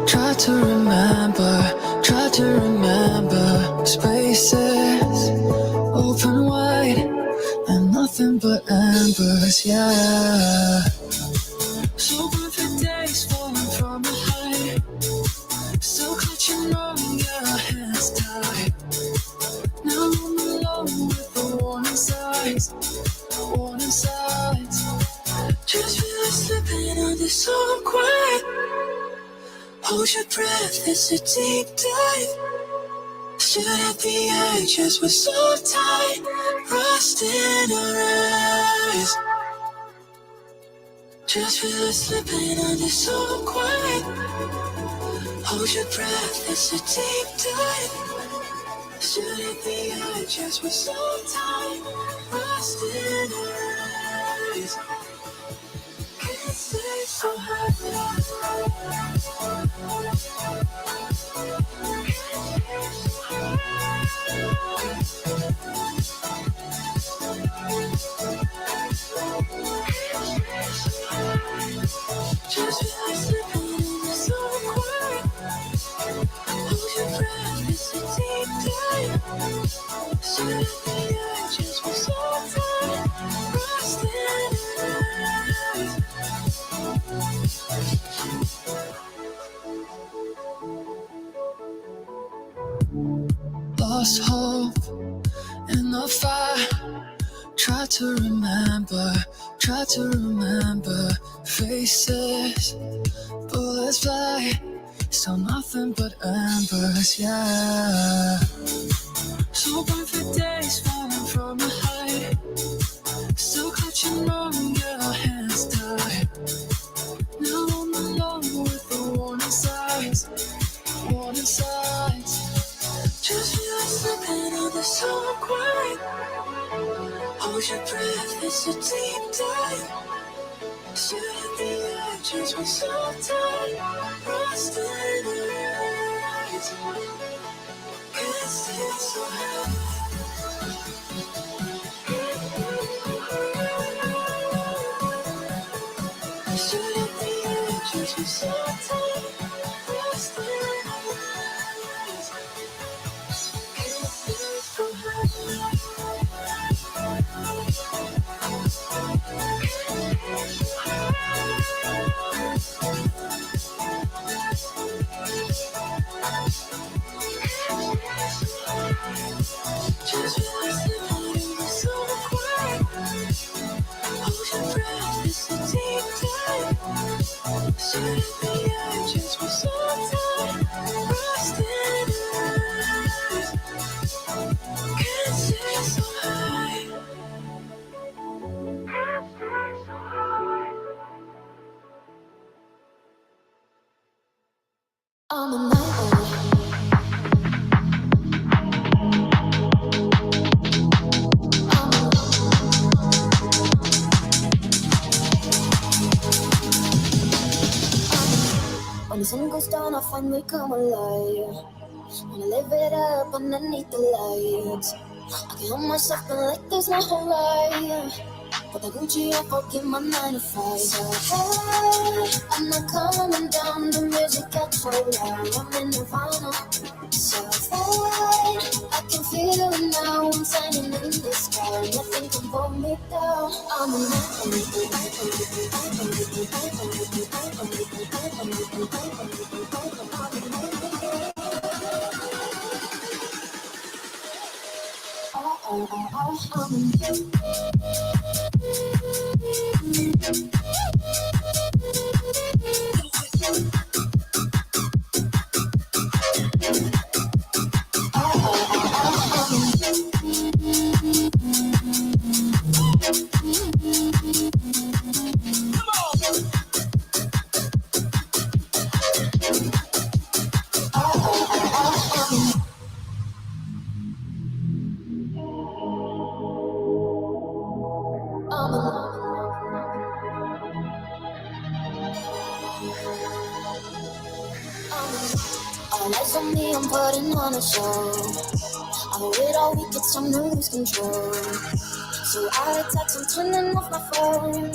Try to remember spaces open wide and nothing but embers, yeah. So perfect days falling from the height, still clutching on your hands tight. Now I'm alone with the warning signs, warning signs. Just feel it slipping under so quiet. Hold your breath, it's a deep dive. Should at the edges we're so tight, rust in our eyes. Just feel it slipping under so quiet. Hold your breath, it's a deep dive. Should at the edges we're so tight, rust in our eyes. Can't stay so high. Just feel like slipping in so quiet. Hold your breath, it's a deep dive. Should at the edges we're so tight, rust in our eyes. Lost hope in the fire. Try to remember faces. Bullets fly, still nothing but embers, yeah. So perfect days falling from the height, still clutching on your hands tight. Now I'm alone with the warning signs, warning signs. Just feel like slipping on the so quiet. Hold your breath, it's a deep dive. Should at the edges we're so tight, rust in our eyes. Can't stay so high. Should at the edges we're so tight, rust in our eyes. Can't stay so high. Just feel like slipping in so quiet. Hold your breath, it's a deep dive. Should at the edges we're so tight, rust in our eyes. Can't stay so high. Can't stay so high. On the night. When the sun goes down, I finally come alive. Wanna live it up underneath the lights. I can help myself, but like there's no whole life. Put the Gucci up, I'll give my 9 to 5. So hey, I'm not coming down, the music gets so loud. I'm in Nirvana. So hey, I can feel it now, I'm standing in the sky. Nothing can pull me down. I'm a All eyes on me, I'm putting on a show. I owe it all week, it's time to lose control. So I text, I'm turning off my phone.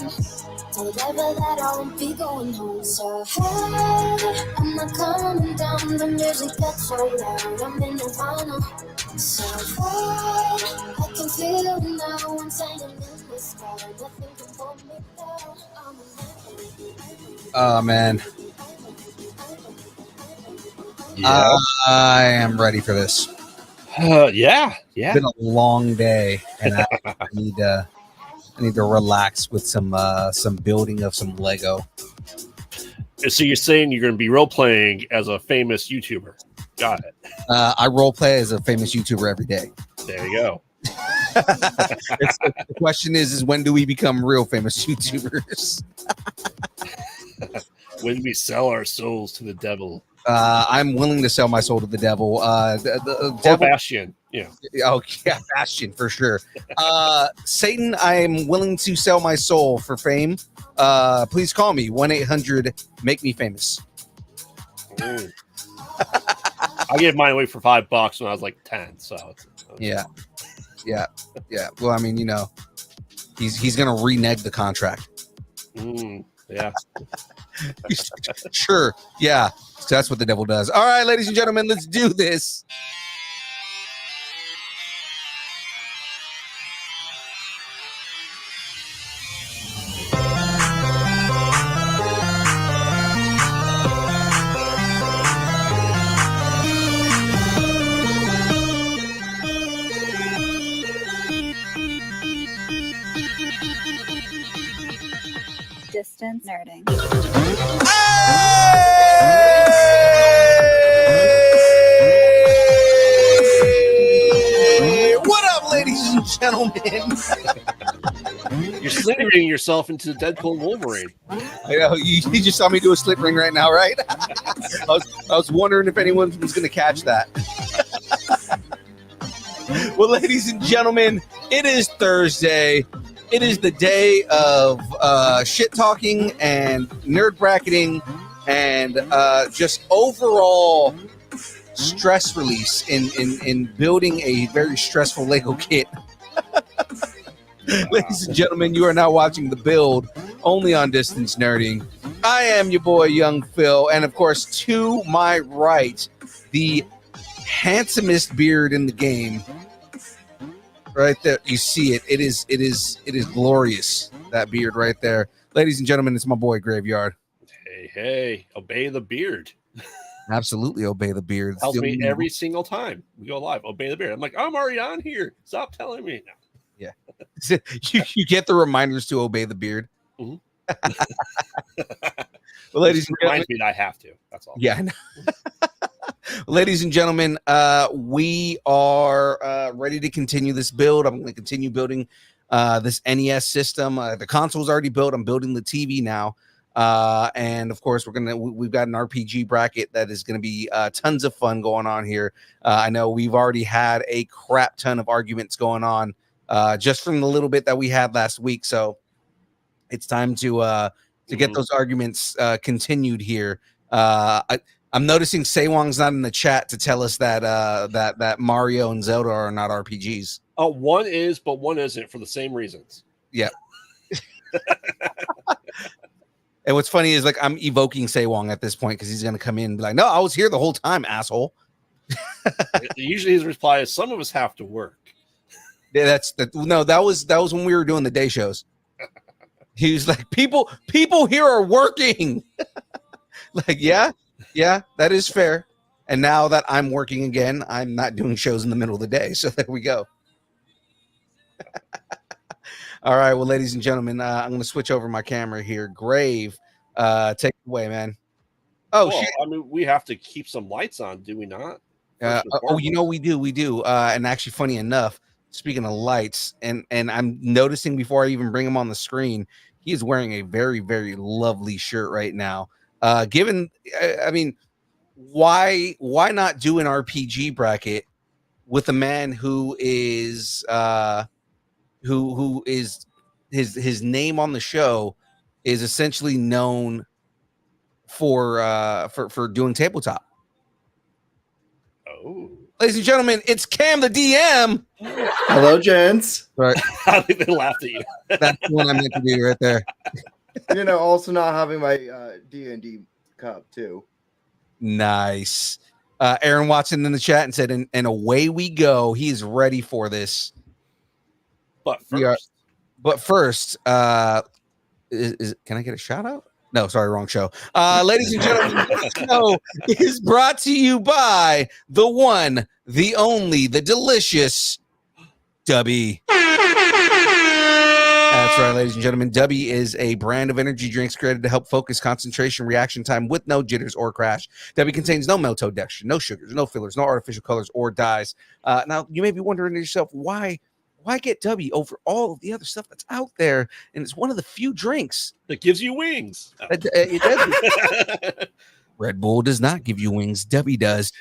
Tell the driver that I won't be going home. So hey, I'm not coming the music gets so loud, I'm in Nirvana. So far, I can feel now, I'm standing in the sky. Nothing can hold me down. Oh man. Yeah. I am ready for this. Yeah. It's been a long day, and I need to relax with some building of some Lego. So you're saying you're going to be role playing as a famous YouTuber? Got it. I role play as a famous YouTuber every day. There you go. The question is when do we become real famous YouTubers? When do we sell our souls to the devil? I'm willing to sell my soul to the devil. The devil, Bastion. Yeah. Oh yeah, Bastion for sure. Satan, I'm willing to sell my soul for fame. Please call me 1-800-MAKE-ME-FAMOUS. I gave mine away for $5 when I was like 10. So yeah. Well, I mean, he's gonna renege the contract. Yeah. Sure. Yeah. So that's what the devil does. All right, ladies and gentlemen, let's do this. Distance nerding. Hey! What up, ladies and gentlemen? You're slithering yourself into the Deadpool Wolverine. I know you just saw me do a slip ring right now, right? I was wondering if anyone was going to catch that. Well, ladies and gentlemen, it is Thursday. It is the day of shit talking and nerd bracketing and just overall stress release in building a very stressful Lego kit. Ladies and gentlemen, you are now watching The Build only on Distance Nerding. I am your boy, Young Phil, and of course, to my right, the handsomest beard in the game. Right there, you see it. It is glorious. That beard right there, ladies and gentlemen. It's my boy Graveyard. Hey, obey the beard. Absolutely, obey the beard. Tells me every single time we go live. Obey the beard. I'm like, I'm already on here. Stop telling me. No. Yeah, you get the reminders to obey the beard. Mm-hmm. Well, ladies and gentlemen, reminds me that I have to. That's all. Yeah. Ladies and gentlemen, we are ready to continue this build. I'm going to continue building this NES system. The console's already built. I'm building the TV now. And of course, we've got an RPG bracket that is going to be tons of fun going on here. I know we've already had a crap ton of arguments going on just from the little bit that we had last week. So it's time to get those arguments continued here. I'm noticing Sewong's not in the chat to tell us that that Mario and Zelda are not RPGs. One is, but one isn't for the same reasons. Yeah. And what's funny is, like, I'm evoking Sewong at this point because he's going to come in and be like, no, I was here the whole time, asshole. Usually his reply is, some of us have to work. Yeah, that was when we were doing the day shows. He was like, people here are working. Like, yeah, that is fair. And now that I'm working again, I'm not doing shows in the middle of the day. So there we go. All right, well, ladies and gentlemen, I'm going to switch over my camera here. Grave, take it away, man. Oh, shit. I mean, we have to keep some lights on, do we not? We do. And actually, funny enough, speaking of lights, and I'm noticing before I even bring him on the screen, he is wearing a very, very lovely shirt right now. Why not do an RPG bracket with a man who is who is his name on the show is essentially known for doing tabletop. Oh, ladies and gentlemen, it's Cam the DM. Hello, gents. Right. I think they laughed at you. That's what I meant to do right there. Also not having my D&D cup too. Nice. Aaron Watson in the chat and said, and away we go. He is ready for this. But We are- first, But first, can I get a shout out? No, sorry, wrong show. Ladies and gentlemen, this show is brought to you by the one, the only, the delicious Dubby. That's right, ladies and gentlemen. Dubby is a brand of energy drinks created to help focus concentration reaction time with no jitters or crash. Dubby contains no maltodextrin, no sugars, no fillers, no artificial colors or dyes. Now, you may be wondering to yourself, why get Dubby over all of the other stuff that's out there? And it's one of the few drinks that gives you wings. it does. Red Bull does not give you wings. Dubby does.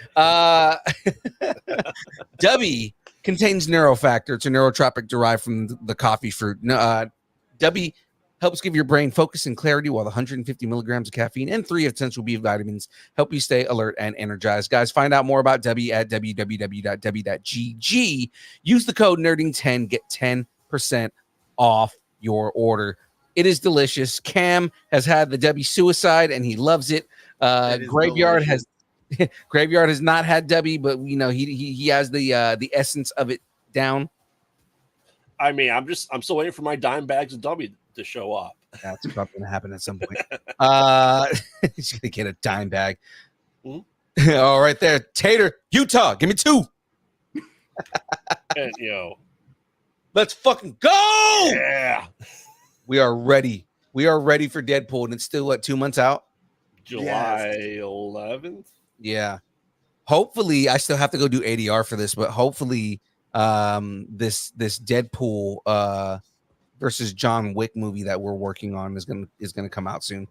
Dubby contains neurofactor. It's a neurotropic derived from the coffee fruit. Dubby helps give your brain focus and clarity, while the 150 milligrams of caffeine and 3 essential B vitamins help you stay alert and energized. Guys, find out more about Dubby at www.dubby.gg. Use the code nerding10, get 10% off your order. It is delicious. Cam has had the Dubby suicide and he loves it. Graveyard delicious. Graveyard has not had Dubby, but he has the essence of it down. I mean, I'm still waiting for my dime bags of W to show up. That's probably gonna happen at some point. He's gonna get a dime bag. All right there, Tater, Utah, give me 2. And Let's fucking go. yeah, We are ready. We are ready for Deadpool, and it's still 2 months out. July 11th. Yeah. Hopefully, I still have to go do ADR for this, but hopefully, this Deadpool versus John Wick movie that we're working on is gonna come out soon.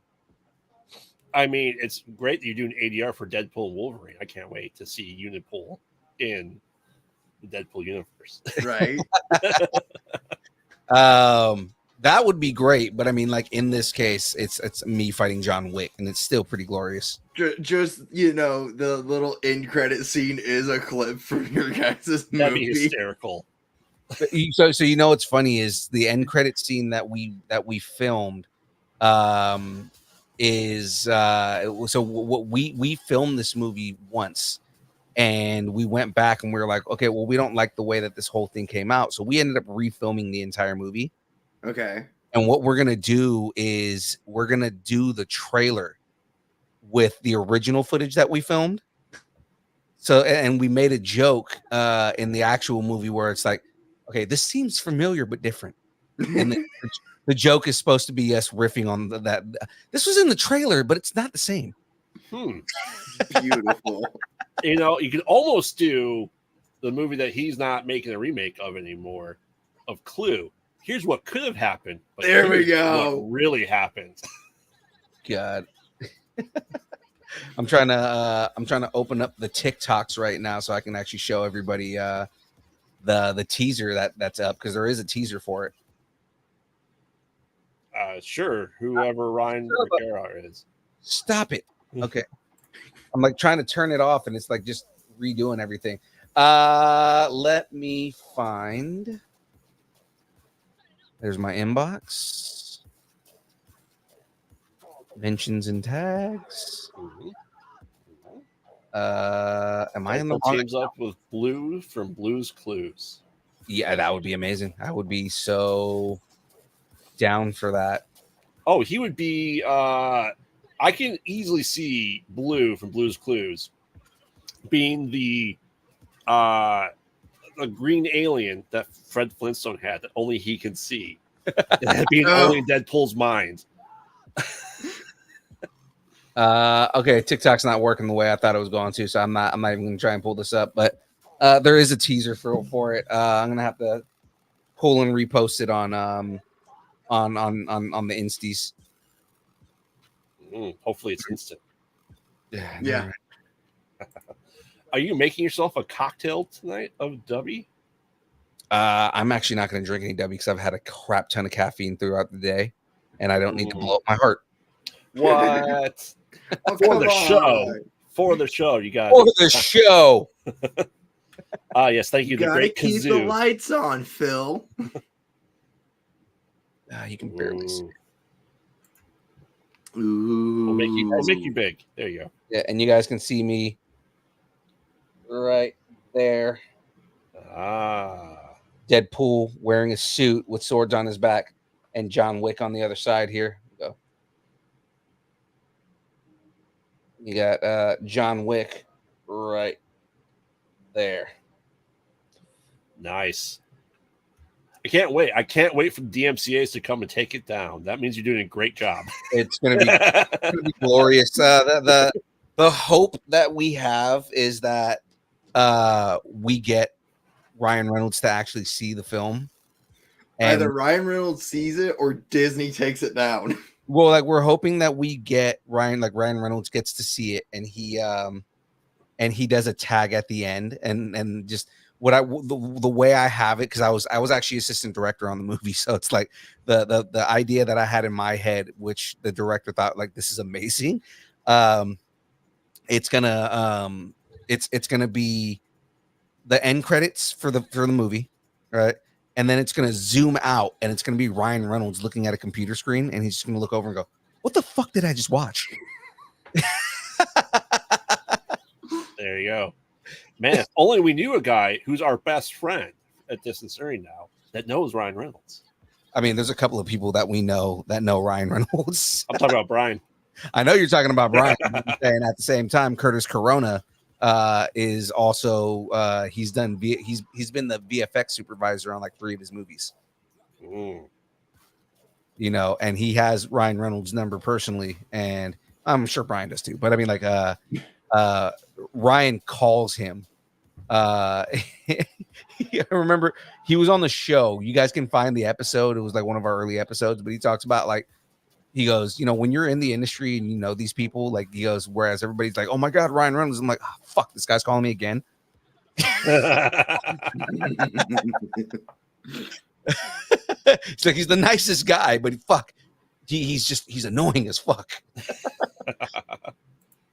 I mean, it's great that you're doing ADR for Deadpool and Wolverine. I can't wait to see Unipool in the Deadpool universe. Right. That would be great, but I mean, like in this case, it's me fighting John Wick, and it's still pretty glorious. Just the little end credit scene is a clip from your guys' movie. That'd be hysterical. So what's funny is the end credit scene that we filmed is we filmed this movie once, and we went back and we were like, okay, well, we don't like the way that this whole thing came out, so we ended up refilming the entire movie. Okay. And what we're gonna do is we're gonna do the trailer with the original footage that we filmed. So, and we made a joke in the actual movie where it's like, okay, this seems familiar but different. And the joke is supposed to be us riffing on that. This was in the trailer, but it's not the same. Beautiful. You can almost do the movie that he's not making a remake of anymore, of Clue. Here's what could have happened. But There we here's go. What really happened. God. I'm trying to open up the TikToks right now so I can actually show everybody the teaser that's up, because there is a teaser for it. Sure, whoever Ryan Ricciardo is. Stop it. Okay. I'm like trying to turn it off and it's like just redoing everything. Let me find. There's my inbox. Mentions and tags. Am I in the wrong? Teams up with Blue from Blue's Clues. Yeah, that would be amazing. I would be so down for that. Oh, he would be. I can easily see Blue from Blue's Clues being the green alien that Fred Flintstone had that only he can see. Being only in Deadpool's mind. Okay, TikTok's not working the way I thought it was going to, so I'm not even gonna try and pull this up, but there is a teaser for it. I'm gonna have to pull and repost it on the Insties. Hopefully it's instant. Yeah. Are you making yourself a cocktail tonight of Dubby? I'm actually not going to drink any W because I've had a crap ton of caffeine throughout the day, and I don't need to blow up my heart. What? Oh, For come the on. show. For the show, you got For the show. Yes, thank you. The Gotta great keep the kazoo. lights on, Phil. You can barely see. Ooh. We'll make you big. There you go. Yeah, and you guys can see me right there. Deadpool wearing a suit with swords on his back, and John Wick on the other side here. Go. You got John Wick right there. Nice. I can't wait. I can't wait for the DMCA's to come and take it down. That means you're doing a great job. It's gonna be glorious. The hope that we have is that we get Ryan Reynolds to actually see the film. And Either Ryan Reynolds sees it or Disney takes it down. well, like we're hoping that we get Ryan Reynolds gets to see it, and he does a tag at the end, and just what the way I have it, because I was actually assistant director on the movie, so it's like the idea that I had in my head, which the director thought like this is amazing. It's gonna be the end credits for the movie, right? And then it's gonna zoom out, and it's gonna be Ryan Reynolds looking at a computer screen, and he's just gonna look over and go, "What the fuck did I just watch?" There you go. Man, if only we knew a guy who's our best friend at Distance Learning now that knows Ryan Reynolds. I mean, there's a couple of people that we know that know Ryan Reynolds. I'm talking about Brian. I know you're talking about Brian, and at the same time, Curtis Corona is also he's been the VFX supervisor on like 3 of his movies. Mm. You know, and he has Ryan Reynolds' number personally, and I'm sure Brian does too. But I mean, like Ryan calls him. I remember he was on the show. You guys can find the episode. It was like one of our early episodes, but he talks about like, he goes, you know, when you're in the industry and you know these people, like he goes, whereas everybody's like, oh my God, Ryan Reynolds. I'm like, oh, fuck, this guy's calling me again. It's like he's the nicest guy, but fuck, he's annoying as fuck.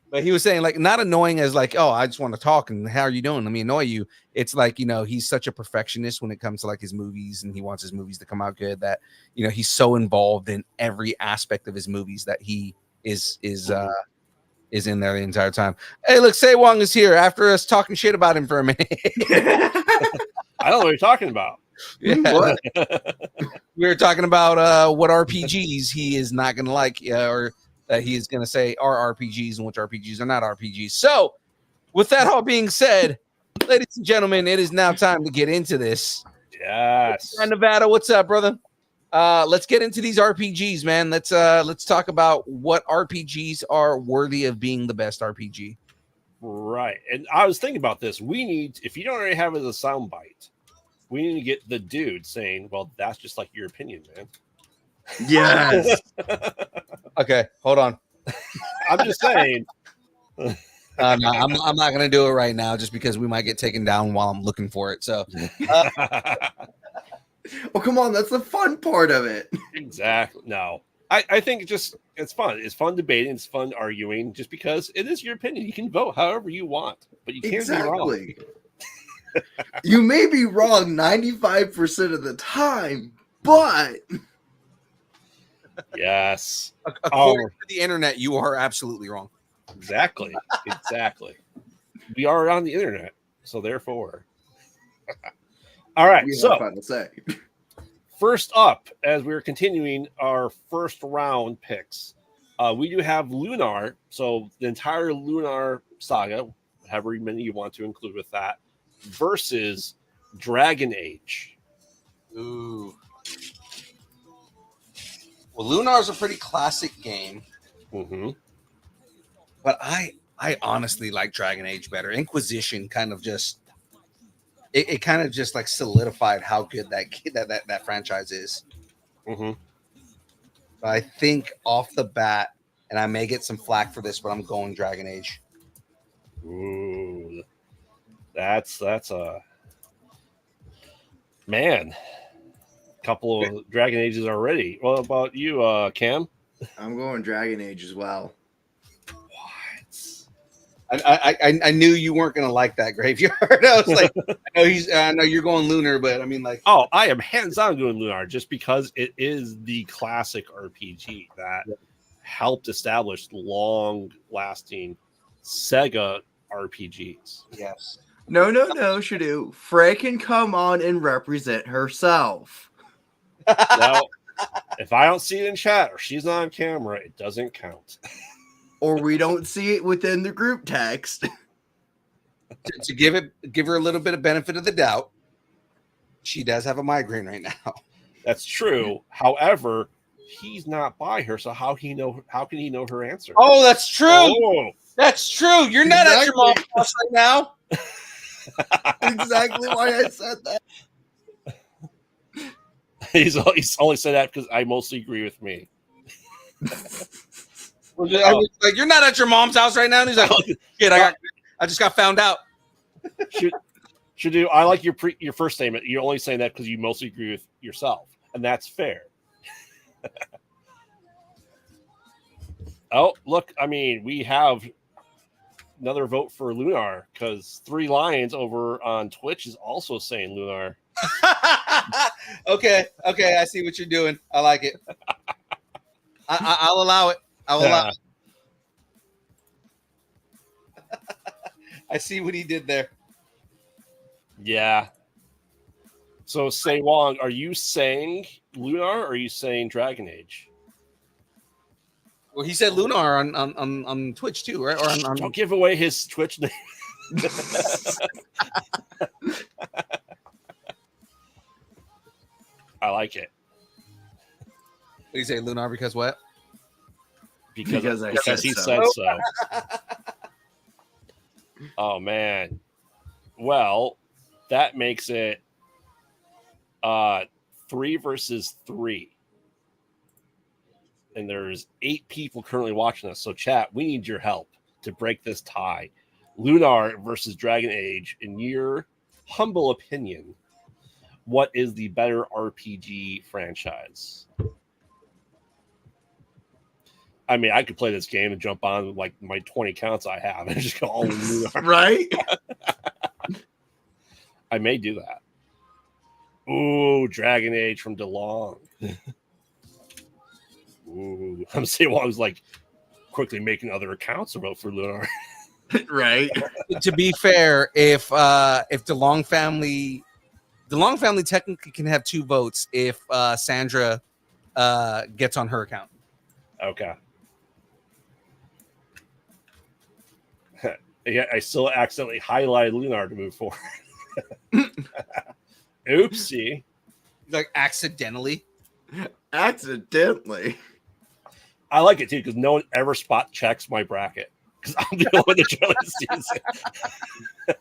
But he was saying like not annoying as like, oh, I just want to talk and how are you doing? Let me annoy you. It's like, you know, he's such a perfectionist when it comes to like his movies, and he wants his movies to come out good, that, you know, he's so involved in every aspect of his movies that he is in there the entire time. Hey, look, Say Wong is here after us talking shit about him for a minute. I don't know what you're talking about. Yeah. What? We were talking about what RPGs he is not going to like, or that he is going to say are RPGs and which RPGs are not RPGs. So, with that all being said, ladies and gentlemen, it is now time to get into this. Yes. Nevada, what's up, brother? Let's get into these RPGs, man. Let's talk about what RPGs are worthy of being the best RPG. Right. And I was thinking about this. We need, if you don't already have it as a soundbite, we need to get the dude saying, well, that's just like your opinion, man. Yes. Okay, hold on. I'm just saying. No, I'm not going to do it right now just because we might get taken down while I'm looking for it. So, Oh, come on. That's the fun part of it. Exactly. No. I think it's fun. It's fun debating. It's fun arguing just because it is your opinion. You can vote however you want, but you can't be wrong. Exactly. You may be wrong 95% of the time, but Yes. according to the internet, you are absolutely wrong. Exactly. Exactly. We are on the internet, so therefore. All right. we have So final say. first up, as we're continuing our first round picks, we do have Lunar. So the entire Lunar saga, however many you want to include with that, versus Dragon Age. Ooh. Well, Lunar's a pretty classic game, Mm-hmm. but I honestly like Dragon Age better. Inquisition kind of just it kind of just like solidified how good that franchise is. Mm-hmm. But I think off the bat, and I may get some flack for this, but I'm going Dragon Age. Ooh, that's a man. Couple of Dragon Ages already. What about you, Cam? I'm going Dragon Age as well. What? I knew you weren't gonna like that Graveyard. I was like, I know you're going Lunar, but I mean, like, Oh, I am hands-on going Lunar just because it is the classic RPG that helped establish long-lasting Sega RPGs. Yes. No, Shadu. Frey can come on and represent herself. Now, if I don't see it in chat or she's not on camera, it doesn't count. Or we don't see it within the group text. To give her a little bit of benefit of the doubt, she does have a migraine right now. That's true. However, he's not by her, so how can he know her answer? Oh, that's true. Oh. That's true. You're not at your mom's house right now. Exactly why I said that. He's only said that because I mostly agree with me. I was like, you're not at your mom's house right now. And he's like, oh, kid, I just got found out. Shadu, I like your first statement. You're only saying that because you mostly agree with yourself, and that's fair. Oh, look, I mean, we have another vote for Lunar because 3 Lions over on Twitch is also saying Lunar. Okay, I see what you're doing. I like it. I'll allow it. I'll allow it. I see what he did there. Yeah. So, Say Wong, are you saying Lunar or are you saying Dragon Age? Well, he said Lunar on Twitch too, right? Or on... Don't give away his Twitch name. I like it. What do you say, Lunar? Because what? Because he said so. Oh man. Well, that makes it 3 versus 3. And there's 8 people currently watching us. So chat, we need your help to break this tie. Lunar versus Dragon Age. In your humble opinion, what is the better RPG franchise? I mean, I could play this game and jump on like my 20 accounts I have and just go all Lunar. Right? I may do that. Ooh, Dragon Age from DeLong. Ooh, I'm saying while I was like quickly making other accounts to vote for Lunar. Right. To be fair, if DeLong family technically can have 2 votes if Sandra gets on her account. Okay. Yeah, I still accidentally highlighted Lunar to move forward. Oopsie. Like accidentally. Accidentally. I like it too because no one ever spot checks my bracket because I'm the only one that really sees it.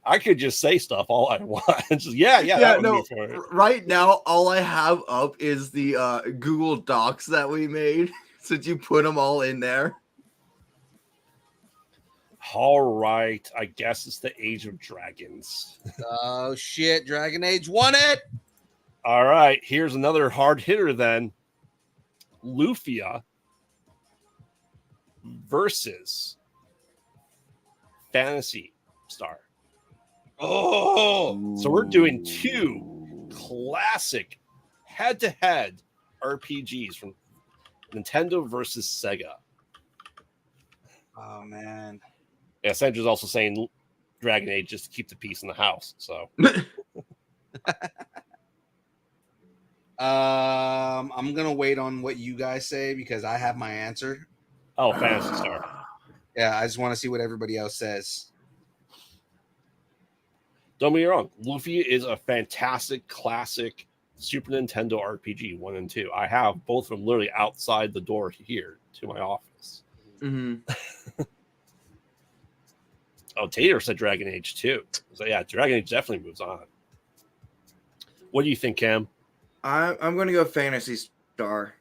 I could just say stuff all I want. Just, yeah. No. Right now, all I have up is the Google Docs that we made. Since you put them all in there. All right. I guess it's the Age of Dragons. Oh shit! Dragon Age won it. All right. Here's another hard hitter then. Lufia versus Phantasy Star. Oh, so we're doing 2 classic head-to-head RPGs from Nintendo versus Sega. Oh man. Yeah, Sandra's also saying Dragon Age just to keep the peace in the house. So I'm gonna wait on what you guys say because I have my answer. Oh, Phantasy Star. Yeah, I just want to see what everybody else says. Don't get me wrong. Luffy is a fantastic classic Super Nintendo RPG 1 and 2. I have both of them literally outside the door here to my office. Mm-hmm. Oh, Tater said Dragon Age 2. So yeah, Dragon Age definitely moves on. What do you think, Cam? I'm going to go Phantasy Star.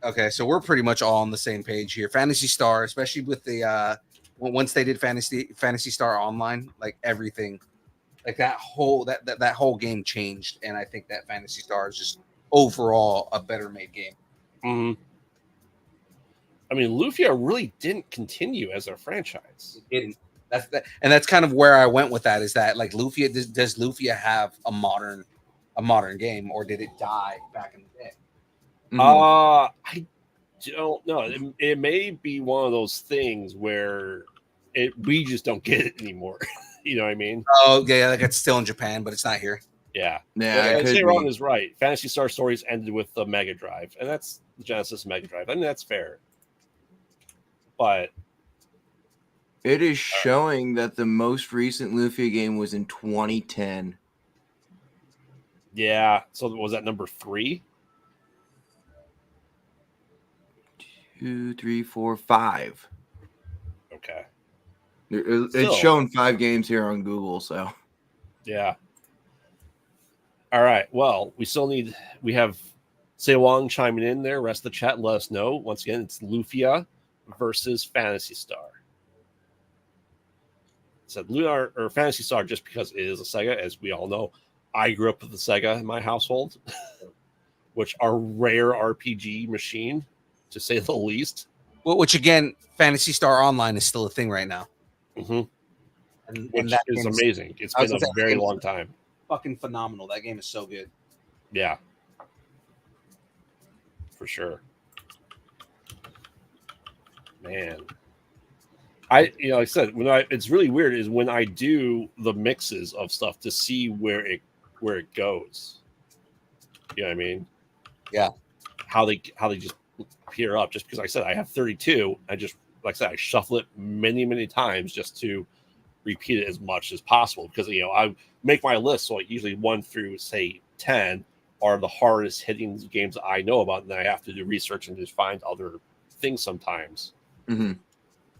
Okay, so we're pretty much all on the same page here. Phantasy Star, especially with the once they did Phantasy Star Online, like everything, like that whole game changed, and I think that Phantasy Star is just overall a better made game. Mm-hmm. I mean, Lufia really didn't continue as a franchise. It didn't. That's kind of where I went with that. Is that like Lufia? Does Lufia have a modern game, or did it die back in the day? I don't know. It may be one of those things where we just don't get it anymore. You know what I mean? Oh yeah, like it's still in Japan, but it's not here. Yeah. Yeah, it And could Ron be. is right. Phantasy Star Stories ended with the Mega Drive, and that's the Genesis Mega Drive. I mean, that's fair. But It is showing that the most recent Lufia game was in 2010. yeah, so was that number 3? 2, 3, 4, 5. Okay. It's Still. showing 5 games here on Google, so. Yeah. All right. Well, we have Say Wong chiming in there. Rest of the chat, let us know. Once again, it's Lufia versus Phantasy Star. Said Lunar or Phantasy Star just because it is a Sega, as we all know. I grew up with the Sega in my household, which are rare RPG machine, to say the least. Well, which again, Fantasy Star Online is still a thing right now. Mm-hmm. And Which that is game amazing. It's I was been a gonna say, very that game long is time. fucking phenomenal. That game is so good. Yeah. For sure. Man. Like I said, it's really weird is when I do the mixes of stuff to see where it goes. You know what I mean? Yeah. How they just appear up. Just because I said I have 32, I just like I said I shuffle it many many times just to repeat it as much as possible because I make my list so usually 1 through say 10 are the hardest hitting games that I know about, and then I have to do research and just find other things sometimes. Mm-hmm.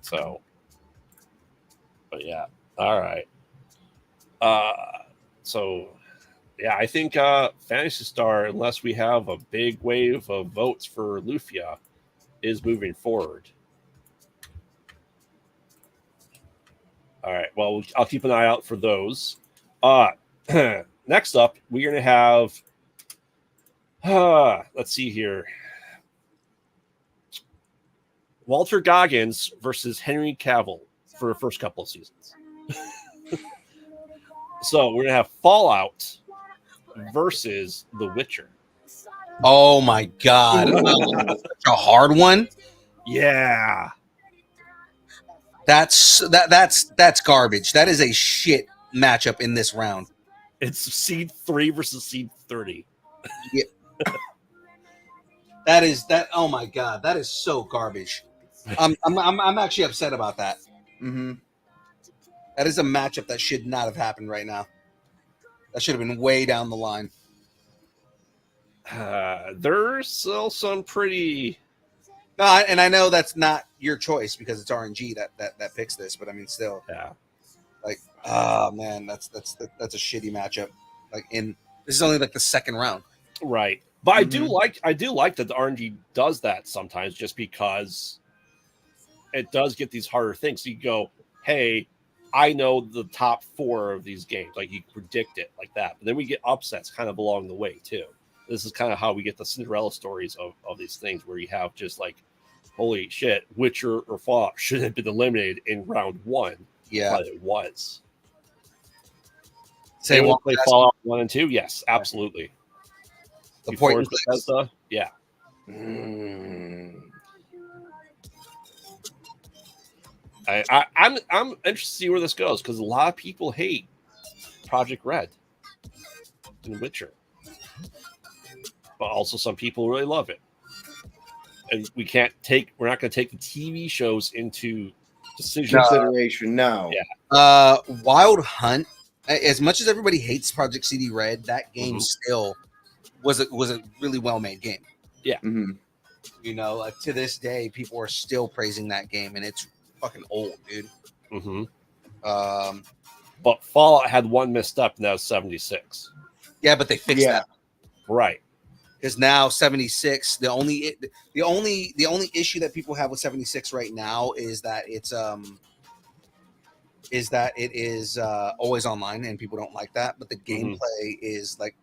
So. But yeah, all right. So yeah, I think Fantasy Star, unless we have a big wave of votes for Lufia, is moving forward. All right. Well, I'll keep an eye out for those. Next up, we're gonna have. Let's see here. Walter Goggins versus Henry Cavill for the first couple of seasons. So we're gonna have Fallout versus The Witcher. Oh my god, such a hard one. Yeah, That's garbage. That is a shit matchup in this round. it's Seed 3 versus Seed 30. Yeah. That is that. Oh my god, that is so garbage. I'm actually upset about that. Mm-hmm. That is a matchup that should not have happened right now. That should have been way down the line. There's still some pretty. No, and I know that's not your choice because it's RNG that picks this, but I mean, still, Yeah. like, oh man, that's a shitty matchup. Like, this is only like the second round. Right. But I do like that the RNG does that sometimes just because it does get these harder things. So you go, hey, I know the top 4 of these games. Like you predict it like that. But then we get upsets kind of along the way too. This is kind of how we get the Cinderella stories of these things where you have just like, holy shit, Witcher or Fallout should have been eliminated in round 1. Yeah. But it was. Say Anyone play Fallout 1 and 2? Yes, absolutely. The point and Bethesda? Yeah. I'm interested to see where this goes because a lot of people hate Project Red and Witcher, but also some people really love it. And we're not going to take the TV shows into Consideration. No. Yeah. Wild Hunt. As much as everybody hates Project CD Red, that game still was a really well made game. Yeah. Mm-hmm. Like to this day, people are still praising that game, and it's fucking old, dude. But Fallout had one missed up, and that was 76. Yeah, but they fixed that. Right. Because now 76, the only issue that people have with 76 right now is that it is always online, and people don't like that. But the gameplay is like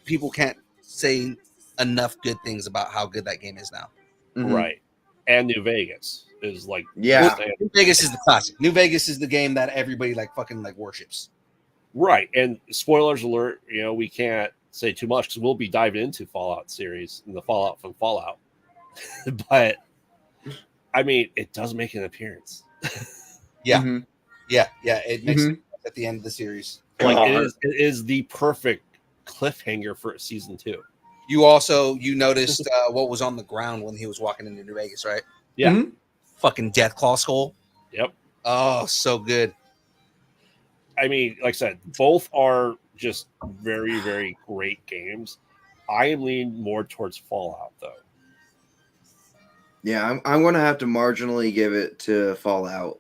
people can't say enough good things about how good that game is now. Right. And New Vegas is like New Vegas is the classic. New Vegas is the game that everybody fucking worships. Right. And spoilers alert, we can't say too much because we'll be diving into Fallout series and the Fallout from Fallout but I mean, it does make an appearance. Yeah, Mhm. yeah. It makes Mhm. sense at the end of the series. Like God. it is the perfect cliffhanger for season 2. You noticed what was on the ground when he was walking into New Vegas, right? Yeah. Mhm. Fucking Deathclaw skull. Yep. Oh, so good. I mean, like I said, both are just very, very great games. I am leaning more towards Fallout, though. Yeah, I'm gonna have to marginally give it to Fallout.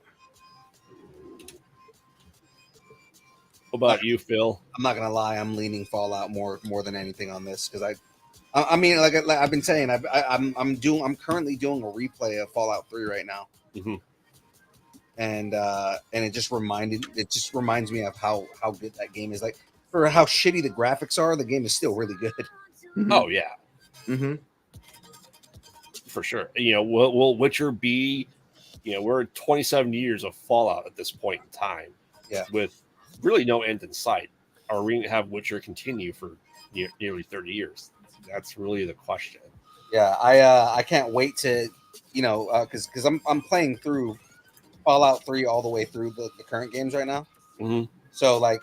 What about you, Phil? I'm not gonna lie, I'm leaning Fallout more than anything on this because I mean, like I've been saying, I'm currently doing a replay of Fallout 3 right now, Mhm. and it just reminds me of how good that game is. Like for how shitty the graphics are, the game is still really good. Oh yeah, Mm-hmm. for sure. You know, will Witcher be? You know, we're 27 years of Fallout at this point in time. Yeah. With really no end in sight. Are we going to have Witcher continue for nearly 30 years? That's really the question. Yeah, I can't wait to, because I'm playing through Fallout 3 all the way through the current games right now. Mhm. So like,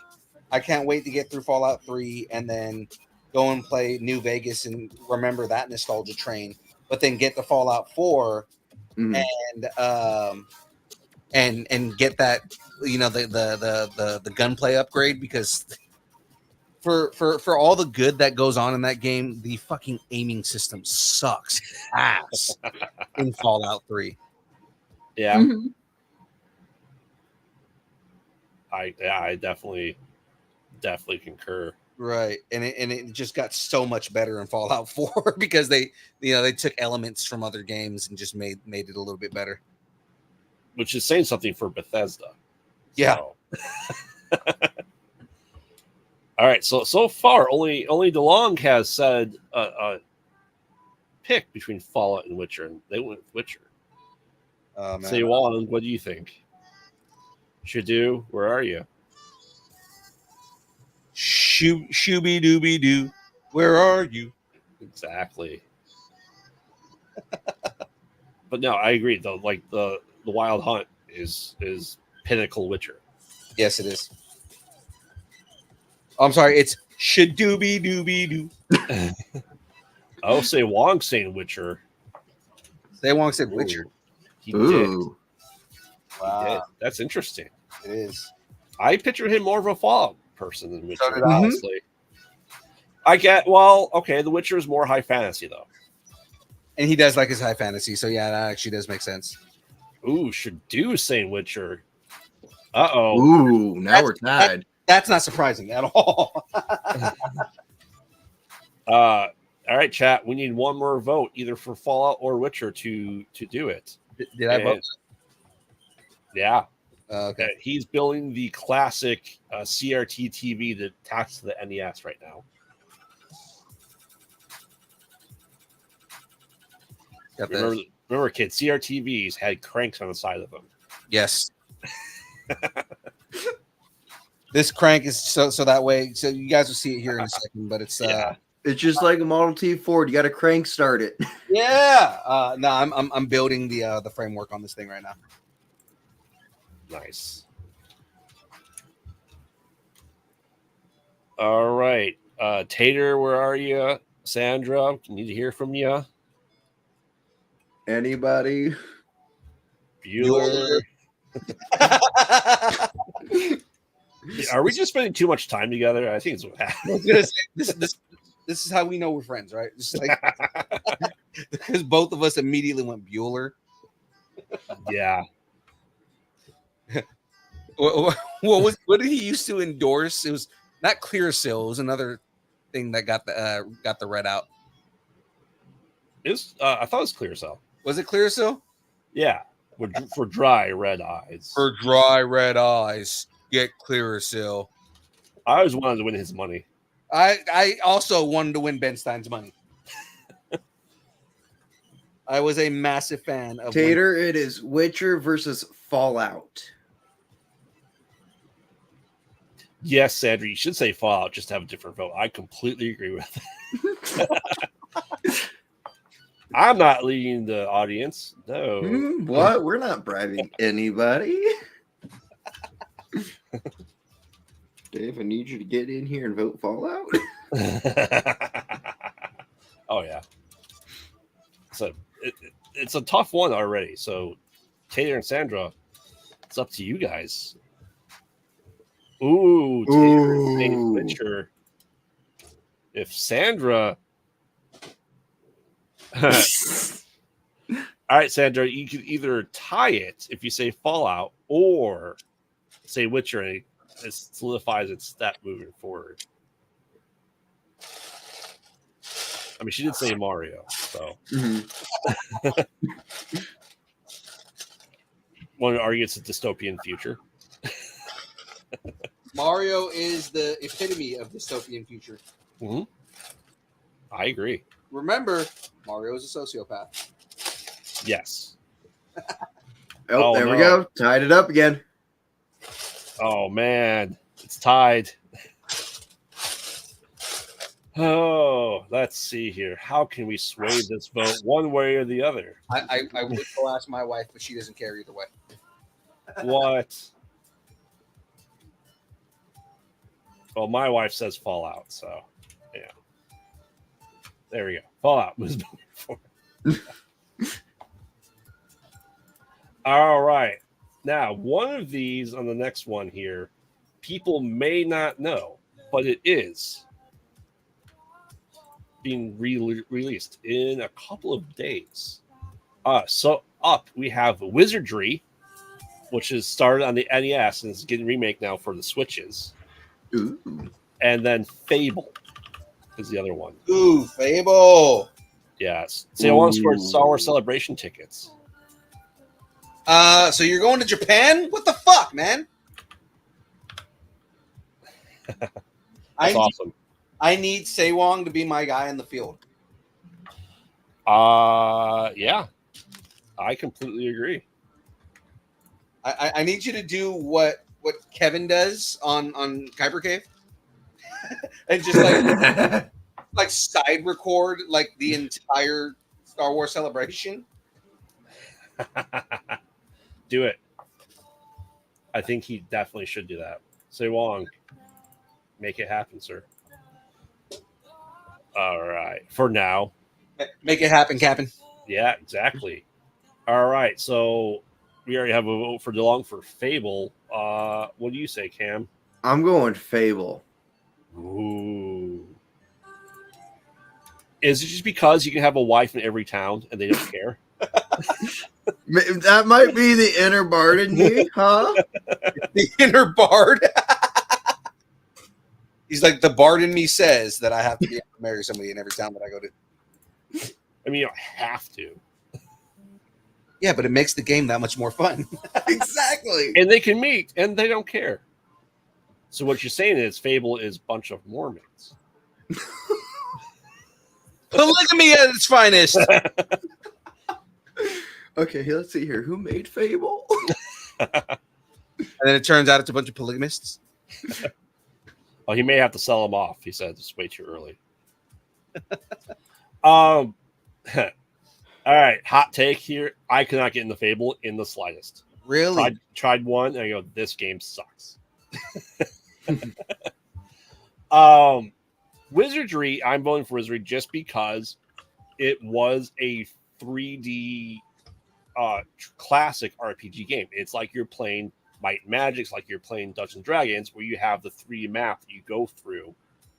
I can't wait to get through Fallout 3 and then go and play New Vegas and remember that nostalgia train. But then get to Fallout 4 Mhm. and get that the gunplay upgrade because for all the good that goes on in that game, the fucking aiming system sucks ass in Fallout 3. Yeah, Mhm. I definitely concur. Right. And it just got so much better in Fallout 4 because they took elements from other games and just made it a little bit better. Which is saying something for Bethesda. Yeah. So. All right. So far, only DeLong has said pick between Fallout and Witcher, and they went with Witcher. Man. Say Wong, what do you think? Shadu, where are you? Shooby dooby doo. Where are you? Exactly. But no, I agree though. Like the Wild Hunt is pinnacle Witcher. Yes, it is. I'm sorry, it's shadooby dooby doo. Oh, say Wong saying Witcher. They Wong said Witcher. Ooh, he did. Ooh. He did. That's interesting. It is. I picture him more of a Fallout person than Witcher, So did I. honestly. I get, well, okay, The Witcher is more high fantasy, though. And he does like his high fantasy, so yeah, that actually does make sense. Ooh, Shadu saying Witcher. Uh-oh. Ooh, now we're tied. That's not surprising at all. All right, chat. We need one more vote, either for Fallout or Witcher, to do it. Did I vote? Yeah. Okay. He's building the classic CRT TV that attached to the NES right now. Got that. Remember, kids, CRTVs had cranks on the side of them. Yes. This crank is so that way. So you guys will see it here in a second, but it's Yeah. It's just like a Model T Ford. You got to crank start it. yeah. No, I'm building the framework on this thing right now. Nice. All right. Tater, where are you? Sandra, need to hear from you. Anybody? Bueller. Are we just spending too much time together? I think it's what happened. I was gonna say, this is how we know we're friends, right? Just like because both of us immediately went Bueller. Yeah. What did he used to endorse? It was not Clearasil. It was another thing that got the red out. I thought it was Clear Cell. Was it Clearasil? Yeah. For dry red eyes. For dry red eyes, get Clearasil. I always wanted to win his money. I also wanted to win Ben Stein's money. I was a massive fan of Tater, it is Witcher versus Fallout. Yes, Sandra, you should say Fallout just to have a different vote. I completely agree with that. I'm not leading the audience. No. What? We're not bribing anybody. Dave, I need you to get in here and vote Fallout. Oh yeah. So it's a tough one already. So Taylor and Sandra, it's up to you guys. Ooh, Taylor saying Witcher. If Sandra, all right, Sandra, you could either tie it if you say Fallout or say Witcher, and it solidifies its step moving forward. I mean, she did say Mario, so. Want to argue it's a dystopian future? Mario is the epitome of dystopian future. Mm-hmm. I agree. Remember, Mario is a sociopath. Yes. Oh, there we go. Tied it up again. Oh, man. It's tied. Oh, let's see here. How can we sway this vote one way or the other? I would go ask my wife, but she doesn't care either way. What? Well, my wife says Fallout, so yeah. There we go. Fallout was moving forward. All right. Now, one of these on the next one here, people may not know, but it is being released in a couple of days. So up we have Wizardry, which is started on the NES and is getting remake now for the Switches. Ooh. And then Fable is the other one. Ooh, Fable. Yes. So I want to score Star Wars Celebration tickets. So you're going to Japan? What the fuck, man? That's awesome. I need Sewong to be my guy in the field. Yeah. I completely agree. I need you to do what Kevin does on Kyber Cave. And just like side record like the entire Star Wars Celebration. Do it. I think he definitely should do that. Say Wong, make it happen, sir. All right. For now. Make it happen, Captain. Yeah, exactly. All right. So we already have a vote for DeLong for Fable. What do you say, Cam? I'm going Fable. Ooh. Is it just because you can have a wife in every town and they don't care? That might be the inner bard in me, huh? The inner bard. He's like, the bard in me says that I have to be able to marry somebody in every town that I go to. I mean, you don't have to. Yeah, but it makes the game that much more fun. Exactly. And they can meet and they don't care. So what you're saying is Fable is a bunch of Mormons. Polygamy at its finest. Okay, let's see here. Who made Fable? And then it turns out it's a bunch of polygamists. Well, he may have to sell them off. He said it's way too early. All right, hot take here. I could not get in the Fable in the slightest. Really? Tried one, and I go, this game sucks. Wizardry, I'm voting for Wizardry just because it was a 3D classic RPG game. It's like you're playing Might and Magic, it's like you're playing Dungeons and Dragons, where you have the 3D map that you go through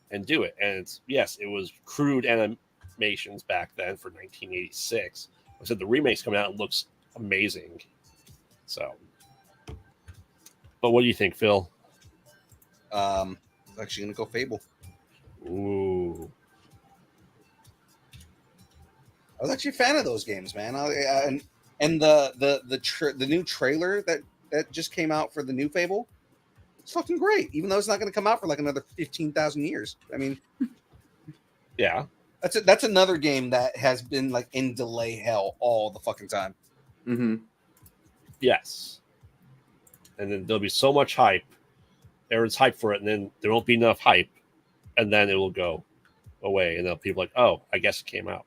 and do it. And it's, yes, it was crude animations back then for 1986. I said the remake's coming out, it looks amazing. So, but what do you think, Phil? I'm actually gonna go Fable. Ooh. I was actually a fan of those games, man. And the new trailer that just came out for the new Fable, it's fucking great. Even though it's not going to come out for like another 15,000 years. I mean, Yeah. That's another game that has been like in delay hell all the fucking time. Mm-hmm. Yes. And then there'll be so much hype. Everyone's hyped for it, and then there won't be enough hype, and then it will go away, and then people are like, oh, I guess it came out.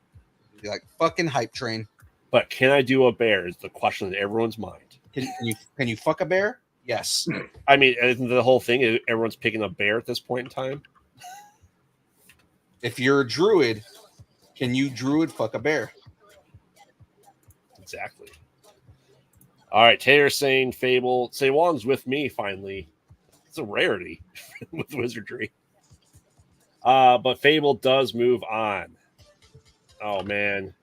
Exactly, like fucking hype train. But can I do a bear? Is the question in everyone's mind. Can you fuck a bear? Yes. I mean, isn't the whole thing everyone's picking a bear at this point in time? If you're a druid, can you druid fuck a bear? Exactly. All right, Taylor's saying Fable. Say Wong's with me finally. It's a rarity with wizardry. But Fable does move on. Oh man.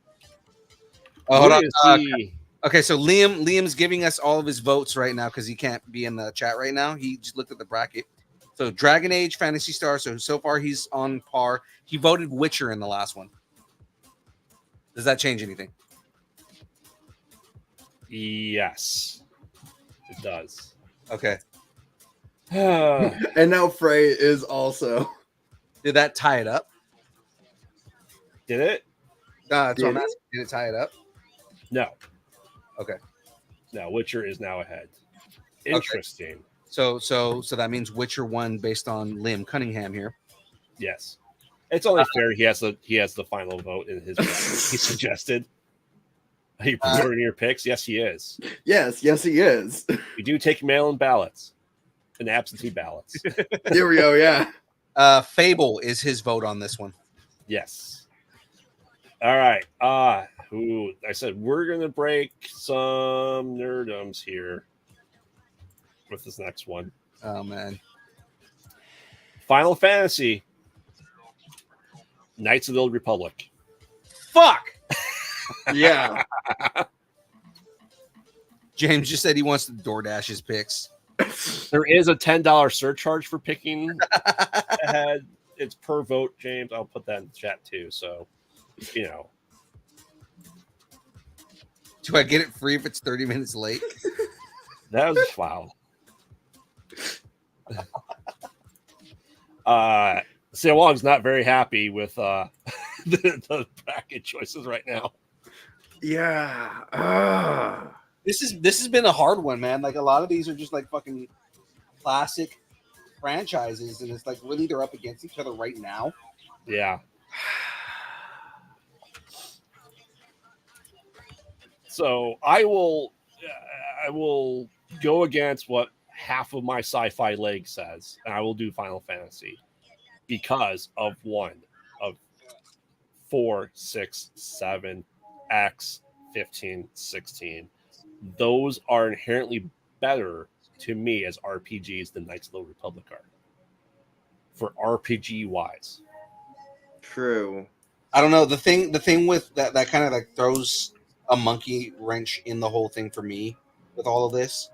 Oh, hold on. The... Okay, so Liam's giving us all of his votes right now because he can't be in the chat right now. He just looked at the bracket. So Dragon Age, Phantasy Star. So far he's on par. He voted Witcher in the last one. Does that change anything? Yes, it does. Okay. And now Frey is also. Did that tie it up? Did it? Did it tie it up? No. Okay. No, Witcher is now ahead. Interesting. Okay. So that means Witcher won based on Liam Cunningham here. Yes. It's only fair he has the final vote in his he suggested. Are you preparing your picks? Yes, he is. Yes, he is. We do take mail-in ballots and absentee ballots. Here we go, yeah. Fable is his vote on this one. Yes. All right. I said we're gonna break some nerdums here with this next one. Oh man. Final Fantasy. Knights of the Old Republic. Fuck. Yeah. James just said he wants to DoorDash his picks. There is a $10 surcharge for picking ahead. It's per vote, James. I'll put that in the chat too. So, you know. Do I get it free if it's 30 minutes late? That was wow. Sam Wong's not very happy with the bracket choices right now. Yeah. This has been a hard one, man. Like a lot of these are just like fucking classic franchises, and it's like really they're up against each other right now. Yeah. So I will go against what half of my sci-fi leg says, and I will do Final Fantasy because of 4, 6, 7, X, 15, 16. Those are inherently better to me as RPGs than Knights of the Old Republic are. For RPG wise. True. I don't know. The thing with that kind of like throws a monkey wrench in the whole thing for me with all of this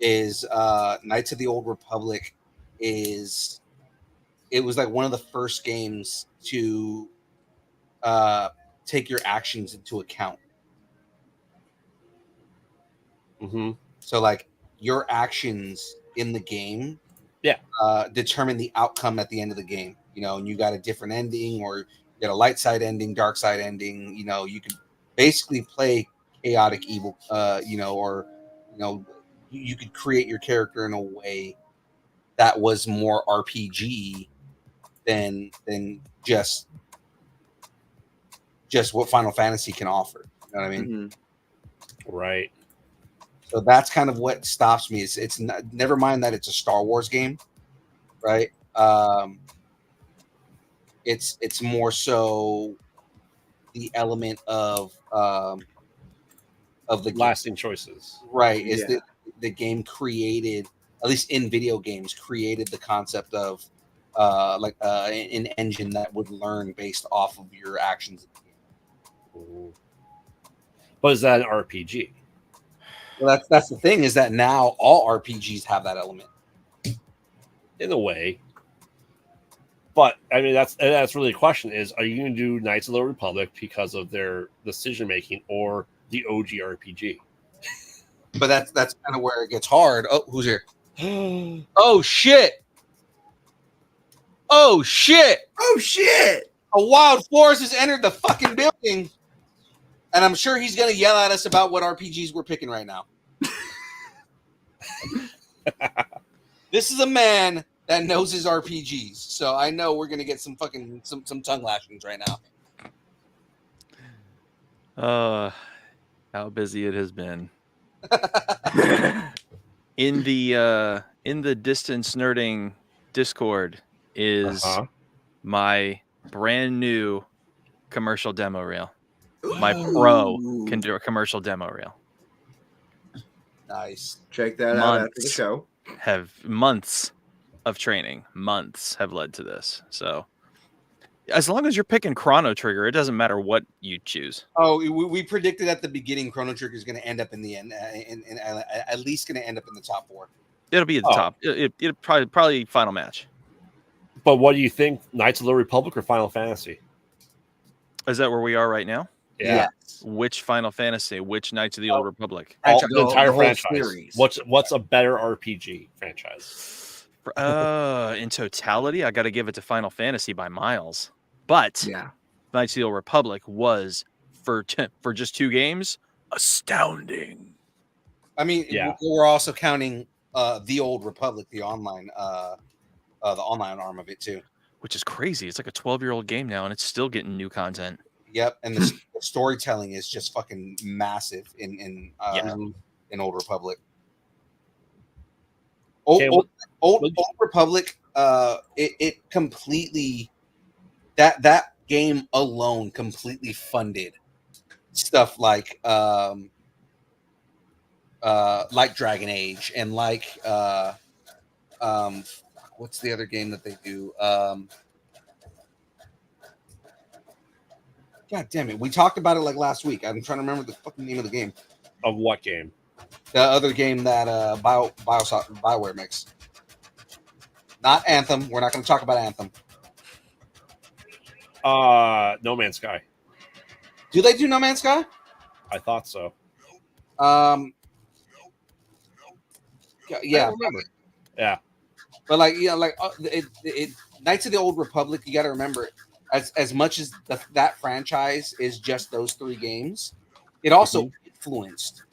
is Knights of the Old Republic was like one of the first games to take your actions into account. Mm-hmm. So like your actions in the game determine the outcome at the end of the game. You know, and you got a different ending, or you got a light side ending, dark side ending. You know, you could basically play chaotic evil, you could create your character in a way that was more RPG than just what Final Fantasy can offer. You know what I mean? Mm-hmm. Right. So that's kind of what stops me. It's not, never mind that it's a Star Wars game, right? It's more so the element of the lasting choices, right? Is that the game created, at least in video games, created the concept of an engine that would learn based off of your actions. But is that an RPG? Well, that's the thing, is that now all RPGs have that element. In a way. But I mean, that's really the question: is are you going to do Knights of the Republic because of their decision making, or the OG RPG? But that's kind of where it gets hard. Oh, who's here? Oh shit! Oh shit! Oh shit! A wild force has entered the fucking building, and I'm sure he's gonna yell at us about what RPGs we're picking right now. This is a man that knows his RPGs, so I know we're gonna get some fucking some tongue lashings right now. How busy it has been. In the distance nerding Discord is Uh-huh. my brand new commercial demo reel. My pro commercial demo reel. Nice. Check that out after the Months. show. Have months of training. Months have led to this. So as long as you're picking Chrono Trigger, it doesn't matter what you choose. Oh, we predicted at the beginning Chrono Trigger is going to end up in the end, and at least going to end up in the top 4. It'll be at the top. It'll probably final match. But what do you think, Knights of the Republic or Final Fantasy? Is that where we are right now? Yeah. Which Final Fantasy? Which Knights of the Old Republic? The entire whole franchise. series. What's a better RPG franchise? In totality, I got to give it to Final Fantasy by miles. But Yeah. Knights of the Old Republic was for just 2 games astounding. I mean, we're also counting the Old Republic, the online arm of it too. Which is crazy. It's like a 12-year-old game now, and it's still getting new content. Yep, and the storytelling is just fucking massive in Old Republic. Old Republic, it completely that game alone completely funded stuff like Dragon Age and what's the other game that they do? God damn it. We talked about it like last week. I'm trying to remember the fucking name of the game. Of what game? The other game that BioWare makes. Not Anthem. We're not going to talk about Anthem. No Man's Sky. Do they do No Man's Sky? I thought so. Yeah. I remember. Yeah. But Knights of the Old Republic, you got to remember, as much as that franchise is just those 3 games, it also influenced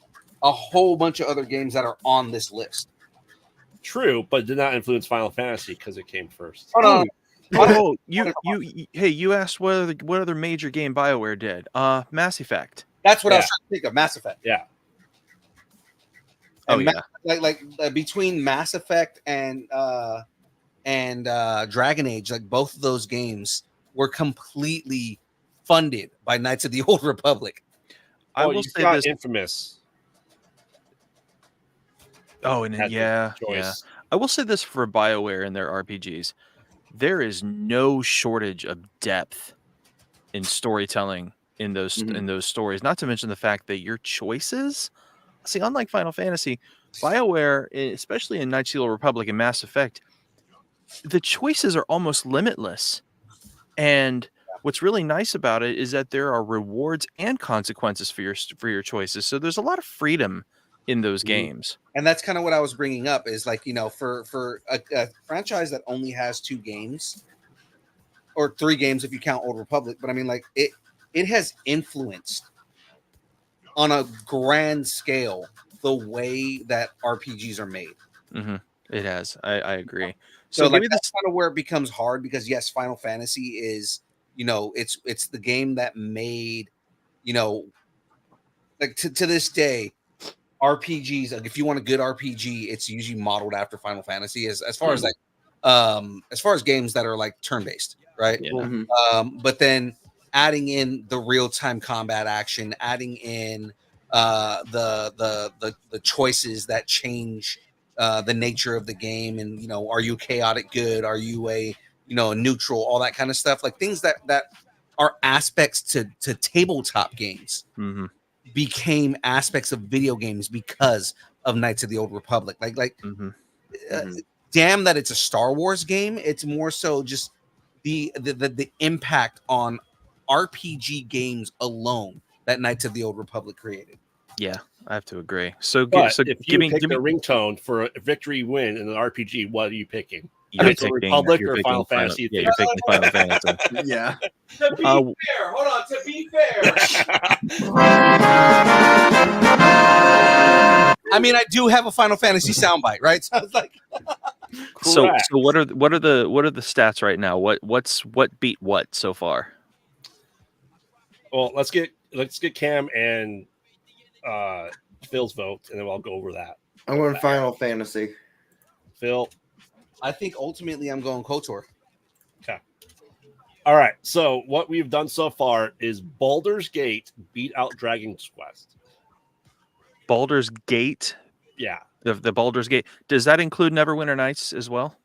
a whole bunch of other games that are on this list. True, but did not influence Final Fantasy because it came first. Oh no! Oh, you asked what other major game BioWare did? Mass Effect. That's what I was trying to think of. Mass Effect. Yeah. Between Mass Effect and Dragon Age, like both of those games were completely funded by Knights of the Old Republic. I will say this: Infamous. Oh, and yeah. I will say this for BioWare and their RPGs: there is no shortage of depth in storytelling in those stories. Not to mention the fact that your choices. See, unlike Final Fantasy, BioWare, especially in Knights of the Old Republic and Mass Effect, the choices are almost limitless. And what's really nice about it is that there are rewards and consequences for your choices. So there's a lot of freedom in those games. And that's kind of what I was bringing up is for a franchise that only has 2 games or 3 games if you count Old Republic. But I mean, it has influenced on a grand scale the way that RPGs are made. Mm-hmm. It has. I agree. So that's kind of where it becomes hard because yes, Final Fantasy is, it's the game that made, to this day, RPGs. Like if you want a good RPG, it's usually modeled after Final Fantasy as far as games that are like turn-based, right? Yeah. Mm-hmm. But then adding in the real-time combat action, adding in the choices that change the nature of the game, and are you chaotic good? Are you a neutral? All that kind of stuff, like things that are aspects to tabletop games became aspects of video games because of Knights of the Old Republic. Damn that it's a Star Wars game. It's more so just the impact on RPG games alone that Knights of the Old Republic created. Yeah, I have to agree. So, But so if you give pick me a ringtone for a victory win in an RPG, what are you picking? you're Knights of the picking- Republic you're or picking Final Fantasy? Yeah, you're picking Final Fantasy. Yeah. To be Uh, fair, hold on. To be fair, I mean, I do have a Final Fantasy soundbite, right? So it's like, So Correct. what are the stats right now? What beat what so far? Well, let's get let's get Cam and Phil's vote, and then I'll go over that. I'm going Final Fantasy. Phil. I think ultimately I'm going KOTOR. Okay. All right. So what we've done so far is Baldur's Gate beat out Dragon's Quest. Baldur's Gate. Yeah. The Baldur's Gate. Does that include Neverwinter Nights as well?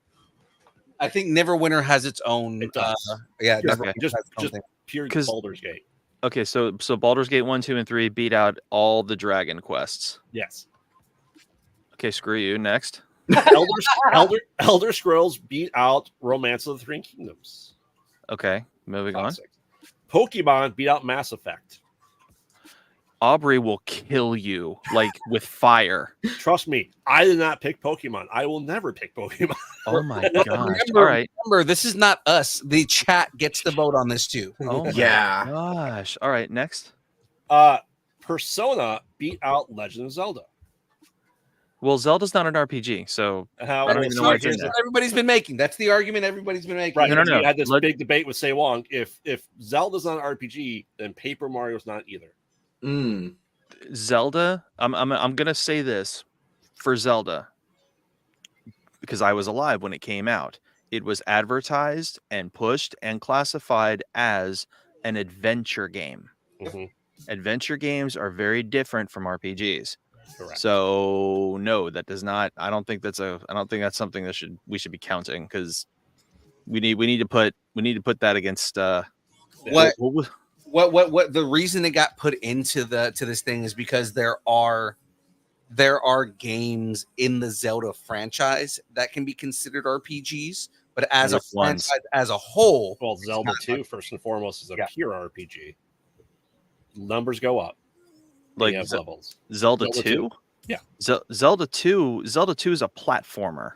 I think Neverwinter has its own. It does. Yeah, Just, Neverwinter just, has its own just thing. pure Baldur's Gate. Okay, so Baldur's Gate 1, 2, and 3 beat out all the Quests. Yes. Okay, screw you. Next. Elder Scrolls beat out Romance of the Three Kingdoms. Okay, moving on. Pokemon beat out Mass Effect. Aubrey will kill you like with fire. Trust me, I did not pick Pokemon. I will never pick Pokemon. Oh my gosh. All right. Remember, this is not us. The chat gets the vote on this too. Oh my gosh. All right, next. Persona beat out Legend of Zelda. Well, Zelda's not an RPG, so I don't even know why it's in there. Everybody's been making. That's the argument everybody's been making. Right. No. We had this big debate with Say Wong. If Zelda's not an RPG, then Paper Mario's not either. Zelda, I'm gonna say this for Zelda because I was alive when it came out. It was advertised and pushed and classified as an adventure game. Mm-hmm. Adventure games are very different from RPGs. Correct. So no, that does not. I don't think that's something that we should be counting because we need to put that against what the reason it got put into this thing is because there are games in the Zelda franchise that can be considered RPGs, but as a franchise as a whole, well, Zelda 2 first and foremost is a pure RPG. Numbers go up. Like levels. Zelda 2? Yeah. Zelda 2 is a platformer.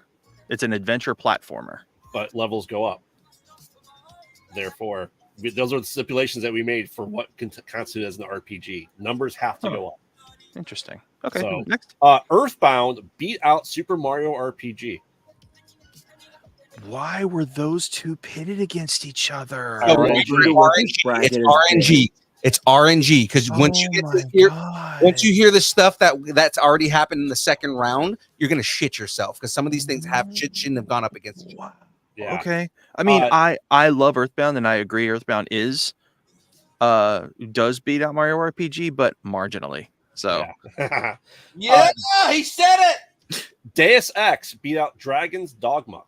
It's an adventure platformer. But levels go up. Therefore, those are the stipulations that we made for what constitutes as an RPG. Numbers have to go up. Interesting. Okay, so, next. Earthbound beat out Super Mario RPG. Why were those two pitted against each other? It's RNG. It's RNG because once you get to once you hear the stuff that's already happened in the second round, you're gonna shit yourself because some of these things shouldn't have gone up against each other. Yeah. Okay. I mean, I love Earthbound and I agree Earthbound does beat out Mario RPG, but marginally. So he said it. Deus Ex beat out Dragon's Dogma.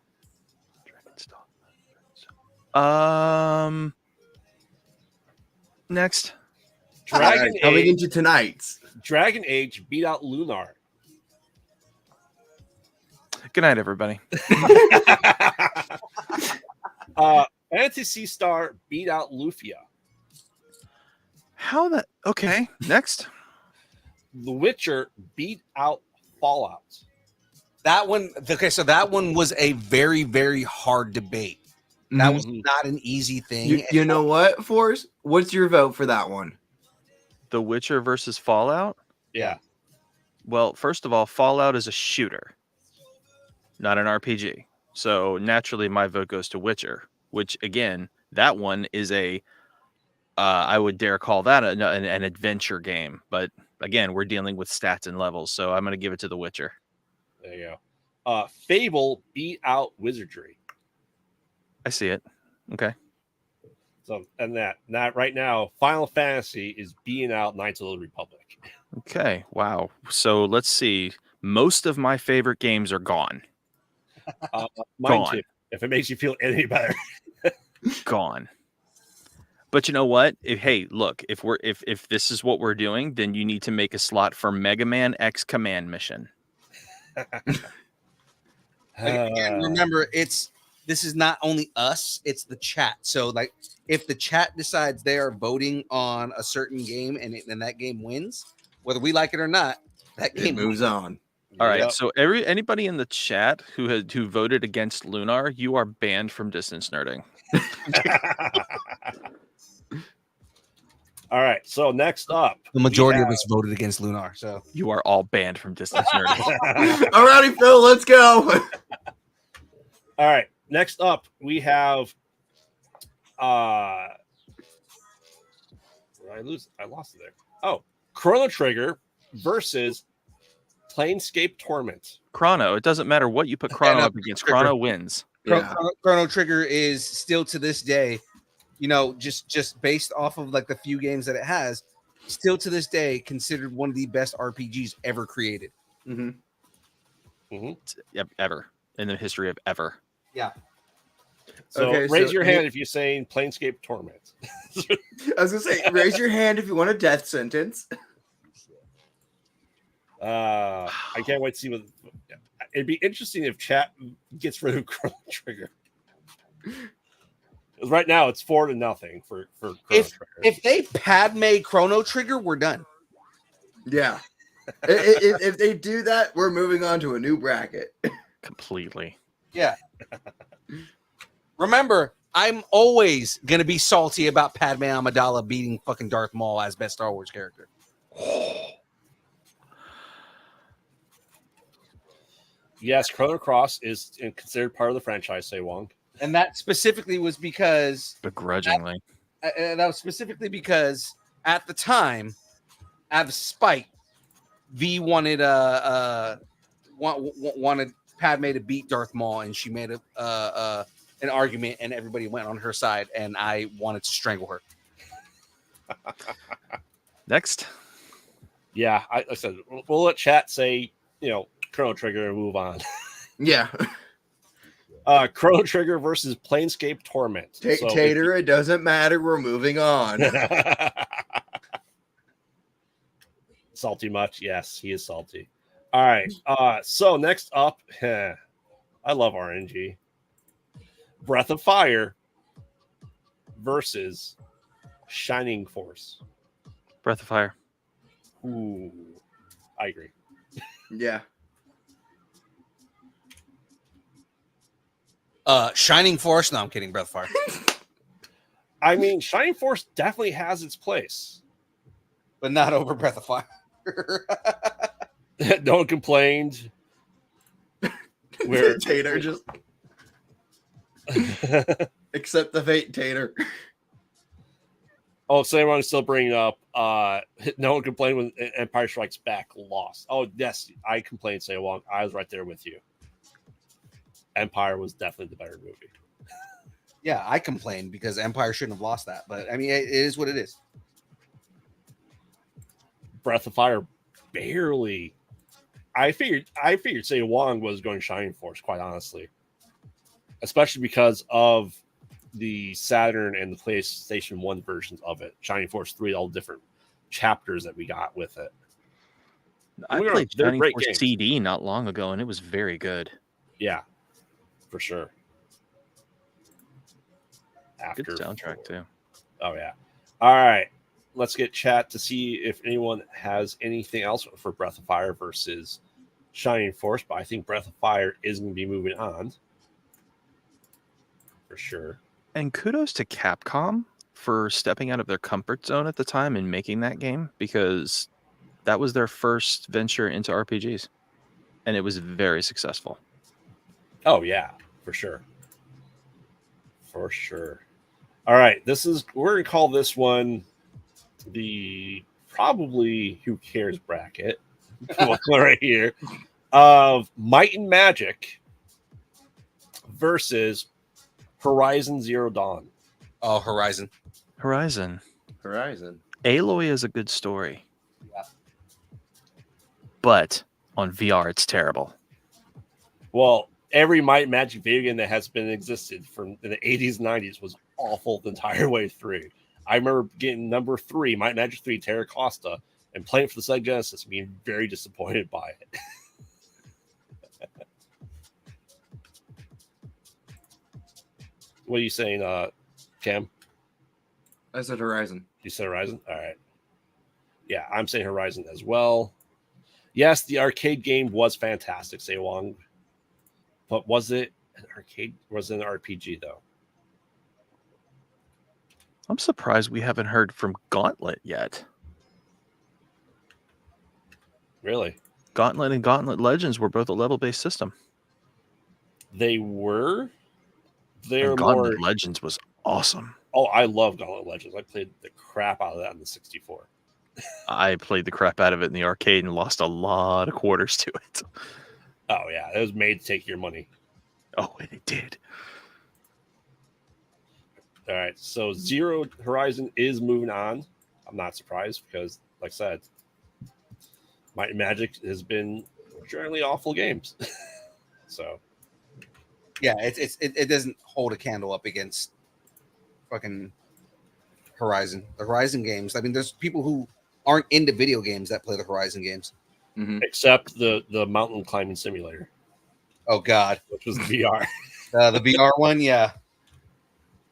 Next. Coming into tonight's Dragon Age beat out Lunar. Good night, everybody. Fantasy Star beat out Lufia. How that? Okay, next. The Witcher beat out Fallout. That one. Okay, so that one was a very, very hard debate. That was not an easy thing. You know what, Forrest? What's your vote for that one? The Witcher versus Fallout? Yeah. Well, first of all, Fallout is a shooter, not an RPG. So naturally, my vote goes to Witcher, which, again, that one is I would dare call that an adventure game. But, again, we're dealing with stats and levels, so I'm going to give it to The Witcher. There you go. Fable beat out Wizardry. I see it. Okay. So, and that right now, Final Fantasy is beating out Knights of the Republic. Okay. Wow. So let's see. Most of my favorite games are gone. Mine too. If it makes you feel any better. Gone. But you know what? If this is what we're doing, then you need to make a slot for Mega Man X Command Mission. Again, remember, this is not only us, it's the chat. So, like, if the chat decides they are voting on a certain game and that game wins, whether we like it or not, that game moves on. All right. So anybody in the chat who voted against Lunar, you are banned from distance nerding. All right. So next up, the majority of us voted against Lunar. So you are all banned from distance nerding. All righty, Phil, let's go. All right. Next up, we have I lost it there. Oh, Chrono Trigger versus Planescape Torment. Chrono. It doesn't matter what you put Chrono up against. Chrono wins. Chrono Trigger is still to this day, just based off of like the few games that it has, still to this day considered one of the best RPGs ever created. Ever in the history of ever. Yeah. So raise your hand if you're saying Planescape Torment. I was gonna say, raise your hand if you want a death sentence. I can't wait to see what. It'd be interesting if chat gets rid of Chrono Trigger. Because right now it's 4-0 for Chrono Trigger. If they Padme Chrono Trigger, we're done. Yeah. if they do that, we're moving on to a new bracket. Completely. Yeah. Remember, I'm always gonna be salty about Padme Amidala beating fucking Darth Maul as best Star Wars character. Yes, Chrono Cross is considered part of the franchise, say Wong. And that specifically was because begrudgingly. That was specifically because at the time, out of spite, V wanted wanted Padme to beat Darth Maul, and she made an argument, and everybody went on her side, and I wanted to strangle her. Next. Yeah, I said we'll let chat say Chrono Trigger and move on. Yeah. Chrono Trigger versus Planescape Torment. Tater, it doesn't matter. We're moving on. Salty much? Yes, he is salty. All right. So next up, I love RNG. Breath of Fire versus Shining Force. Breath of Fire. Ooh, I agree. Yeah. Shining Force. No, I'm kidding. Breath of Fire. I mean, Shining Force definitely has its place, but not over Breath of Fire. No one complained. Where Tater just accept the fate, Tater. Oh, so everyone's still bringing up. No one complained when Empire Strikes Back lost. Oh, yes, I complained. Say along. I was right there with you. Empire was definitely the better movie. Yeah, I complained because Empire shouldn't have lost that, but I mean, it is what it is. Breath of Fire barely. I figured Say Wong was going Shining Force, quite honestly, especially because of the Saturn and the PlayStation 1 versions of it. Shining Force 3, all the different chapters that we got with it. I played Shining Force CD not long ago, and it was very good. Yeah, for sure. Good soundtrack too. Oh yeah. All right. Let's get chat to see if anyone has anything else for Breath of Fire versus Shining Force, but I think Breath of Fire is going to be moving on for sure. And kudos to Capcom for stepping out of their comfort zone at the time and making that game, because that was their first venture into RPGs, and it was very successful. Oh yeah, for sure. For sure. All right, we're going to call this one the probably who cares bracket right here of Might and Magic versus Horizon Zero Dawn. Oh, Horizon. Aloy is a good story. Yeah. But on VR, it's terrible. Well, every Might and Magic video game that has been existed from the 80s and 90s was awful the entire way through. I remember getting number 3, Might and Magic 3, Terra Costa, and playing for the Sega Genesis and being very disappointed by it. What are you saying, Cam? I said Horizon. You said Horizon? All right. Yeah, I'm saying Horizon as well. Yes, the arcade game was fantastic, say Wong. But was it an arcade? Was it an RPG, though? I'm surprised we haven't heard from Gauntlet yet. Really? Gauntlet and Gauntlet Legends were both a level-based system. They were? Gauntlet Legends was awesome. Oh, I love Gauntlet Legends. I played the crap out of that in the 64. I played the crap out of it in the arcade and lost a lot of quarters to it. Oh yeah, it was made to take your money. Oh, and it did. All right, so Zero Horizon is moving on. I'm not surprised because, like I said, Might and Magic has been generally awful games. So Yeah, it doesn't hold a candle up against fucking Horizon. The Horizon games. I mean, there's people who aren't into video games that play the Horizon games. except the mountain climbing simulator, Oh God, which was the VR. the VR one, yeah.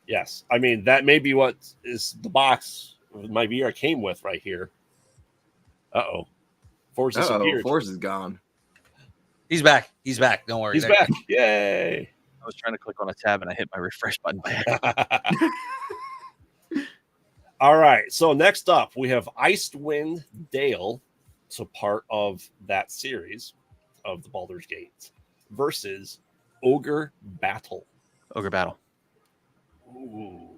Yes, I mean that may be what is the box my VR came with right here. Uh-oh. Force disappeared. Force is gone. He's back. He's back. Don't worry. He's back. Yay. I was trying to click on a tab and I hit my refresh button by All right. So next up, we have Icewind Dale, so part of that series of the Baldur's Gate, versus Ogre Battle. Ogre Battle. Ooh.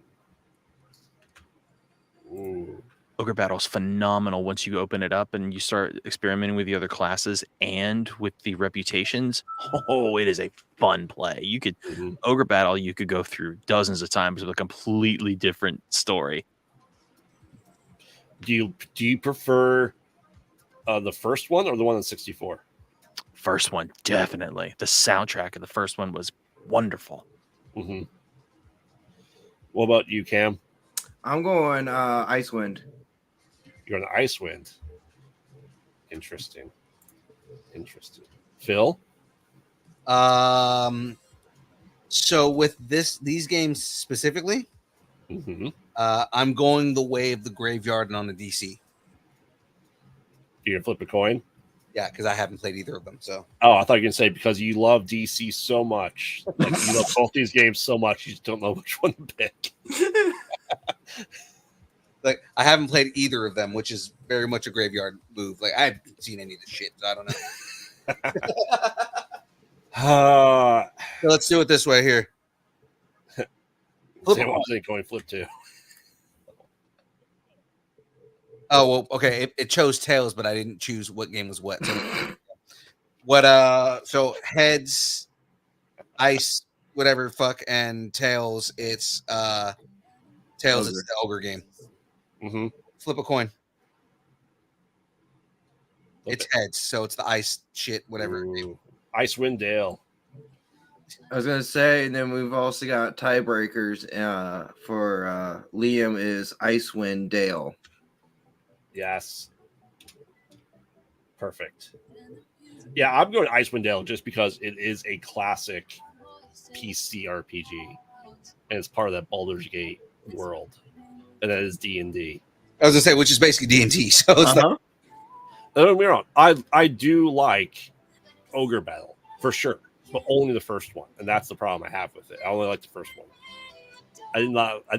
Ooh. Ogre Battle is phenomenal once you open it up and you start experimenting with the other classes and with the reputations. Oh, it is a fun play. You could Ogre Battle, you could go through dozens of times with a completely different story. Do you prefer the first one or the one on 64? First one, definitely. The soundtrack of the first one was wonderful. Mm-hmm. What about you, Cam? I'm going Icewind. You're on Icewind. Interesting. Phil? So with these games specifically, I'm going the way of the graveyard and on the DC. You're gonna flip a coin? Yeah, because I haven't played either of them. So I thought you were gonna say because you love DC so much, like you love both these games so much, you just don't know which one to pick. Like I haven't played either of them, which is very much a graveyard move. Like I haven't seen any of the shit, so I don't know. So let's do it this way here. Sam was going flip too. Oh well, okay. It chose tails, but I didn't choose what game was what. So so heads, ice, whatever fuck, and tails. It's tails. It's the ogre game. Mm-hmm. Flip a coin. Flip it's it. heads, so it's the ice shit, whatever. Ooh. Icewind Dale. I was gonna say, and then we've also got tiebreakers. For Liam is Icewind Dale. Yes. Perfect. Yeah, I'm going Icewind Dale just because it is a classic PC RPG, and it's part of that Baldur's Gate world, and that is D&D. I was gonna say, which is basically D&D. So it's Don't get me wrong. I do like Ogre Battle for sure, but only the first one, and that's the problem I have with it. I only like the first one. I did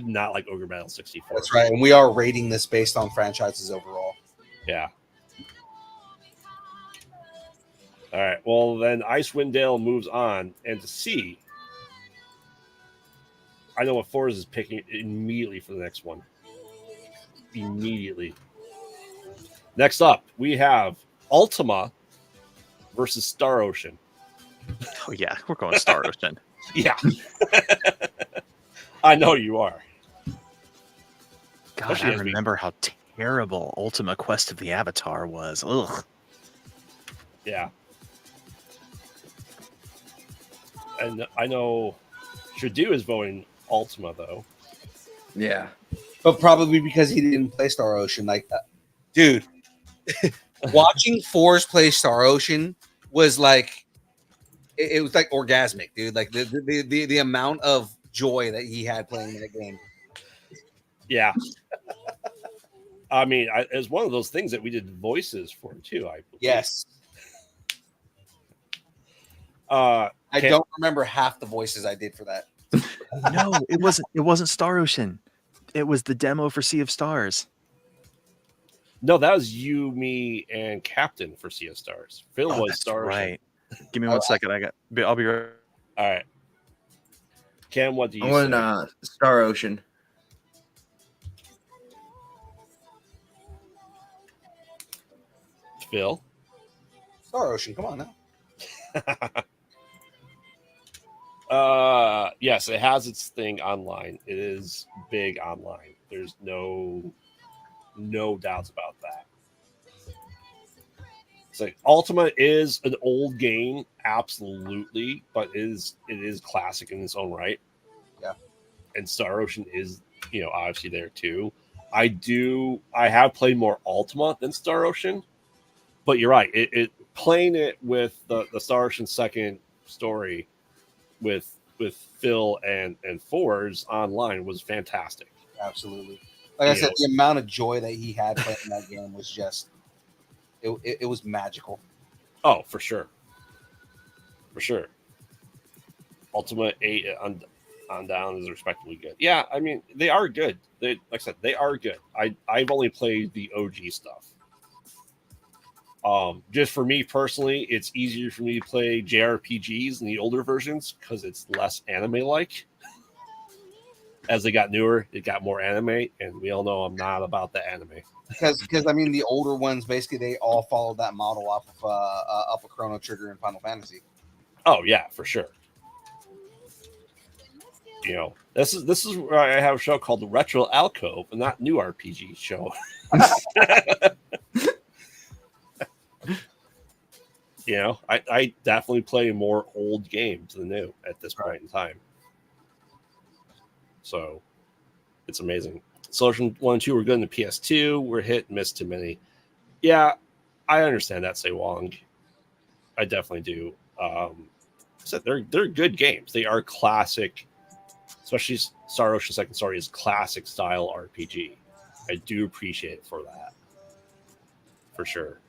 not like Ogre Battle 64. That's right, and we are rating this based on franchises overall. Yeah. All right. Well, then Icewind Dale moves on, and to see, I know what Forrest is picking immediately for the next one. Immediately. Next up, we have Ultima versus Star Ocean. Oh yeah, we're going Star Ocean. Yeah. I know you are. God, I remember how terrible Ultima Quest of the Avatar was. Ugh. Yeah. And I know Shadu is voting Ultima, though. Yeah. But probably because he didn't play Star Ocean. Like, dude, watching Forrest play Star Ocean was like, it was like orgasmic, dude. Like the amount of joy that he had playing that game. Yeah. I mean, it was one of those things that we did voices for too. Yes. I don't remember half the voices I did for that. No, it wasn't Star Ocean. It was the demo for Sea of Stars. No, that was you, me, and Captain for Sea of Stars. Phil was Star Ocean. Right. Give me 1 second. I'll be right. All right. Cam, what do you say? Star Ocean. Phil? Star Ocean, come on now. Yes, it has its thing online. It is big online. There's no doubts about that. It's like Ultima is an old game, absolutely, but it is classic in its own right. Yeah. And Star Ocean is, obviously there too. I have played more Ultima than Star Ocean, but you're right. It playing it with the Star Ocean second story with Phil and Fours online was fantastic. Absolutely. Like I said, the amount of joy that he had playing that game was just it was magical. Oh, for sure. For sure. Ultima 8 on down is respectively good. Yeah, I mean, they are good. Like I said, they are good. I've only played the OG stuff. Just for me personally, it's easier for me to play JRPGs in the older versions because it's less anime-like. As they got newer, it got more anime, and we all know I'm not about the anime. Because I mean, the older ones basically they all followed that model off of Chrono Trigger and Final Fantasy. Oh yeah, for sure. This is where I have a show called the Retro Alcove, and not new RPG show. I definitely play more old games than new at this point in time. So it's amazing. Solution 1 and 2 were good in the PS2. We're hit and miss too many. Yeah, I understand that, Say Wong. I definitely do. So they're good games. They are classic, especially Star Ocean Second Story is classic style RPG. I do appreciate it for that. For sure.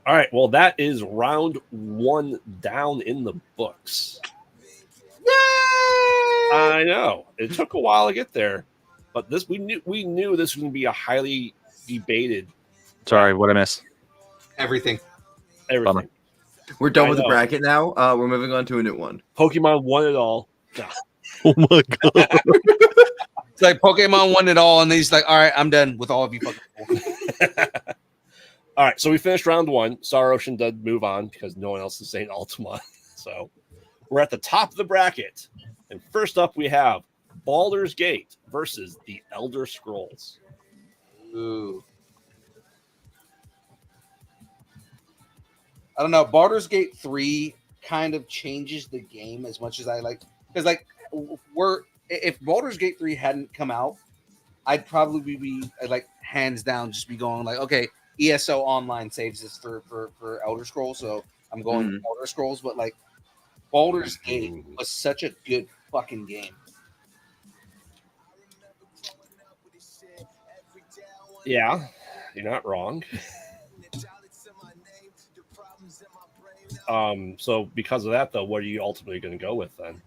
All right, well, that is round 1 down in the books. Yay! I know. It took a while to get there, but we knew this was going to be a highly debated. Sorry, what I miss? Everything. Bummer. We're done with the bracket now. We're moving on to a new one. Pokemon won it all. Oh my god. It's like Pokemon won it all, and he's like, all right, I'm done with all of you fucking All right, so we finished round 1. Star Ocean did move on because no one else is saying Ultima. So we're at the top of the bracket. And first up, we have Baldur's Gate versus the Elder Scrolls. Ooh. I don't know. Baldur's Gate 3 kind of changes the game as much as I like. Because, like, if Baldur's Gate 3 hadn't come out, I'd probably be, like, hands down, just be going, like, okay, ESO Online saves this for Elder Scrolls, so I'm going to Elder Scrolls. But, like, Baldur's Gate was such a good fucking game. Yeah, you're not wrong. So because of that, though, what are you ultimately going to go with then?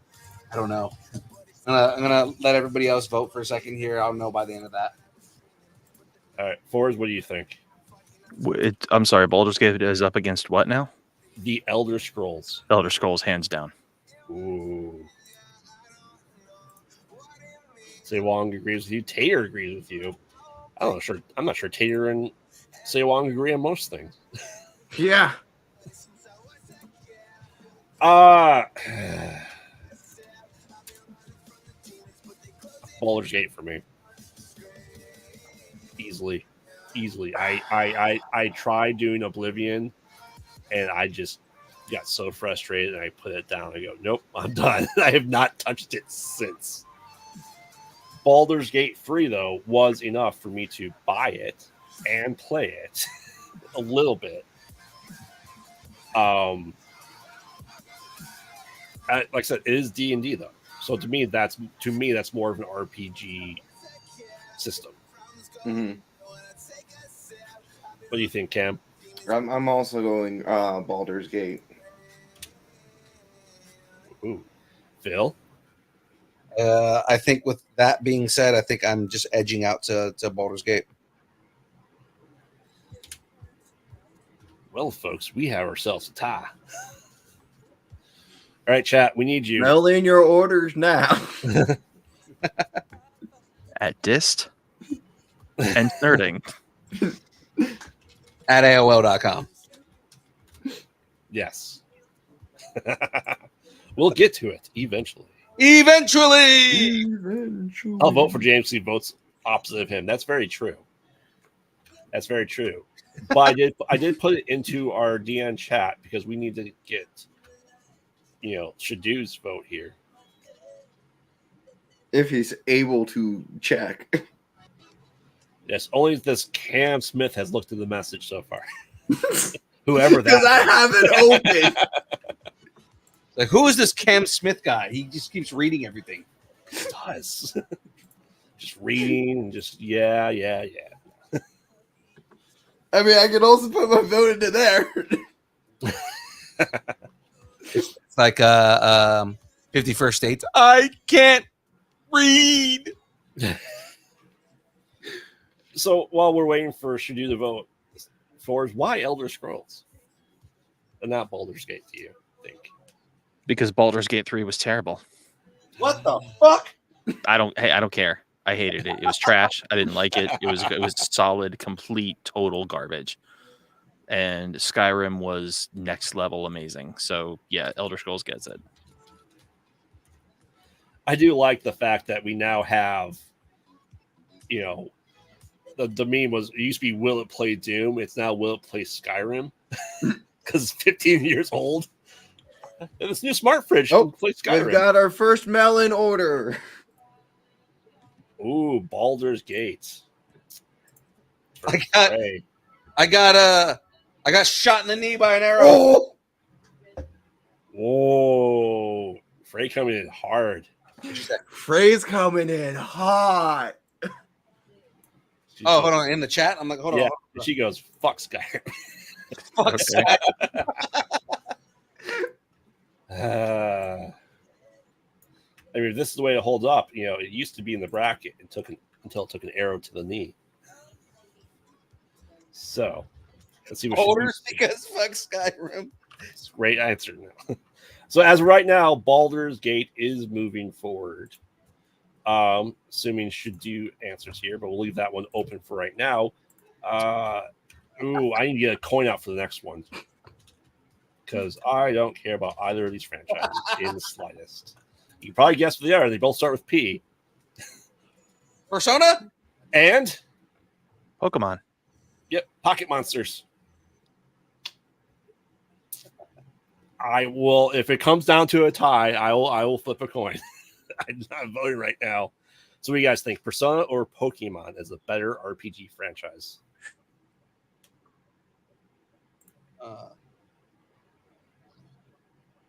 I don't know. I'm gonna let everybody else vote for a second here. I'll know by the end of that. All right, Forrest, what do you think? I'm sorry, Baldur's Gate is up against what now? The Elder Scrolls. Elder Scrolls, hands down. Ooh. Say Wong agrees with you. Tater agrees with you. I'm not sure Tater and Say Wong agree on most things. Yeah. Baldur's Gate for me. Easily. I tried doing Oblivion and I just got so frustrated and I put it down. I go, nope, I'm done. I have not touched it since. Baldur's Gate 3, though, was enough for me to buy it and play it a little bit. Like I said, it is D&D, though. So to me, that's more of an RPG system. Mm-hmm. What do you think, Cam? I'm also going Baldur's Gate. Ooh. Phil? I think with that being said, I think I'm just edging out to Baldur's Gate. Well, folks, we have ourselves a tie. All right, chat, we need you. Mail in your orders now. At Dist and Nerding. at AOL.com. Yes. We'll get to it eventually. Eventually. I'll vote for James. He votes opposite of him. That's very true. That's very true. But I did put it into our DN chat because we need to get, Shadoo's vote here. If he's able to check. Yes, only this Cam Smith has looked at the message so far. Whoever that Because I have it open. Like, who is this Cam Smith guy? He just keeps reading everything. He does. Just reading and just, yeah. I mean, I could also put my vote into there. It's like 51st States. I can't read. So while we're waiting for Shadoo to vote, why Elder Scrolls and not Baldur's Gate, do you think? Because Baldur's Gate 3 was terrible. What the fuck? I don't care. I hated it. It was trash. I didn't like it. It was solid, complete, total garbage. And Skyrim was next level amazing. So yeah, Elder Scrolls gets it. I do like the fact that we now have, the meme was, it used to be will it play Doom? It's now will it play Skyrim? Because it's 15 years old. And this new smart fridge can play Skyrim. We've got our first melon order. Ooh, Baldur's Gate. I got shot in the knee by an arrow. Whoa. Frey coming in hard. Frey's coming in hot. Oh, hold on. In the chat? I'm like, hold on. She goes, fuck Skyrim. Fuck Skyrim. I mean, if this is the way it holds up, it used to be in the bracket until it took an arrow to the knee. So, let's see what Orders because fuck Skyrim. Great answer now. So, as of right now, Baldur's Gate is moving forward. Assuming Shadoo answers here, but we'll leave that one open for right now. I need to get a coin out for the next one because I don't care about either of these franchises in the slightest. You can probably guess what they are. They both start with P. Persona? And? Pokemon. Yep, Pocket Monsters. I will, if it comes down to a tie, I will flip a coin. I'm not voting right now. So what do you guys think? Persona or Pokemon as a better RPG franchise?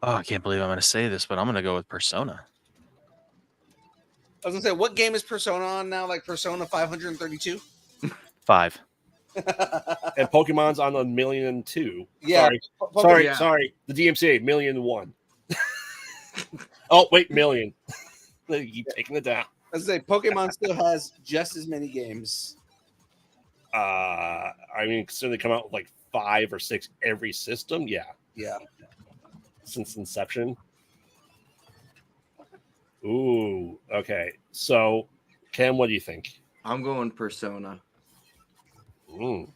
I can't believe I'm going to say this, but I'm going to go with Persona. I was going to say, what game is Persona on now? Like Persona 532? 5. And Pokemon's on 1,000,002. Yeah. Sorry. The DMCA, 1,000,001. Oh, wait, million. They keep taking it down. I was going to say, Pokemon still has just as many games. I mean, considering they come out with like 5 or 6 every system, yeah. Since inception. Ooh, okay. So, Cam, what do you think? I'm going Persona. I was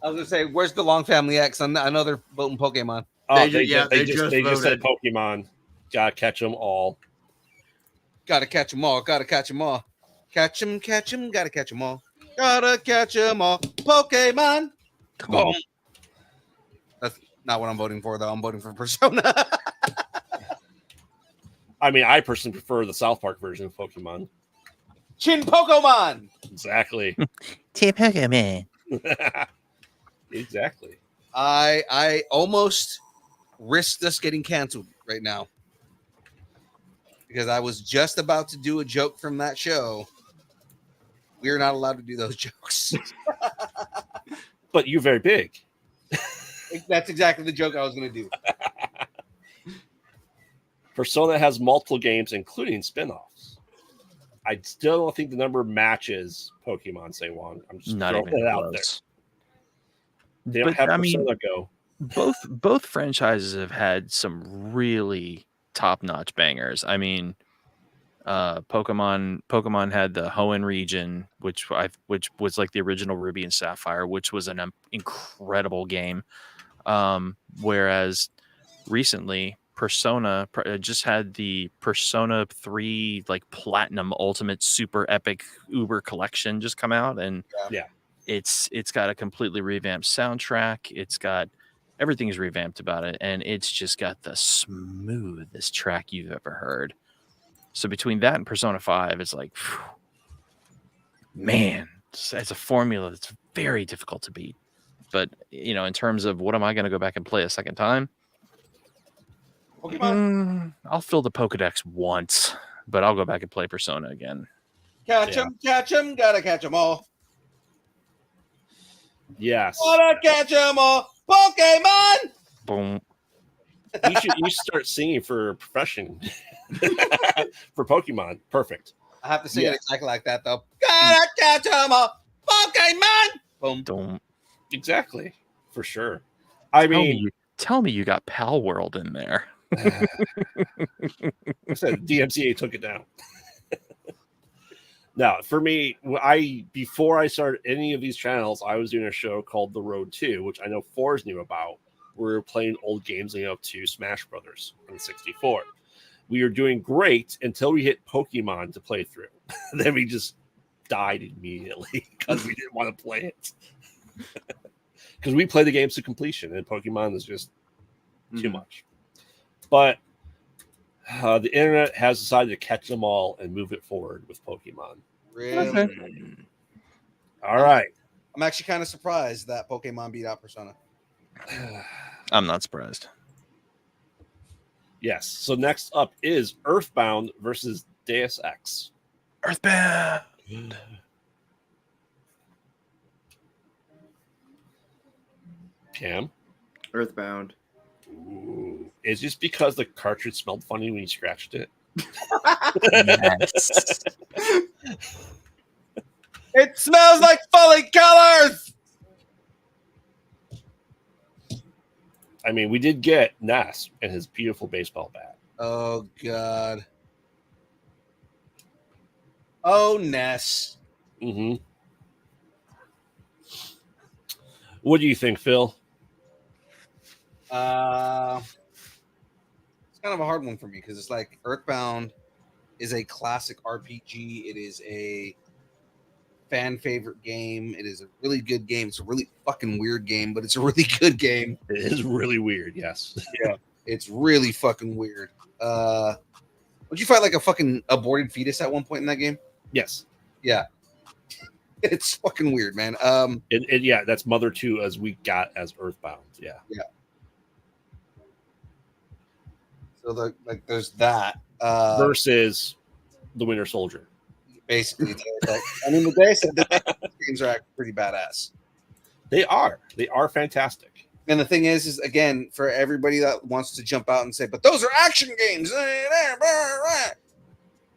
going to say, where's the Long Family X? I know they're voting Pokemon. Oh, they just said Pokemon. Gotta catch them all. Gotta catch them all. Gotta catch them all. Catch them. Gotta catch them all. Gotta catch them all. Pokemon. Boom. That's not what I'm voting for, though. I'm voting for Persona. I mean, I personally prefer the South Park version of Pokemon. Chin Pokemon. Exactly. Team Pokemon. Exactly. I almost risked us getting canceled right now because I was just about to do a joke from that show. We're not allowed to do those jokes. But you're very big. That's exactly the joke I was going to do. Persona has multiple games, including spin-offs. I still don't think the number matches Pokemon Say Wong. I'm just not throwing even it out there. They don't have Persona Go. Both franchises have had some really top-notch bangers. I mean, Pokemon had the Hoenn region, which was like the original Ruby and Sapphire, which was an incredible game. Whereas recently Persona just had the Persona 3 like Platinum Ultimate Super Epic Uber collection just come out, and it's got a completely revamped soundtrack. It's got everything's revamped about it, and it's just got the smoothest track you've ever heard. So between that and Persona 5, it's like, phew, man, it's a formula that's very difficult to beat. But, in terms of what am I going to go back and play a second time? Pokemon? I'll fill the Pokedex once, but I'll go back and play Persona again. Catch 'em, gotta catch 'em all. Yes. Gotta catch 'em all. Pokemon! Boom. You should start singing for profession for Pokemon. Perfect. I have to sing it exactly like that, though. Gotta catch 'em all. Pokemon! Boom. Boom. Exactly. For sure. Tell me you got Pal World in there. I said DMCA took it down. Now, for me, before I started any of these channels, I was doing a show called The Road 2, which I know Fours knew about. We were playing old games leading up to Smash Brothers on the 64. We were doing great until we hit Pokemon to play through. Then we just died immediately because we didn't want to play it. Because we play the games to completion, and Pokemon is just too much. But the internet has decided to catch them all and move it forward with Pokemon. Really? All right. I'm actually kind of surprised that Pokemon beat out Persona. I'm not surprised. Yes. So next up is Earthbound versus Deus Ex. Earthbound. Cam? Earthbound. Ooh. Is just because the cartridge smelled funny when you scratched it? Yes. It smells like falling colors! I mean, we did get Ness and his beautiful baseball bat. Oh, God. Oh, Ness. Mm-hmm. What do you think, Phil? It's kind of a hard one for me because it's like Earthbound is a classic RPG. It is a fan favorite game. It is a really good game. It's a really fucking weird game, but it's a really good game. It is really weird, yes. Yeah. It's really fucking weird. Would you fight like a fucking aborted fetus at one point in that game? Yes. Yeah. It's fucking weird, man. Yeah, that's Mother 2 as we got as Earthbound. Yeah. Yeah. So there's that. Versus the Winter Soldier. Basically, I mean, the Deus Ex games are pretty badass. They are fantastic. And the thing is again, for everybody that wants to jump out and say, but those are action games.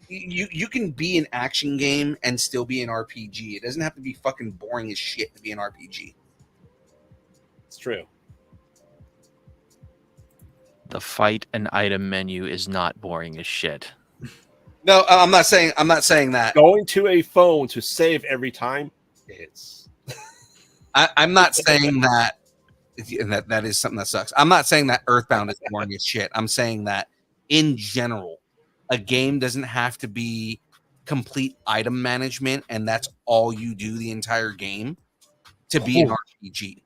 You can be an action game and still be an RPG. It doesn't have to be fucking boring as shit to be an RPG. It's true. The fight and item menu is not boring as shit. No, I'm not saying that. Going to a phone to save every time, it's. I'm not saying that. That is something that sucks. I'm not saying that Earthbound is boring as shit. I'm saying that in general, a game doesn't have to be complete item management, and that's all you do the entire game to be an RPG.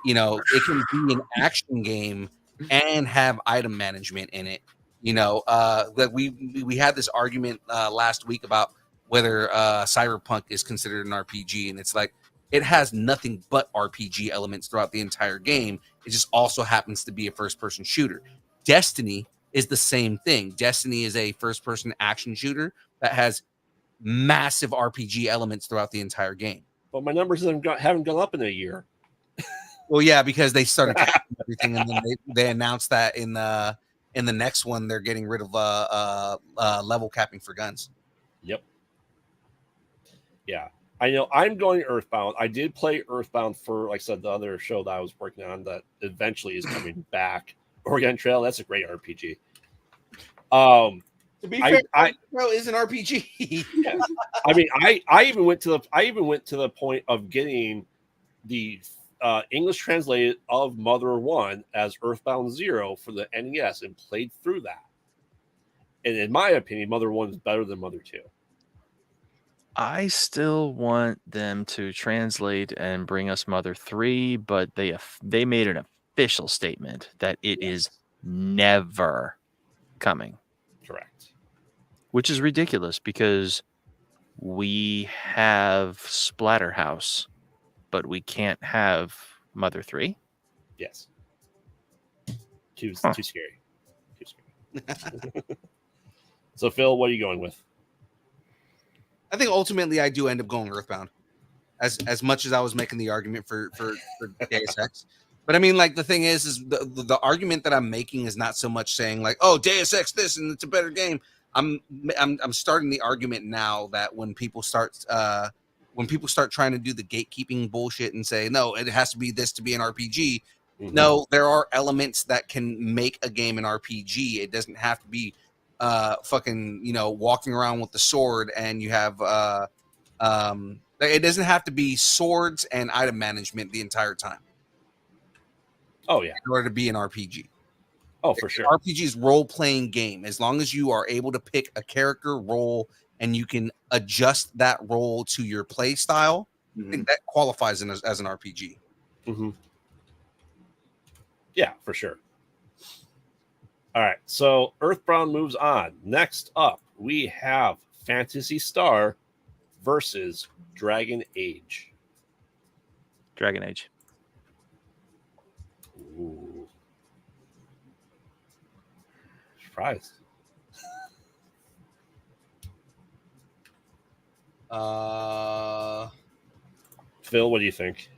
You know, it can be an action game and have item management in it. You know, that we had this argument last week about whether Cyberpunk is considered an RPG, and it's like it has nothing but RPG elements throughout the entire game. It just also happens to be a first-person shooter. Destiny is the same thing. Destiny is a first-person action shooter that has massive RPG elements throughout the entire game. But my numbers haven't gone up in a year. Well, yeah, because they started capping everything, and then they announced that in the next one they're getting rid of level capping for guns. Yep. Yeah, I know. I'm going Earthbound. I did play Earthbound for, like I said, the other show that I was working on that eventually is coming back. Oregon Trail. That's a great RPG. To be fair, Pro is an RPG. Yeah. I mean, I even went to the point of getting the English translated of Mother 1 as Earthbound 0 for the NES and played through that. And in my opinion, Mother 1 is better than Mother 2. I still want them to translate and bring us Mother 3, but they made an official statement that it is never coming. Correct. Which is ridiculous because we have Splatterhouse, but we can't have Mother 3. Yes. Too scary. Too scary. So, Phil, what are you going with? I think ultimately I do end up going Earthbound, as much as I was making the argument for Deus Ex. But I mean, like, the thing is the argument that I'm making is not so much saying like, oh, Deus Ex this and it's a better game. I'm starting the argument now that when people start trying to do the gatekeeping bullshit and say no, it has to be this to be an RPG. Mm-hmm. No, there are elements that can make a game an RPG. It doesn't have to be fucking, walking around with the sword and you have it doesn't have to be swords and item management the entire time. Oh yeah. In order to be an RPG. Oh, for sure. RPG is role-playing game. As long as you are able to pick a character role and you can adjust that role to your play style, I think that qualifies as an RPG. Mm-hmm. Yeah, for sure. All right, so Earthbound moves on. Next up, we have Phantasy Star versus Dragon Age. Dragon Age. Ooh. Surprise. Phil, what do you think?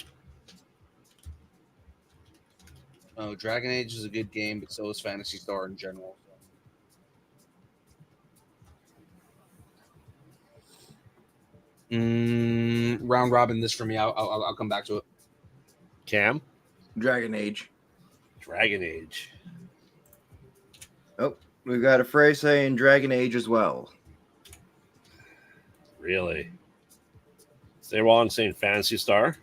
Oh, Dragon Age is a good game, but so is Phantasy Star in general. Round robin this for me. I'll come back to it. Cam? Dragon Age. Dragon Age. Oh, we've got a phrase saying Dragon Age as well. Really? So they're all saying Phantasy Star?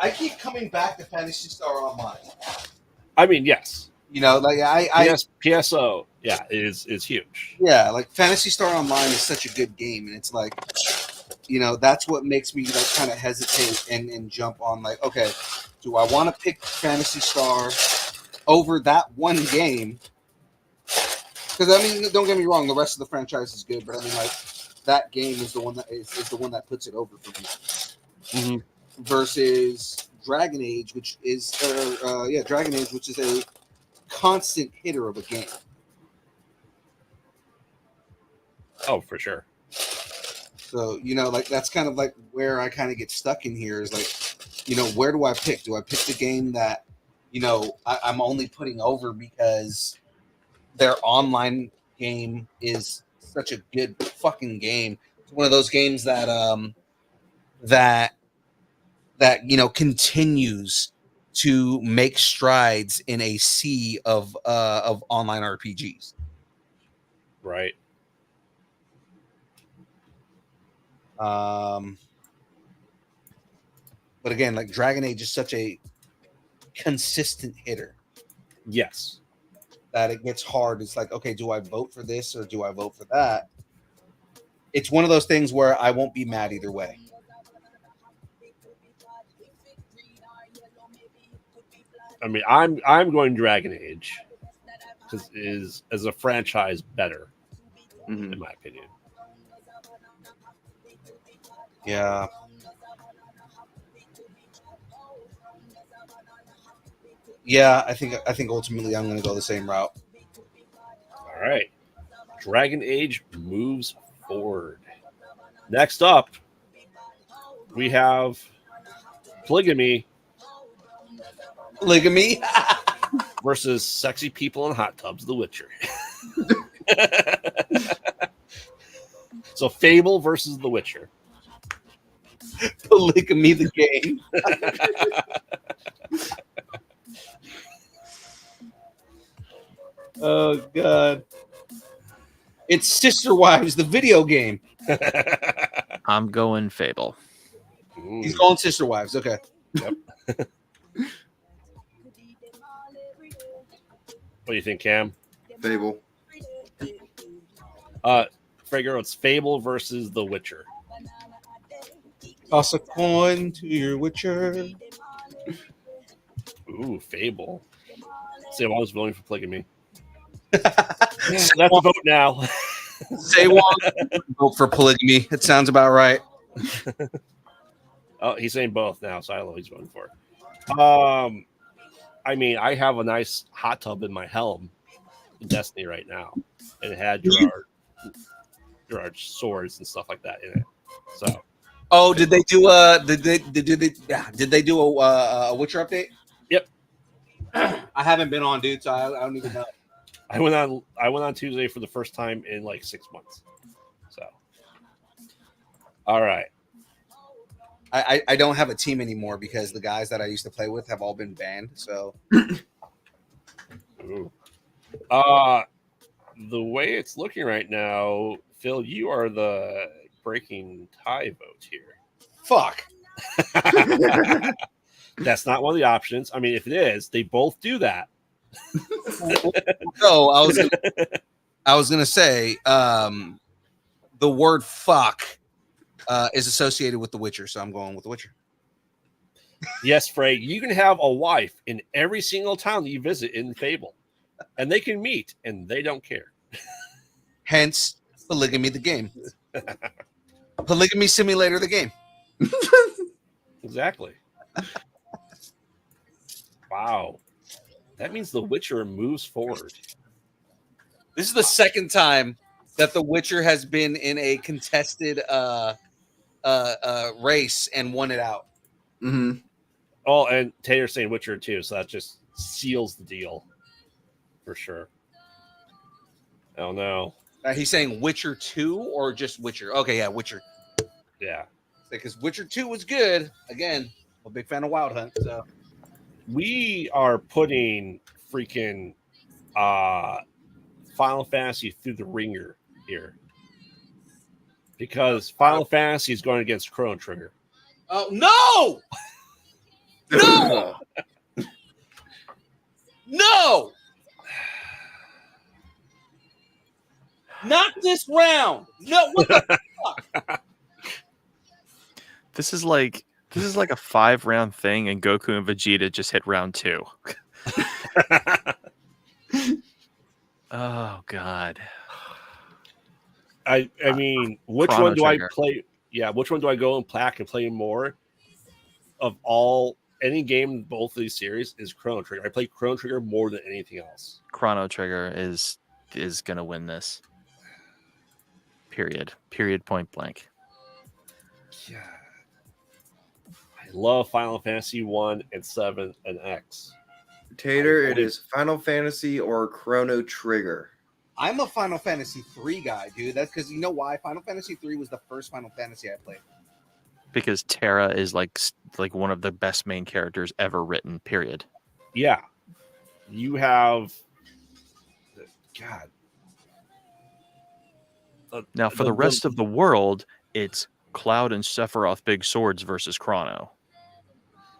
I keep coming back to Phantasy Star Online. I mean, yes. Like PSO, yeah, is huge. Yeah, like Phantasy Star Online is such a good game, and it's like, that's what makes me like kind of hesitate and jump on like, okay, do I want to pick Phantasy Star over that one game? Because I mean, don't get me wrong, the rest of the franchise is good, but I mean, like, that game is the one that is the one that puts it over for me. Mm-hmm. Versus Dragon Age, which is Dragon Age, which is a constant hitter of a game. Oh, for sure. So, like, that's kind of like where I kind of get stuck in here is like, where do I pick? Do I pick the game that, I'm only putting over because their online game is such a good fucking game? It's one of those games that continues to make strides in a sea of online RPGs. Right. But again, like Dragon Age is such a consistent hitter. Yes. That it gets hard. It's like, okay, do I vote for this or do I vote for that? It's one of those things where I won't be mad either way. I mean, I'm going Dragon Age because is as a franchise better, in my opinion. Yeah. Yeah, I think ultimately I'm going to go the same route. All right. Dragon Age moves forward. Next up, we have Polygamy versus Sexy People in Hot Tubs, The Witcher. So Fable versus The Witcher. Polygamy the game. Oh god. It's Sister Wives, the video game. I'm going Fable. He's going Sister Wives. Okay. Yep. What do you think, Cam? Fable. Figure it's Fable versus The Witcher. Toss a coin to your Witcher. Ooh, Fable. Say, I was voting for polygamy. That's a vote now. Say one. Vote for polygamy. It sounds about right. Oh, he's saying both now, so I don't know what he's voting for. I mean, I have a nice hot tub in my helm in Destiny right now, and it had Gerard's swords and stuff like that in it. So, oh, did they do did they do a Witcher update? Yep. I haven't been on, dude, so I don't even know. I went on Tuesday for the first time in like 6 months. So, all right. I don't have a team anymore because the guys that I used to play with have all been banned. So, Ooh. The way it's looking right now, Phil, you are the breaking tie vote here. fuck. That's not one of the options. I mean, if it is, they both do that. So I was gonna say the word fuck is associated with The Witcher, so I'm going with The Witcher. Yes, Frey, you can have a wife in every single town that you visit in Fable, and they can meet, and they don't care. Hence, polygamy the game. Polygamy simulator the game. Exactly. Wow. That means The Witcher moves forward. This is the second time that The Witcher has been in a contested race and won it out. Mm-hmm. Oh, and Taylor's saying Witcher too, so that just seals the deal for sure. Oh no. He's saying Witcher 2 or just Witcher? Okay, yeah, Witcher. Yeah. Because Witcher 2 was good. Again, I'm a big fan of Wild Hunt. So We are putting freaking Final Fantasy through the ringer here. Because Final Fantasy is going against Chrono Trigger. oh no! No! No! Not this round. No, what the fuck? This is like a 5-round thing, and Goku and Vegeta just hit round 2. Oh God. I mean, which Chrono one do Trigger. I play? Yeah, which one do I go and pack and play more? Of all any game in both of these series is Chrono Trigger. I play Chrono Trigger more than anything else. Chrono Trigger is gonna win this. Period. Point blank. Yeah. I love Final Fantasy 1 and 7 and X. Tater, it is Final Fantasy or Chrono Trigger. I'm a Final Fantasy 3 guy, dude. That's because you know why? Final Fantasy 3 was the first Final Fantasy I played. Because Terra is like one of the best main characters ever written. Period. Yeah. You have God. Now, for the rest of the world, it's Cloud and Sephiroth big swords versus Chrono.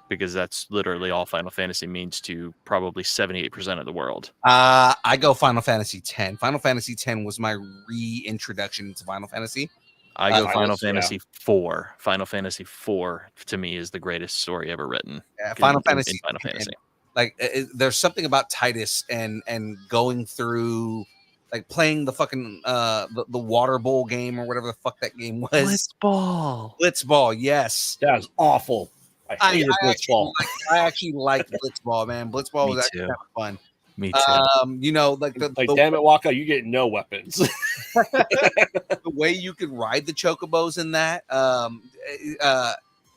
Because that's literally all Final Fantasy means to probably 78% of the world. I go Final Fantasy 10. Final Fantasy 10 was my reintroduction into Final Fantasy. I go Final Fantasy 4. Final Fantasy 4 to me is the greatest story ever written. Yeah, Final Fantasy. In Final Fantasy. Like there's something about Titus and going through, like playing the fucking the water bowl game or whatever the fuck that game was. Blitzball, yes. That was awful. I hated Blitzball. I actually liked Blitzball, man. Blitzball was actually kind of fun. Me too. You know, like the damn it, Waka, you get no weapons. The way you could ride the chocobos in that,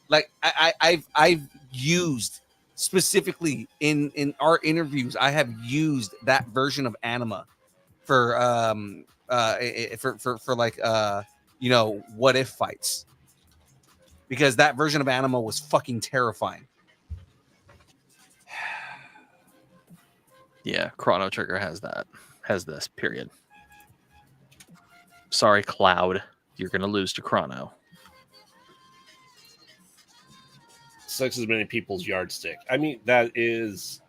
like I've used specifically in our interviews, I have used that version of Anima for like you know, what if fights, because that version of Anima was fucking terrifying. Yeah, Chrono Trigger has that. has this. Period. Sorry, Cloud. You're gonna lose to Chrono. 6 is many people's yardstick. I mean, that is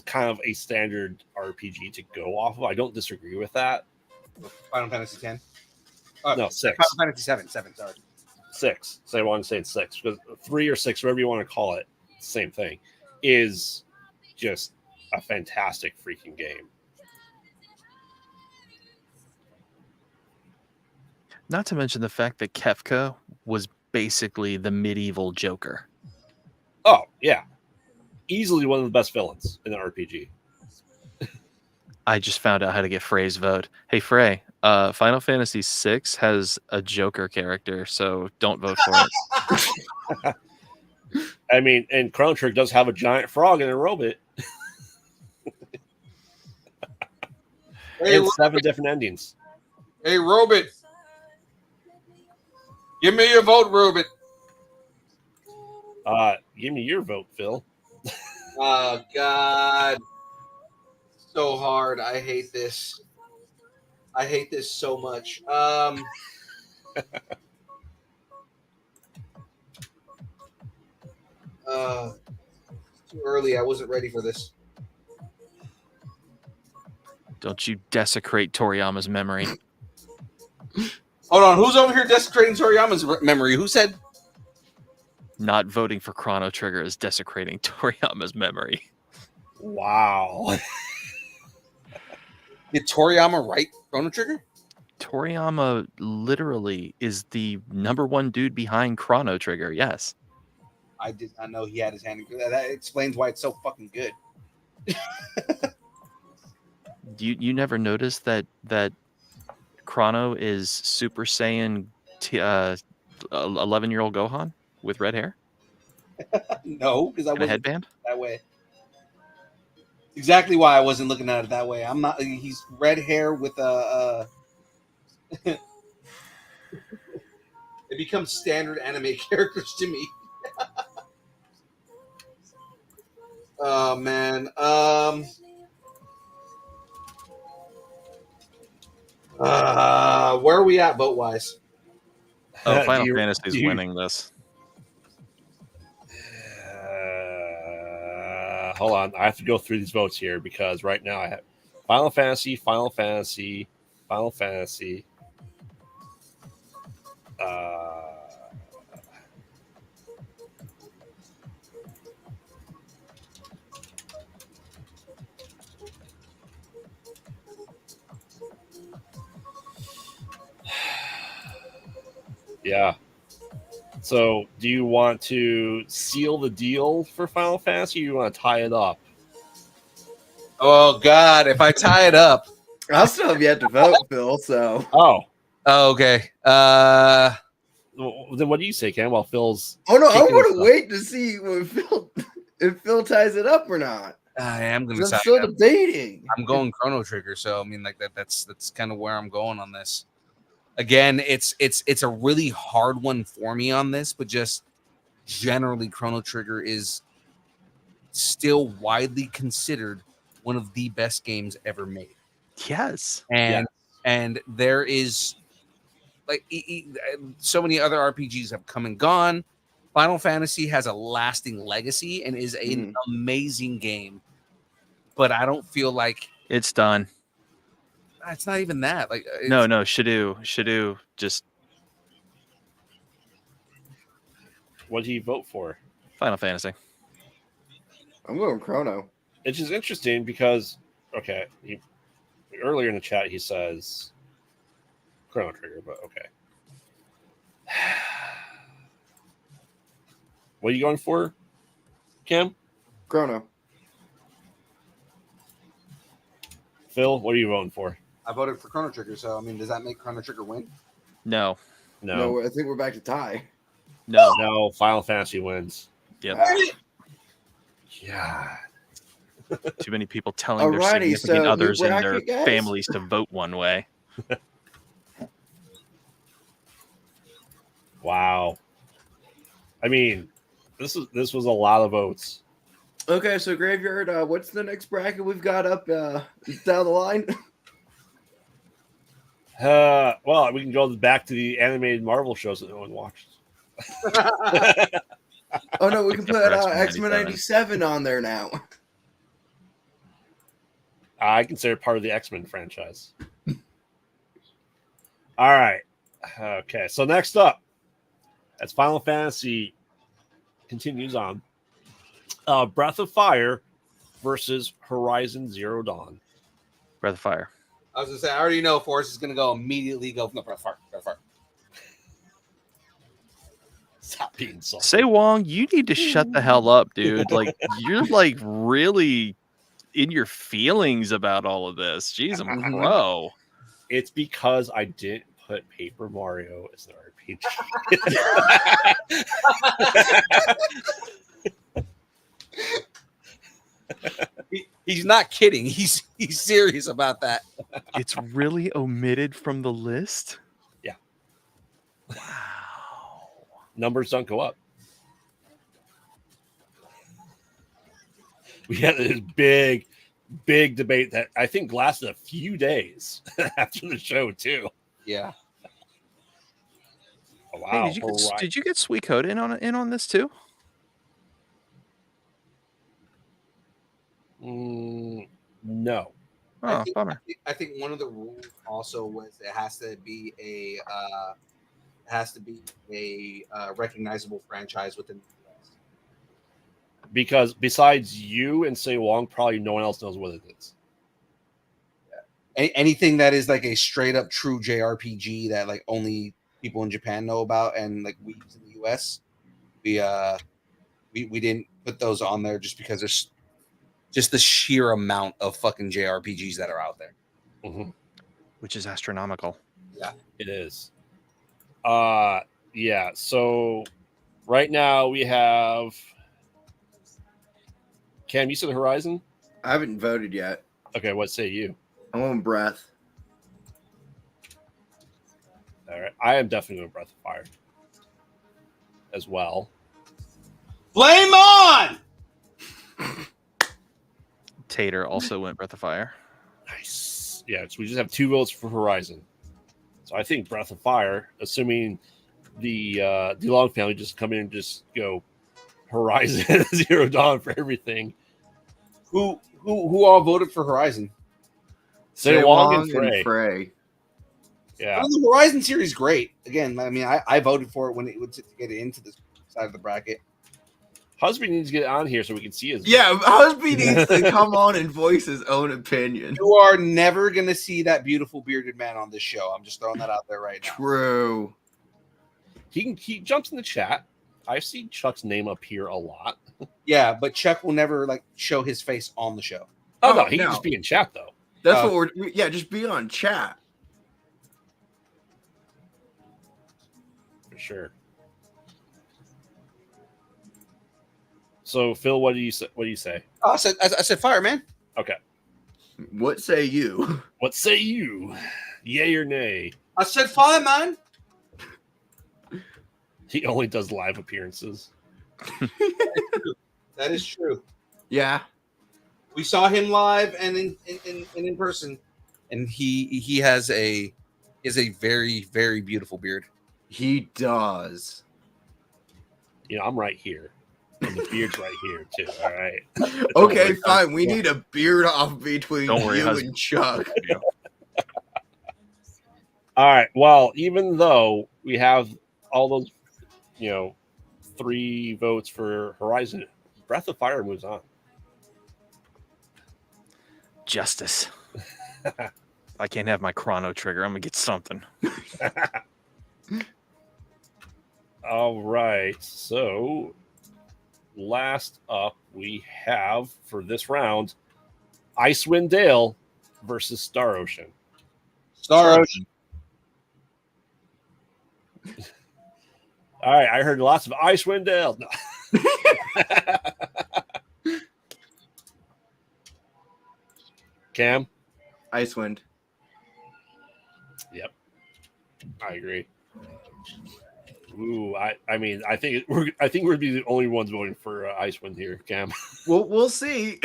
kind of a standard RPG to go off of. I don't disagree with that. Final Fantasy X. No, 6. Final Fantasy 7. Sorry. 6. So I want to say it's 6 because 3 or 6, whatever you want to call it, same thing, is just a fantastic freaking game. Not to mention the fact that Kefka was basically the medieval Joker. Oh yeah, easily one of the best villains in an RPG. I just found out how to get Frey's vote. Hey Frey, Final Fantasy VI has a Joker character, so don't vote for it. I mean, and Chrono Trigger does have a giant frog and a robot. And 7 different endings. Hey, Robot. Give me your vote, Robot. Give me your vote, Phil. Oh, God. So hard. I hate this. I hate this so much. Too early. I wasn't ready for this. Don't you desecrate Toriyama's memory. Hold on. Who's over here desecrating Toriyama's memory? Who said? Not voting for Chrono Trigger is desecrating Toriyama's memory. Wow. Did Toriyama write Chrono Trigger? Toriyama literally is the #1 dude behind Chrono Trigger. Yes. I did not know he had his hand in that. That explains why it's so fucking good. You never noticed that Chrono is Super Saiyan 11-year-old Gohan with red hair No, because I and a wasn't headband? that way. Exactly why I wasn't looking at it that way. I'm not. He's red hair with a. It becomes standard anime characters to me. Oh man. Where are we at vote wise? Oh, Final Fantasy is winning this. Hold on. I have to go through these votes here because right now I have Final Fantasy. Yeah. So, do you want to seal the deal for Final Fantasy or you want to tie it up? Oh God! If I tie it up, I still have yet to vote, Phil. So. Oh, okay. Well, then what do you say, Ken? While Phil's Oh no, I kicking want his to wait to see when Phil, if Phil ties it up or not. I am going 'Cause to I'm tie still it up. debating. I'm going Chrono Trigger, so I mean, like that's kind of where I'm going on this. Again, it's a really hard one for me on this, but just generally, Chrono Trigger is still widely considered one of the best games ever made. Yes. And there is like so many other RPGs have come and gone. Final Fantasy has a lasting legacy and is an amazing game, but I don't feel like it's done. It's not even that. Like no, Shadoo just. What do you vote for? Final Fantasy. I'm going Chrono. It's just interesting because earlier in the chat he says Chrono Trigger, but okay. What are you going for, Kim? Chrono. Phil, what are you voting for? I voted for Chrono Trigger, so I mean, does that make Chrono Trigger win? No. I think we're back to tie. No. Final Fantasy wins. Yep. Yeah. Too many people telling their significant others and their families to vote one way. Wow. I mean, this was a lot of votes. Okay, so Graveyard, what's the next bracket we've got up down the line? Well, we can go back to the animated Marvel shows that no one watched. Oh no, we can Except put for X-Men X-Men 97 on there now. I consider it part of the X-Men franchise. All right. Okay, so next up, as Final Fantasy continues on, Breath of Fire versus Horizon Zero Dawn. Breath of Fire. I was gonna say, I already know Forrest is gonna go immediately go from the Breath of Fire. Breath of Fire. Stop being salty. Say Wong, you need to shut the hell up, dude. Like you're like really in your feelings about all of this. Jeez, I'm a pro. It's because I didn't put Paper Mario as an RPG. He's not kidding. He's serious about that. It's really omitted from the list. Yeah. Wow. Numbers don't go up. We had this big debate that I think lasted a few days after the show too. Yeah. Oh, wow. Hey, did you get Sweet Code in on this too? No. Oh, bummer. I think one of the rules also was it has to be a recognizable franchise within the US. Because besides you and Say Wong, probably no one else knows what it is. Anything that is like a straight up true JRPG that like only people in Japan know about and like we in the US, we didn't put those on there just because there's just the sheer amount of fucking JRPGs that are out there. Mm-hmm. Which is astronomical. Yeah, it is. Yeah. So right now we have Cam. You said Horizon. I haven't voted yet. Okay, what say you? I'm on Breath. All right, I am definitely going Breath of Fire as well. Flame on! Tater also went Breath of Fire. Nice. Yeah, so we just have 2 votes for Horizon. So I think Breath of Fire, assuming the DeLong family just come in and just go Horizon Zero Dawn for everything. Who all voted for Horizon? Say Wong and Frey. Yeah. I mean, the Horizon series is great. Again, I mean, I voted for it when it would get into this side of the bracket. Husby needs to get on here so we can see his. Yeah, Husby needs to come on and voice his own opinion. You are never going to see that beautiful bearded man on this show. I'm just throwing that out there right now. True. He jumps in the chat. I've seen Chuck's name appear a lot. Yeah, but Chuck will never like show his face on the show. Oh no, he can just be in chat though. That's what we're. Yeah, just be on chat. For sure. So Phil, what do you say? What do you say? Oh, I said fire, man. Okay. What say you? What say you? Yay or nay? I said fire, man. He only does live appearances. That is true. Yeah. We saw him live and in person, and he has a very, very beautiful beard. He does. You know, I'm right here. And the beard's right here too. All right. Okay, fine. We need a beard off between you and Chuck. All right. Well, even though we have all those, 3 votes for Horizon, Breath of Fire moves on. Justice. I can't have my Chrono Trigger. I'm gonna get something. All right. So last up we have for this round Icewind Dale versus Star Ocean. Star Ocean. All right, I heard lots of Icewind Dale. No. Cam? Icewind. Yep. I agree. Ooh, I mean, I think we're be the only ones voting for Icewind here, Cam. We'll see.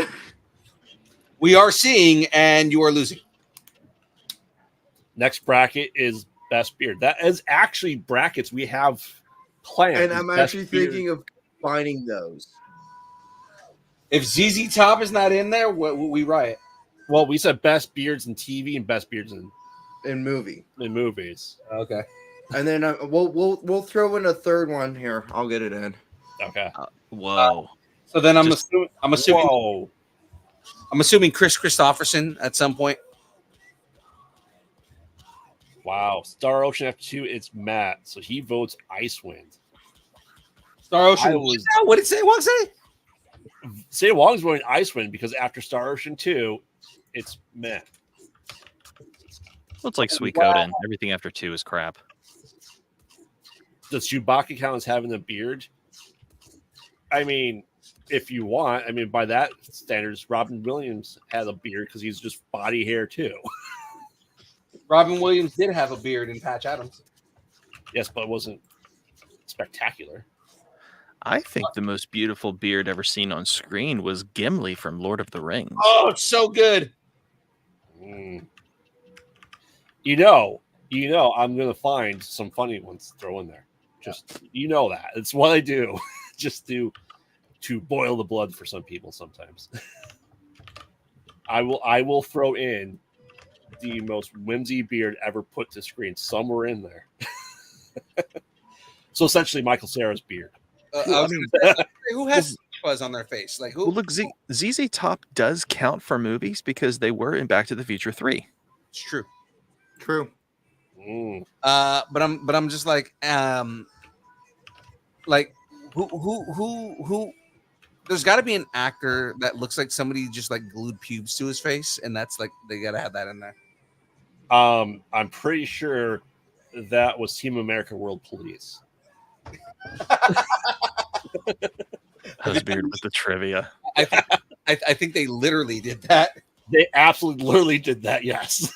We are seeing, and you are losing. Next bracket is best beard. That is actually brackets we have planned. And I'm actually thinking of finding those. If ZZ Top is not in there, we riot. Well, we said best beards in TV and best beards in movies. Okay. And then we'll throw in a third one here. I'll get it in. Okay. Whoa. So then I'm assuming Whoa. I'm assuming Chris Christopherson at some point. Wow. Star Ocean F2, it's Matt. So he votes Icewind. Star Ocean. What did Say Wong say? Say Wong's voting Icewind because after Star Ocean 2, it's Matt. Well, it's like Suikoden. Everything after 2 is crap. Does Chewbacca count as having a beard? I mean, if you want, I mean, by that standards, Robin Williams has a beard because he's just body hair too. Robin Williams did have a beard in Patch Adams. Yes, but it wasn't spectacular. I think the most beautiful beard ever seen on screen was Gimli from Lord of the Rings. Oh, it's so good. You know, I'm gonna find some funny ones to throw in there. Just that. It's what I do. Just to boil the blood for some people sometimes. I will throw in the most whimsy beard ever put to screen somewhere in there. So essentially Michael Cera's beard. Who has fuzz on their face? Like who? Well, look, ZZ Top does count for movies because they were in Back to the Future 3. It's true. True. But I'm just like who there's got to be an actor that looks like somebody just like glued pubes to his face, and that's like they got to have that in there. I'm pretty sure that was Team America World Police. Husbeard with the trivia. I think they literally did that. They absolutely literally did that, yes.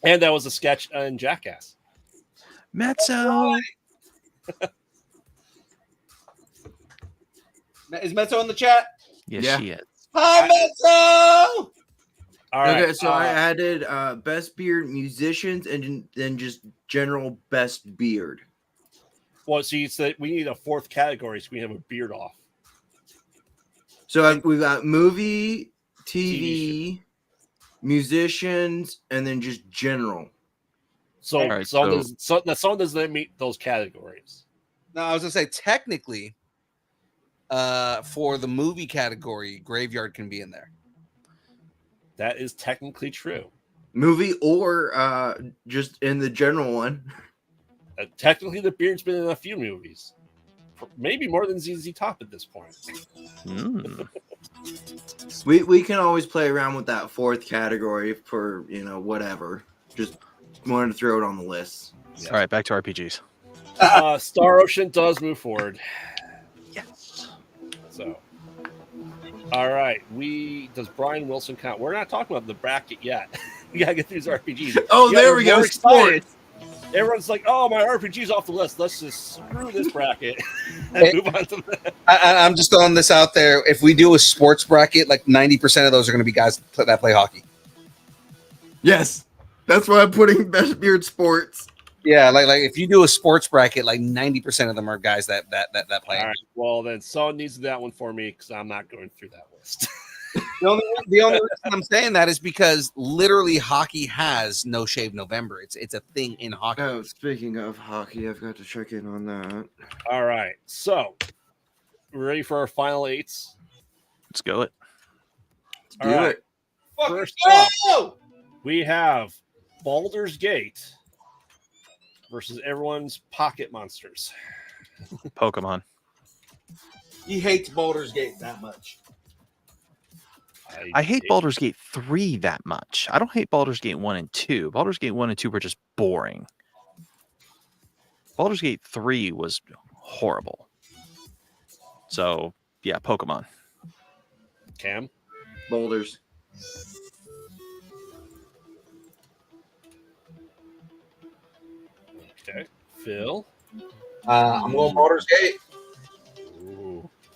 And that was a sketch in Jackass. Mezzo. Is Mezzo in the chat? Yes, she is. Hi, Mezzo! All right. Okay, so I added best beard musicians and then just general best beard. Well, see, it's that we need a fourth category so we have a beard off. So we've got movie, TV, musicians, and then just general. So, right, someone doesn't meet those categories. No, I was gonna say technically, for the movie category, Graveyard can be in there. That is technically true. Movie or just in the general one. Technically, the beard's been in a few movies. Maybe more than ZZ Top at this point. We can always play around with that fourth category for, whatever. Just wanted to throw it on the list. All right, back to RPGs. Star Ocean does move forward. Yes. So, all right. Does Brian Wilson count? We're not talking about the bracket yet. We gotta get through these RPGs. Oh, there we go. Sports. Everyone's like, "Oh, my RPG's off the list. Let's just screw this bracket and move on to that." I'm just throwing this out there. If we do a sports bracket, like 90% of those are going to be guys that play hockey. Yes, that's why I'm putting best beard sports. Yeah, like if you do a sports bracket, like 90% of them are guys that play. All right. Well, then someone needs to do that one for me because I'm not going through that list. The only reason I'm saying that is because literally hockey has No Shave November. It's a thing in hockey. Oh, speaking of hockey, I've got to check in on that. All right. So, we're ready for our final eights. Let's go it. All right. First up, we have Baldur's Gate versus everyone's Pocket Monsters. Pokemon. He hates Baldur's Gate that much. I hate Baldur's Gate 3 that much. I don't hate Baldur's Gate 1 and 2. Baldur's Gate 1 and 2 were just boring. Baldur's Gate 3 was horrible. So, yeah, Pokemon. Cam? Boulders. Okay. Phil? I'm going Baldur's Gate. Ooh.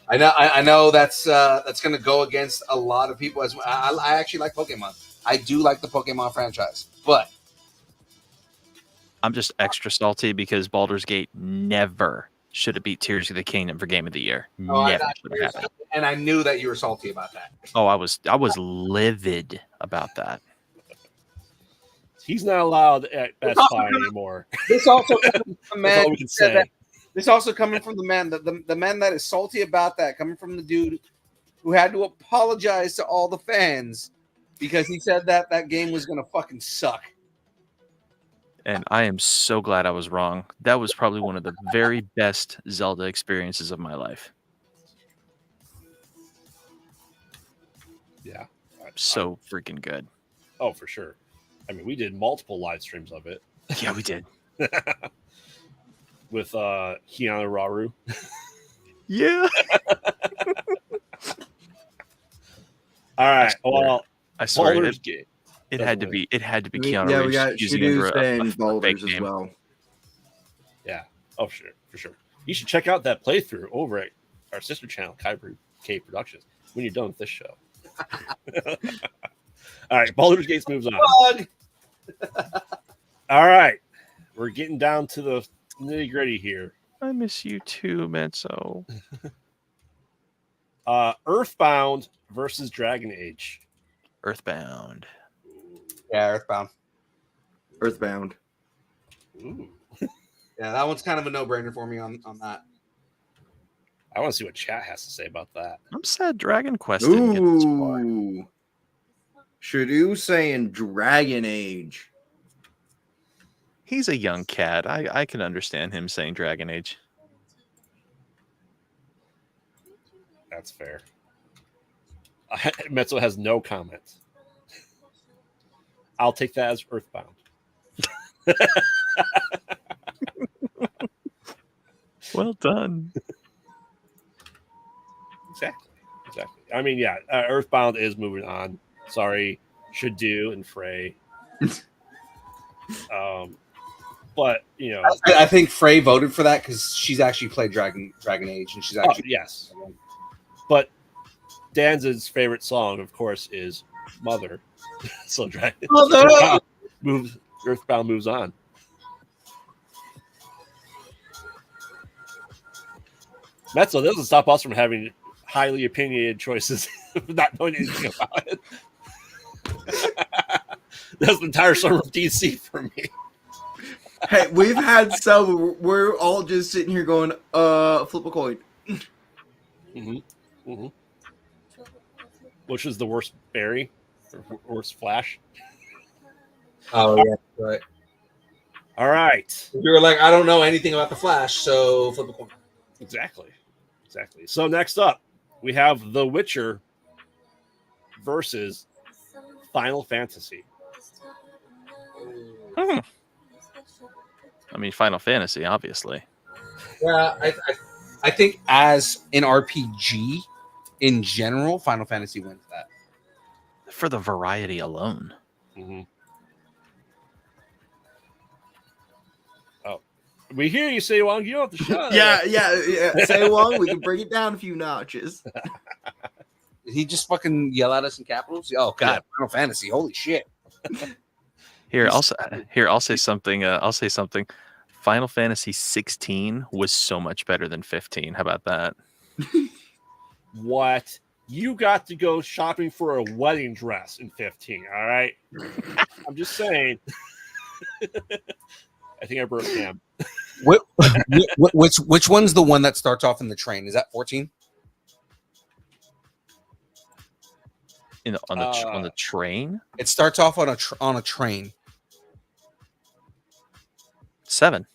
I know that's going to go against a lot of people. As I actually like Pokemon. I do like the Pokemon franchise, but I'm just extra salty because Baldur's Gate never should have beat Tears of the Kingdom for Game of the Year. Never should have happened. And I knew that you were salty about that. Oh, I was livid about that. He's not allowed at Best Buy anymore. This also coming from the man. That's all we can say. This also coming from the man, the man that is salty about that, coming from the dude who had to apologize to all the fans because he said that that game was gonna fucking suck. And I am so glad I was wrong. That was probably one of the very best Zelda experiences of my life. Yeah. So freaking good. Oh, for sure. I mean, we did multiple live streams of it. Yeah, we did. With Keanu Raru. Yeah. All right. Well, I swear Baldur's Gate. It had to be Keanu Yeah, Reeves we got using Shadoo's a and Baldur's fake as name. well. Yeah. Oh, sure. For sure. You should check out that playthrough over at our sister channel, K Productions, when you're done with this show. All right. Baldur's Gate moves on. All right. We're getting down to the nitty gritty here. I miss you too, Menso. Earthbound versus Dragon Age. Earthbound. Yeah, Earthbound. Earthbound. Ooh. Yeah, that one's kind of a no-brainer for me on that. I want to see what chat has to say about that. I'm sad Dragon Quest didn't get this far. Ooh. Shadoo saying Dragon Age. He's a young cat. I can understand him saying Dragon Age. That's fair. Metzo has no comment. I'll take that as Earthbound. Well done. Exactly. I mean, yeah, Earthbound is moving on. Sorry, Shadoo and Frey. But you know, I think Frey voted for that because she's actually played Dragon Age, and she's actually yes. But Dan's favorite song, of course, is "Mother." So Earthbound moves on. Metzo doesn't stop us from having highly opinionated choices, not knowing anything about it. That's the entire summer of DC for me. Hey, we've had some. We're all just sitting here going, flip a coin. Mm-hmm. Mm-hmm. Which is the worst Barry or worst Flash? Oh yeah, right. All right. You were like, I don't know anything about the Flash, so flip a coin. Exactly. So next up, we have The Witcher versus Final Fantasy. I mean, Final Fantasy, obviously. Yeah, I think as an RPG in general, Final Fantasy wins that. For the variety alone. Mm-hmm. Oh, we hear you say, Wong. You don't have to shut. yeah. Say Wong, we can bring it down a few notches. Did he just fucking yell at us in capitals? Oh God, Final Fantasy! Holy shit! Here, I'll say something. I'll say something. Final Fantasy 16 was so much better than 15. How about that? What? You got to go shopping for a wedding dress in 15. All right. I'm just saying. I think I broke Cam. Which one's the one that starts off in the train? Is that 14? On the train? It starts off on a train. 7.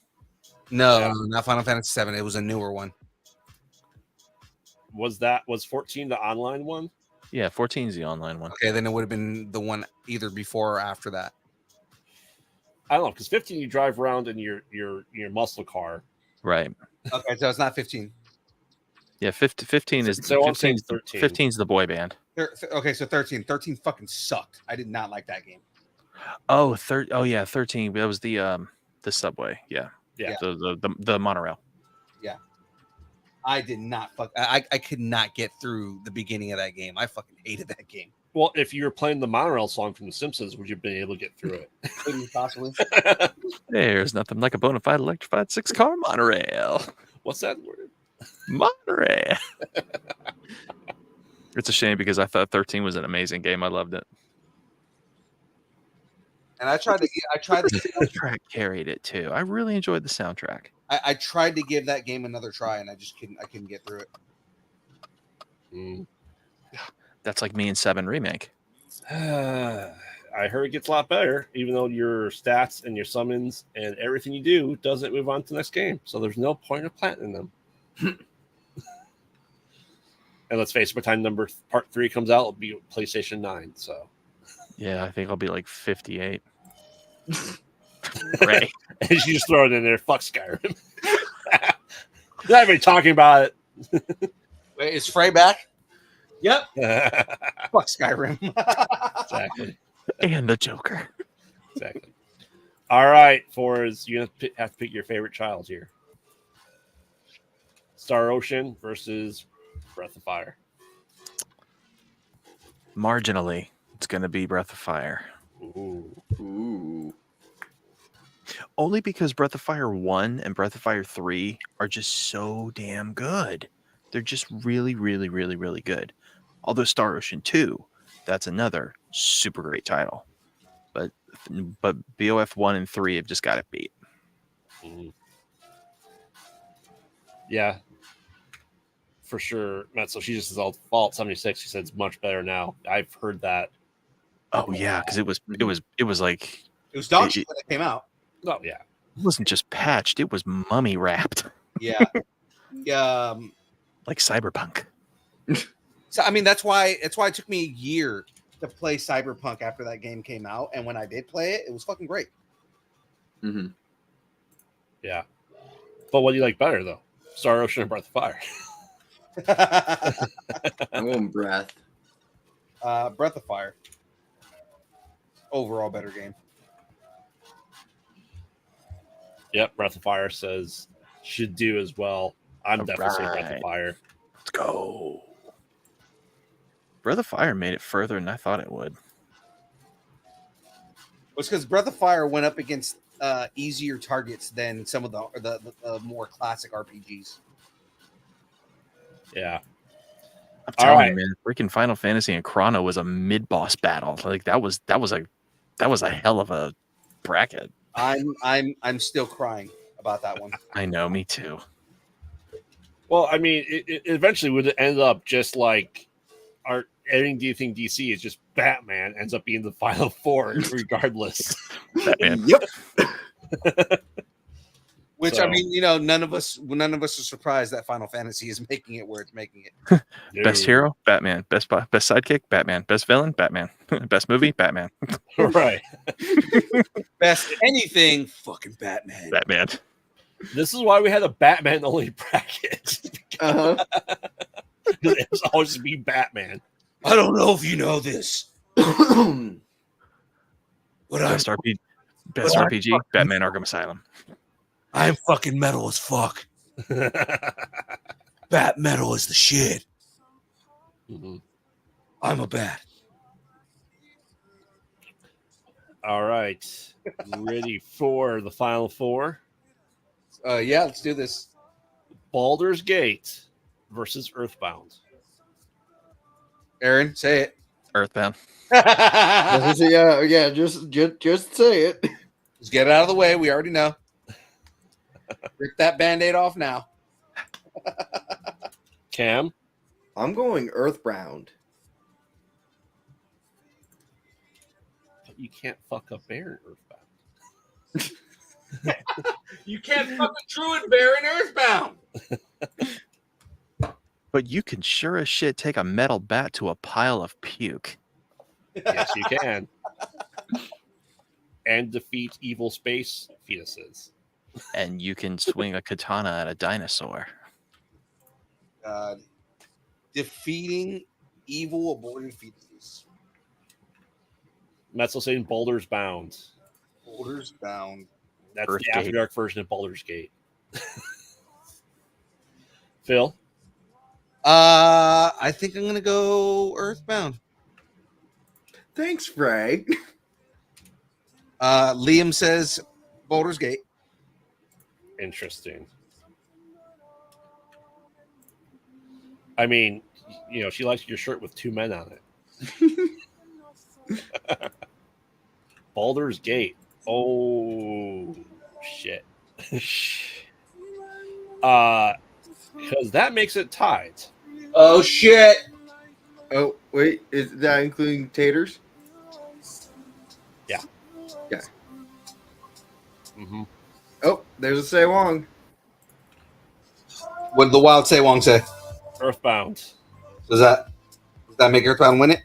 No, not Final Fantasy 7. It was a newer one. Was 14 the online one? Yeah, 14 is the online one. Okay, then it would have been the one either before or after that. I don't know, because 15 you drive around in your muscle car. Right. Okay, so it's not 15. Yeah, 15 is so 15 is 13. 15 is the boy band. Okay, so 13. 13 fucking sucked. I did not like that game. Oh, 13. That was the subway. Yeah. The monorail. Yeah. I did not I could not get through the beginning of that game. I fucking hated that game. Well, if you were playing the monorail song from The Simpsons, would you have been able to get through it? Couldn't possibly. There's nothing like a bona fide electrified 6-car monorail. What's that word? Monorail. It's a shame because I thought 13 was an amazing game. I loved it. And I tried to The soundtrack carried it too. I really enjoyed the soundtrack. I tried to give that game another try, and I couldn't get through it. Mm. That's like me in 7 Remake. I heard it gets a lot better, even though your stats and your summons and everything you do doesn't move on to the next game. So there's no point of planting them. And let's face it, by the time part 3 comes out, it'll be PlayStation 9. So Yeah, I think I'll be like 58. Right. and you just throw it in there. Fuck Skyrim. Not even talking about it. Wait, is Frey back? Yep. Exactly. Fuck Skyrim. And the Joker. Exactly. All right, Forrest, you have to pick your favorite child here. Star Ocean versus Breath of Fire. Marginally, it's going to be Breath of Fire. Ooh. Only because Breath of Fire 1 and Breath of Fire 3 are just so damn good. They're just really, really, really, really good. Although Star Ocean 2, that's another super great title. But BOF 1 and 3 have just got it beat. Mm. Yeah. For sure. Matt, so she just says, Fallout 76, she said it's much better now. I've heard that. Oh yeah, because it was like It was dog shit when it came out. Oh yeah. It wasn't just patched, it was mummy wrapped. Yeah. Like Cyberpunk. So I mean that's why it took me a year to play Cyberpunk after that game came out, and when I did play it, it was fucking great. Mm-hmm. Yeah. But what do you like better though? Star Ocean or Breath of Fire? I'm going Breath. Breath of Fire. Overall better game. Yep, Breath of Fire says should do as well. I'm definitely saying Breath of Alright. Fire. Let's go. Breath of Fire made it further than I thought it would. It's because Breath of Fire went up against easier targets than some of the more classic RPGs. Yeah. I'm telling Alright. you, man, freaking Final Fantasy and Chrono was a mid-boss battle. Like that was a hell of a bracket. I'm still crying about that one. I know, me too. Well, I mean, it eventually would end up just like our anything. Do you think DC is just Batman ends up being the final four regardless? Batman. Yep. Which So- I mean, you know, none of us are surprised that Final Fantasy is making it where it's making it. Best hero, Batman. Best sidekick, Batman. Best villain, Batman. Best movie, Batman. Right. Best anything, fucking Batman. Batman. This is why we had a Batman only bracket. Uh-huh. It was always to be Batman. I don't know if you know this, Mm-hmm. but Best RPG, Batman Arkham Asylum. I'm fucking metal as fuck. Bat metal is the shit. Mhm. I'm a bat. All right. Ready for the final four? Yeah, let's do this. Baldur's Gate versus Earthbound. Aaron, say it. Earthbound. Yeah. Just say it. Just get it out of the way. We already know. Rip that band-aid off now. Cam? I'm going Earthbound. You can't fuck a bear in Earthbound. You can't fuck a druid bear in Earthbound. But you can sure as shit take a metal bat to a pile of puke. Yes, you can. And defeat evil space fetuses. And you can swing a katana at a dinosaur. Defeating evil aborted fetuses. Metzel saying Baldur's Bound. Boulders bound. That's Earth the Gate. After Dark version of Baldur's Gate. Phil? I think I'm gonna go Earthbound. Thanks, Frey. Liam says Baldur's Gate. Interesting. I mean, you know, she likes your shirt with 2 men on it. Baldur's Gate. Oh shit. Because that makes it tied. Oh shit! Oh wait, is that including taters? Yeah. Yeah. Mm-hmm. Oh, there's a Say Wong. What did the Wild Say Wong say? Earthbound. Does that make Earthbound win it?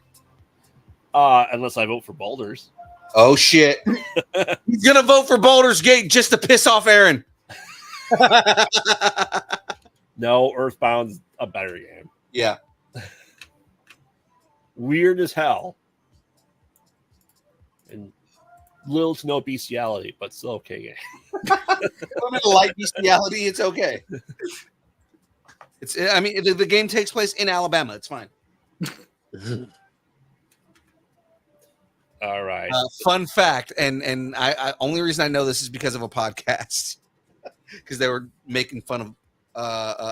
Unless I vote for Baldur's. Oh shit! He's gonna vote for Baldur's Gate just to piss off Aaron. No, Earthbound's a better game. Yeah. Weird as hell. And little to no bestiality, but still okay game. Light bestiality, it's okay. It's. I mean, the game takes place in Alabama. It's fine. All right. Fun fact, and I only reason I know this is because of a podcast, because they were making fun of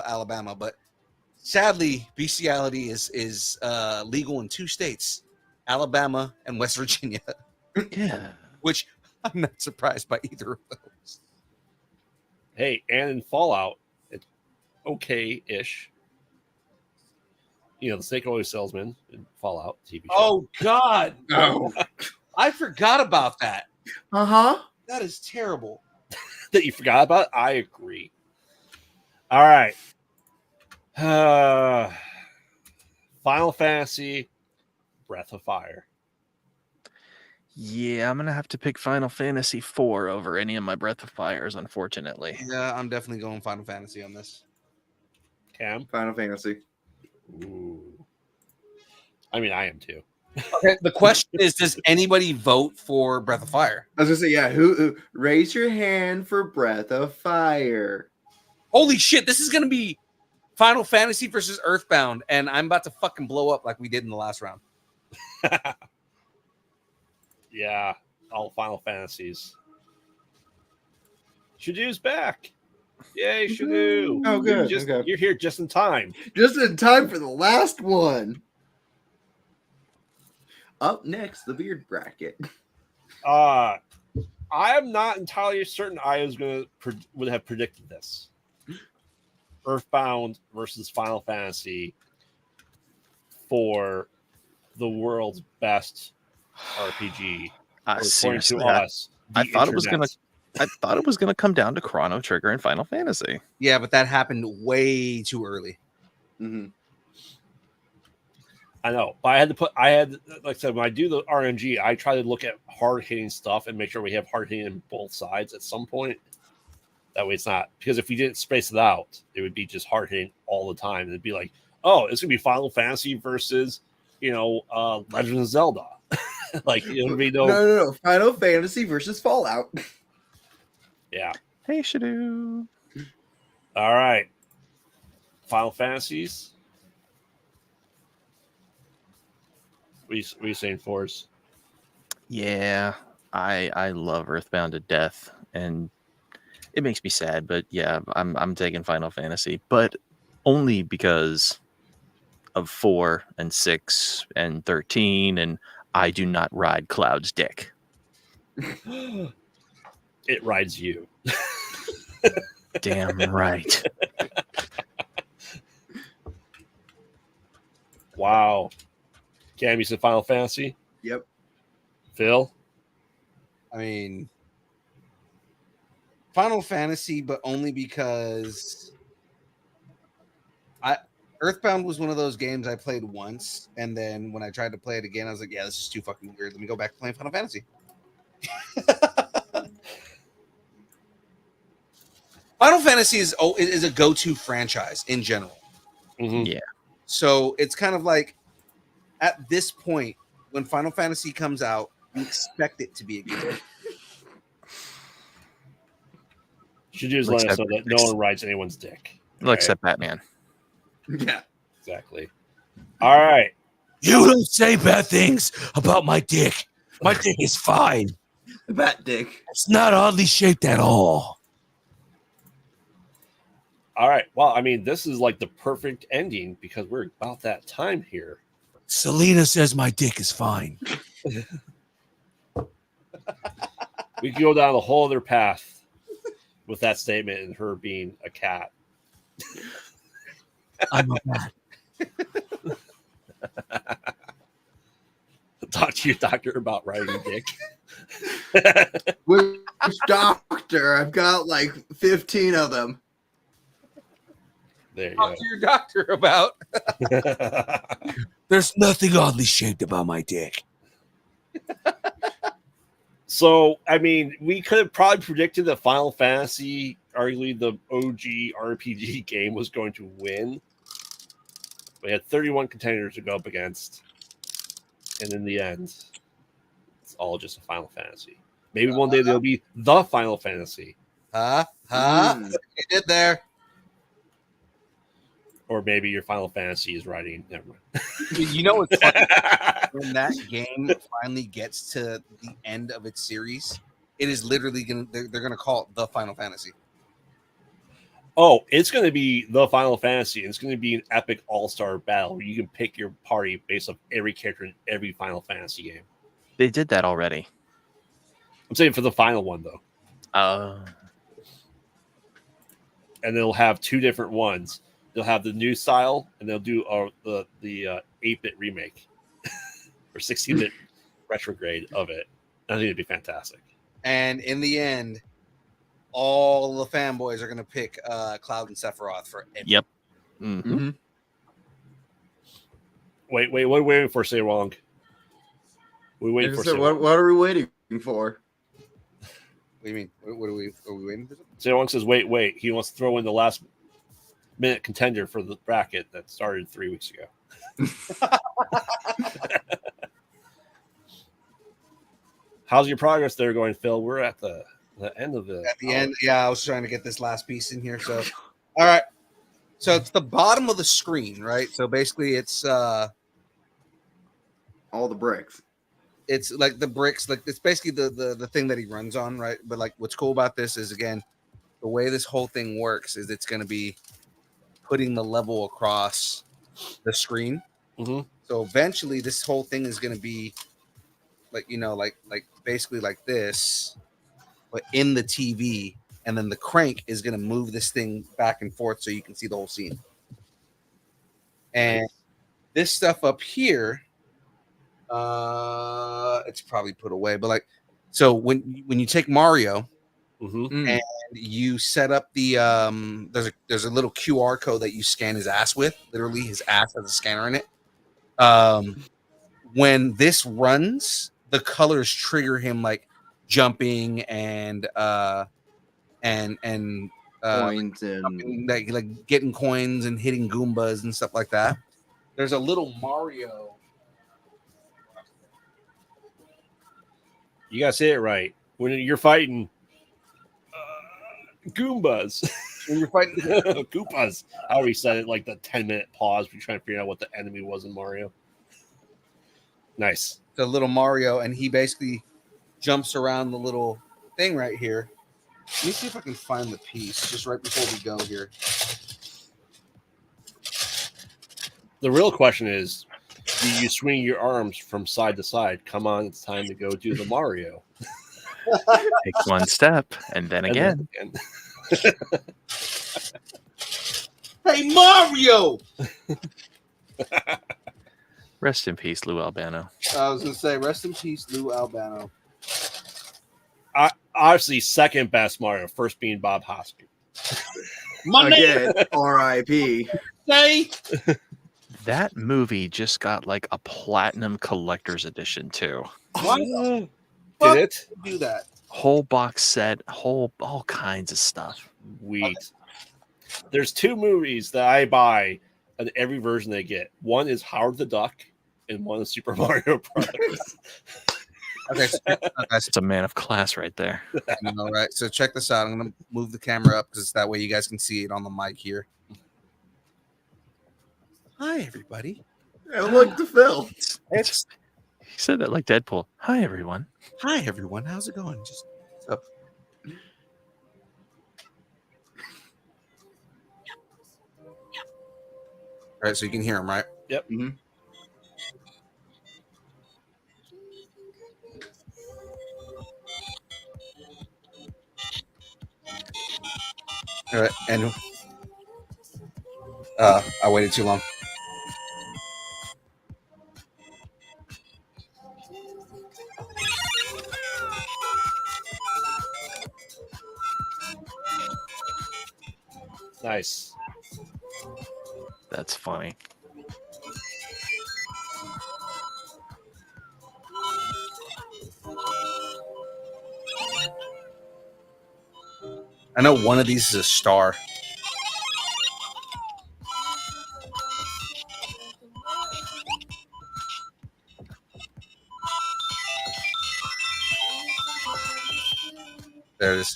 Alabama, but sadly, bestiality is legal in 2 states, Alabama and West Virginia. Yeah. Which I'm not surprised by either of those. Hey, and in Fallout, it's okay-ish. You know, the Snake Oil Salesman in Fallout TV show. Oh God! Oh. I forgot about that. Uh-huh. That is terrible. That you forgot about? I agree. All right. Final Fantasy Breath of Fire. Yeah, I'm gonna have to pick Final Fantasy IV over any of my Breath of Fires, unfortunately. Yeah, I'm definitely going Final Fantasy on this. Cam? Final Fantasy. Ooh. I mean, I am too. Okay, the question is, does anybody vote for Breath of Fire? I was gonna say, yeah. Who raise your hand for Breath of Fire? Holy shit, this is gonna be Final Fantasy versus Earthbound, and I'm about to fucking blow up like we did in the last round. Yeah, all Final Fantasies. Shadoo's back. Yay, Shadoo. Oh, good. You're here just in time. Just in time for the last one. Up next, the beard bracket. I am not entirely certain I was would have predicted this. Earthbound versus Final Fantasy for the world's best RPG. Seriously, to us, I thought it was gonna come down to Chrono Trigger and Final Fantasy. Yeah, but that happened way too early. Mm-hmm. I know, but I had, like I said, when I do the RNG, I try to look at hard hitting stuff and make sure we have hard hitting on both sides at some point. That way it's not, because if we didn't space it out, it would be just hard hitting all the time. It'd be like, oh, it's gonna be Final Fantasy versus, Legend of Zelda. Like, it would be No. Final Fantasy versus Fallout. Yeah. Hey, Shadoo. All right. Final Fantasies. What are you saying, Forrest? Yeah, I love Earthbound to death, and it makes me sad. But yeah, I'm taking Final Fantasy, but only because of 4 and 6 and 13, and I do not ride Cloud's dick. It rides you. Damn right. Wow. Cam, you said Final Fantasy? Yep. Phil? I mean, Final Fantasy, but only because Earthbound was one of those games I played once, and then when I tried to play it again, I was like, yeah, this is too fucking weird. Let me go back to playing Final Fantasy. Final Fantasy is a go-to franchise in general. Mm-hmm. Yeah. So it's kind of like, at this point, when Final Fantasy comes out, you expect it to be a good game. Should just let us know that no one rides anyone's dick. Except Batman. Yeah. Exactly. All right. You don't say bad things about my dick. My dick is fine. Bat dick. It's not oddly shaped at all. All right. Well, I mean, this is like the perfect ending because we're about that time here. Selena says my dick is fine. We could go down a whole other path with that statement and her being a cat. I'm a cat. Talk to your doctor about riding dick. Which doctor? I've got like 15 of them. There you Talk to your doctor about. go. There's nothing oddly shaped about my dick. So, I mean, we could have probably predicted that Final Fantasy, arguably the OG RPG game, was going to win. We had 31 contenders to go up against. And in the end, it's all just a Final Fantasy. Maybe one day there'll be the Final Fantasy. Huh? Mm. You did there. Or maybe your Final Fantasy is riding. Never mind. You know what's funny? When that game finally gets to the end of its series, it is literally they're gonna call it the Final Fantasy. Oh, it's going to be the Final Fantasy. It's going to be an epic all-star battle where you can pick your party based on every character in every Final Fantasy game. They did that already. I'm saying for the final one, though. And they'll have two different ones. They'll have the new style, and they'll do the 8-bit remake or 16-bit retrograde of it. I think it'd be fantastic. And in the end, all the fanboys are gonna pick Cloud and Sephiroth for everything. Yep. Mm-hmm. Wait, what are we waiting for? Say wrong. We waiting for. What are we waiting for? What do you mean? What are we waiting for? Say wrong says wait. He wants to throw in the last minute contender for the bracket that started 3 weeks ago. How's your progress there going, Phil? We're at the end of the end. Yeah, I was trying to get this last piece in here. So, all right. So it's the bottom of the screen, right? So basically, it's all the bricks. It's like the bricks, like it's basically the thing that he runs on, right? But like, what's cool about this is again, the way this whole thing works is it's going to be putting the level across the screen. Mm-hmm. So eventually, this whole thing is going to be like like basically like this, but in the TV, and then the crank is going to move this thing back and forth so you can see the whole scene. And this stuff up here, it's probably put away, but like, so when you take Mario and you set up the there's a little QR code that you scan his ass with. Literally, his ass has a scanner in it. When this runs, the colors trigger him like jumping and coins and like getting coins and hitting Goombas and stuff like that. There's a little Mario. You gotta say it right. When you're fighting Goombas. When you're fighting Koopas. I already said it like the 10-minute pause. We're trying to figure out what the enemy was in Mario. Nice. The little Mario, and he basically jumps around the little thing right here. Let me see if I can find the piece just right before we go here. The real question is, do you swing your arms from side to side? Come on, it's time to go do the Mario. Take one step, and then again. Hey, Mario! Rest in peace, Lou Albano. I was going to say, rest in peace, Lou Albano. Obviously, second best Mario, first being Bob Hoskins. Again, R.I.P. Say that movie just got like a platinum collector's edition too. Why did it do that? Whole box set, all kinds of stuff. Sweet. There's two movies that I buy in every version they get. One is Howard the Duck, and one is Super Mario Brothers. Okay, it's a man of class right there. All right, so check this out. I'm gonna move the camera up because that way you guys can see it on the mic here. Hi, everybody. And look to Phil. It's He said that like Deadpool. Hi, everyone. hi, everyone. How's it going? Just so. All right, so you can hear him, right? Yep. Mm-hmm. All right, and I waited too long. Nice. That's funny. I know one of these is a star. There it is.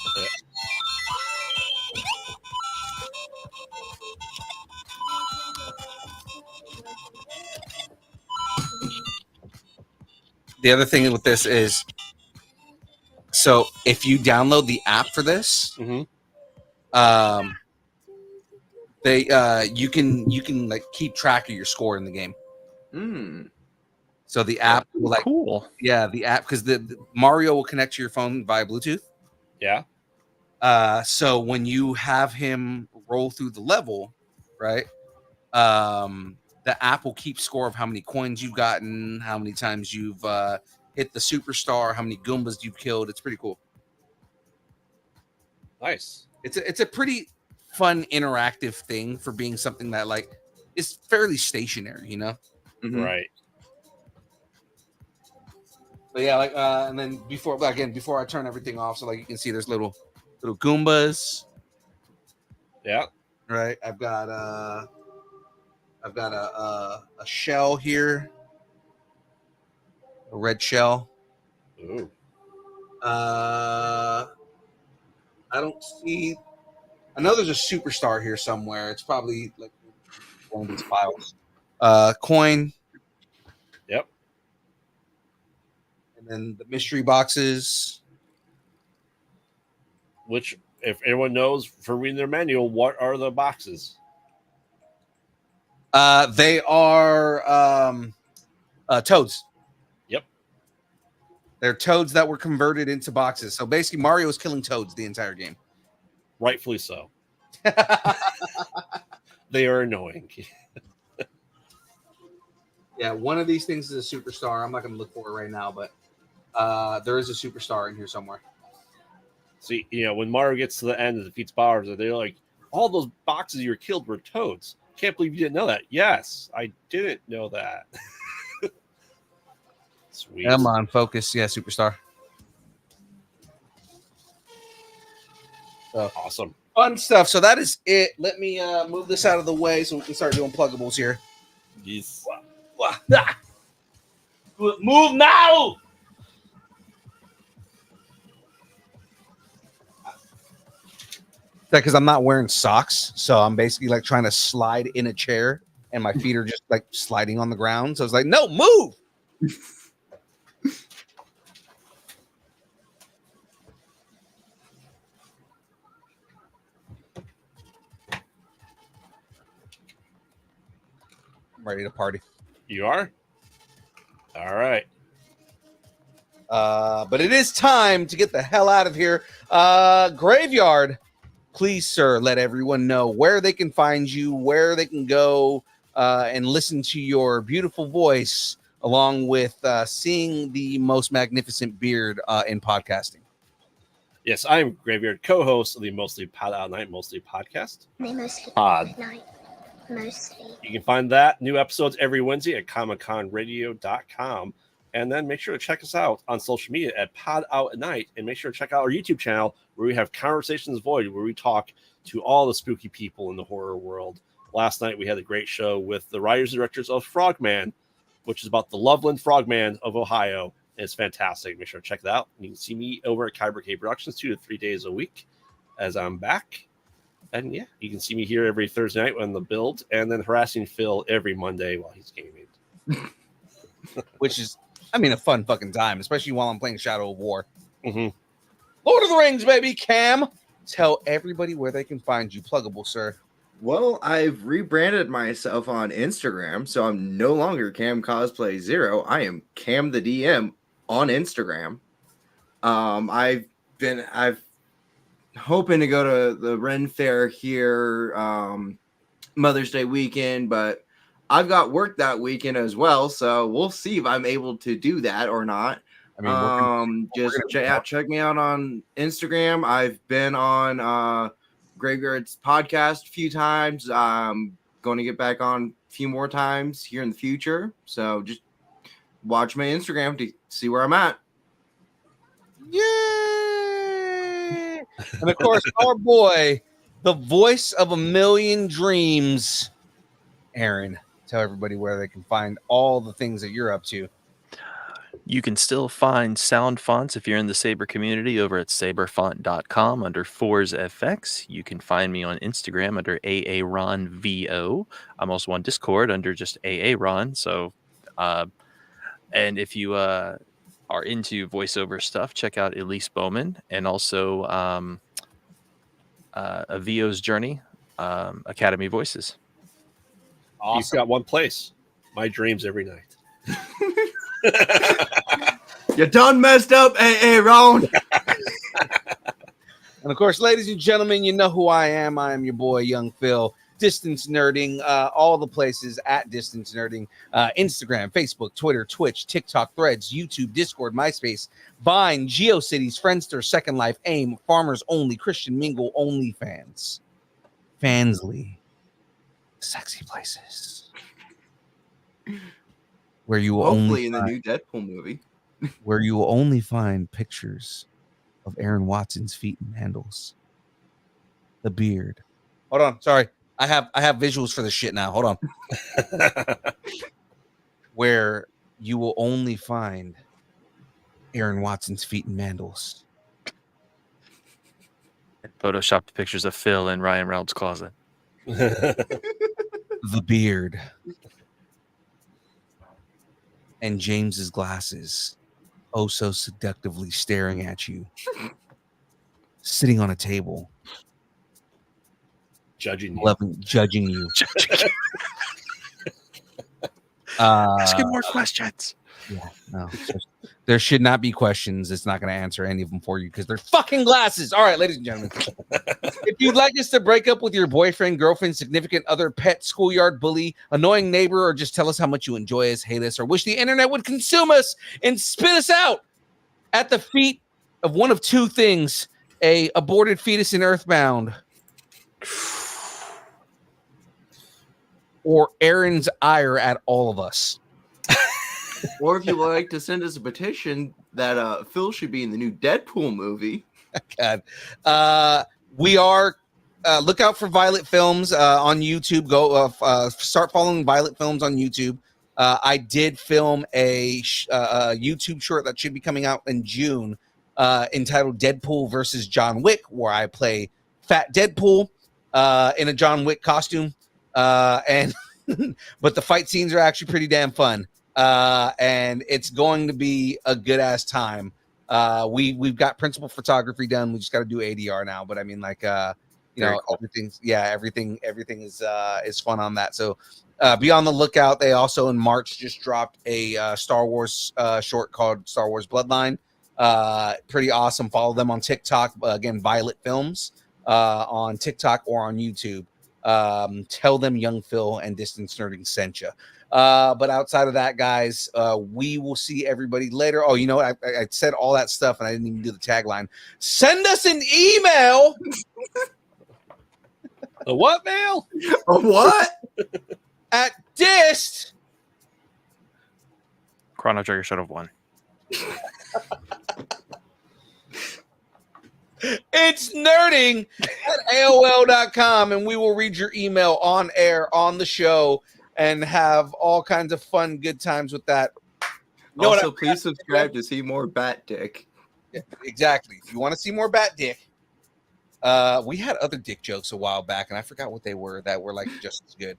The other thing with this is, so if you download the app for this, they you can like keep track of your score in the game. So the app will like cool. Yeah, the app, because the Mario will connect to your phone via Bluetooth. Yeah. So when you have him roll through the level, right? The app will keep score of how many coins you've gotten, how many times you've hit the superstar, how many Goombas you've killed. It's pretty cool. Nice. It's a pretty fun interactive thing for being something that like is fairly stationary, you know? Right. But yeah, like and then before I turn everything off, so like you can see there's little Goombas. Yeah. Right. I've got a shell here. A red shell. Ooh. I don't see. I know there's a superstar here somewhere. It's probably like one of these files. Coin. Yep. And then the mystery boxes. Which, if anyone knows from reading their manual, what are the boxes? They are toads. Yep. They're toads that were converted into boxes. So basically, Mario is killing toads the entire game. Rightfully so. They are annoying. Yeah, one of these things is a superstar. I'm not going to look for it right now, but there is a superstar in here somewhere. See, when Mario gets to the end and defeats Bowser, they're like, all those boxes you were killed were toads. Can't believe you didn't know that. Yes, I didn't know that. Sweet. Come on, focus. Yeah, superstar. So awesome. Fun stuff. So that is it. Let me move this out of the way so we can start doing pluggables here. Yes. Move now! Because I'm not wearing socks, so I'm basically like trying to slide in a chair, and my feet are just like sliding on the ground. So I was like, "No, move!" I'm ready to party. You are? All right. But it is time to get the hell out of here. Graveyard, please, sir, let everyone know where they can find you, where they can go and listen to your beautiful voice, along with seeing the most magnificent beard in podcasting. Yes, I am Graveyard, co-host of the Mostly Pod Out Night, Mostly Podcast. They mostly Pod. at night. Mostly. You can find that new episodes every Wednesday at comicconradio.com. And then make sure to check us out on social media at Pod Out at Night. And make sure to check out our YouTube channel where we have Conversations Void, where we talk to all the spooky people in the horror world. Last night we had a great show with the writers and directors of Frogman, which is about the Loveland Frogman of Ohio. And it's fantastic. Make sure to check that out. And you can see me over at Kyber K Productions 2 to 3 days a week as I'm back. And yeah, you can see me here every Thursday night on the build, and then harassing Phil every Monday while he's gaming. Which is, I mean, a fun fucking time, especially while I'm playing Shadow of War. Mm-hmm. Lord of the Rings, baby. Cam, tell everybody where they can find you. Pluggable, sir. Well, I've rebranded myself on Instagram, so I'm no longer Cam Cosplay 0. I am Cam the DM on Instagram. I've hoping to go to the Ren Fair here Mother's Day weekend, but I've got work that weekend as well, so we'll see if I'm able to do that or not. I mean, check me out on Instagram. I've been on Graveyard's podcast a few times. I'm going to get back on a few more times here in the future, so just watch my Instagram to see where I'm at. Yay! And of course, our boy, the voice of a million dreams, Aaron. Tell everybody where they can find all the things that you're up to. You can still find sound fonts if you're in the Saber community over at saberfont.com under Fours FX. You can find me on Instagram under AARonVO. I'm also on Discord under just AARon. So, and if you are into voiceover stuff, check out Elise Bowman and also A VO's Journey, Academy Voices. Awesome. You've got one place. My dreams every night. You done messed up, Ron. And of course, ladies and gentlemen, you know who I am. I am your boy, Young Phil. Distance Nerding, all the places at Distance Nerding, Instagram, Facebook, Twitter, Twitch, TikTok, Threads, YouTube, Discord, MySpace, Vine, GeoCities, Friendster, Second Life, AIM, Farmers Only, Christian Mingle, OnlyFans, Fansly, sexy places, where you will hopefully in the new Deadpool movie, where you will only find pictures of Aaron Watson's feet and handles, the beard. Hold on, sorry. I have visuals for this shit now. Hold on. Where you will only find Aaron Watson's feet and mandals. Photoshopped pictures of Phil in Ryan Reynolds' closet. The beard. And James's glasses. Oh, so seductively staring at you. Sitting on a table. Judging you. Judging you. Asking more questions. Yeah, no. There should not be questions. It's not going to answer any of them for you because they're fucking glasses. All right, ladies and gentlemen. If you'd like us to break up with your boyfriend, girlfriend, significant other, pet, schoolyard bully, annoying neighbor, or just tell us how much you enjoy us, hate us, or wish the internet would consume us and spit us out at the feet of one of two things: a aborted fetus in Earthbound, or Aaron's ire at all of us. Or if you would like to send us a petition that Phil should be in the new Deadpool movie. God. We are look out for Violet Films on YouTube. Go start following Violet Films on YouTube. I did film a YouTube short that should be coming out in June entitled Deadpool versus John Wick, where I play fat Deadpool in a John Wick costume. And but the fight scenes are actually pretty damn fun. And it's going to be a good ass time. We've got principal photography done. We just got to do ADR now. But I mean, like, cool. everything is fun on that. So be on the lookout. They also in March just dropped a Star Wars short called Star Wars Bloodline. Pretty awesome. Follow them on TikTok. Again, Violet Films on TikTok or on YouTube. Tell them Young Phil and Distance Nerding sent you. But outside of that, guys, we will see everybody later. Oh, you know what? I said all that stuff and I didn't even do the tagline. Send us an email. A what mail? A what? At Dist. Chrono Trigger should have won. It's nerding at AOL.com, and we will read your email on air on the show and have all kinds of fun, good times with that. Also, please subscribe to see more Bat Dick. Yeah, exactly. If you want to see more Bat Dick, We had other dick jokes a while back, and I forgot what they were that were like just as good.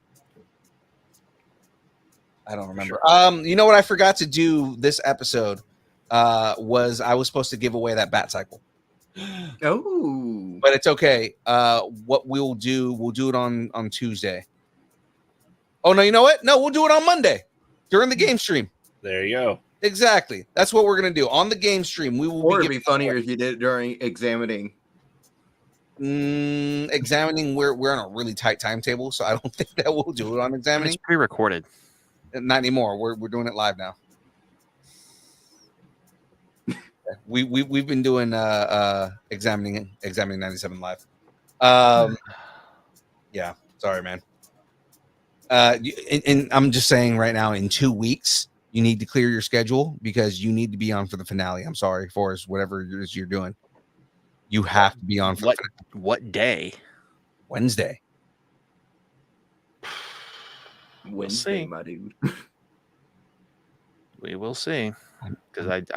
I don't remember. You know what I forgot to do this episode was I was supposed to give away that bat cycle. Oh, But it's okay. What we'll do it on Tuesday. Oh no, you know what? No, we'll do it on Monday during the game stream. There you go. Exactly. That's what we're gonna do on the game stream. We will. Or it'd be funnier if you did it during examining. Examining. We're on a really tight timetable, so I don't think that we'll do it on examining. It's pre-recorded. Not anymore. We're doing it live now. We've been doing examining 97 live. Yeah. Sorry, man. And I'm just saying right now, in 2 weeks, you need to clear your schedule because you need to be on for the finale. I'm sorry, Forrest, whatever it is you're doing. You have to be on for what day? Wednesday. Wednesday, my dude. We will see. Because I've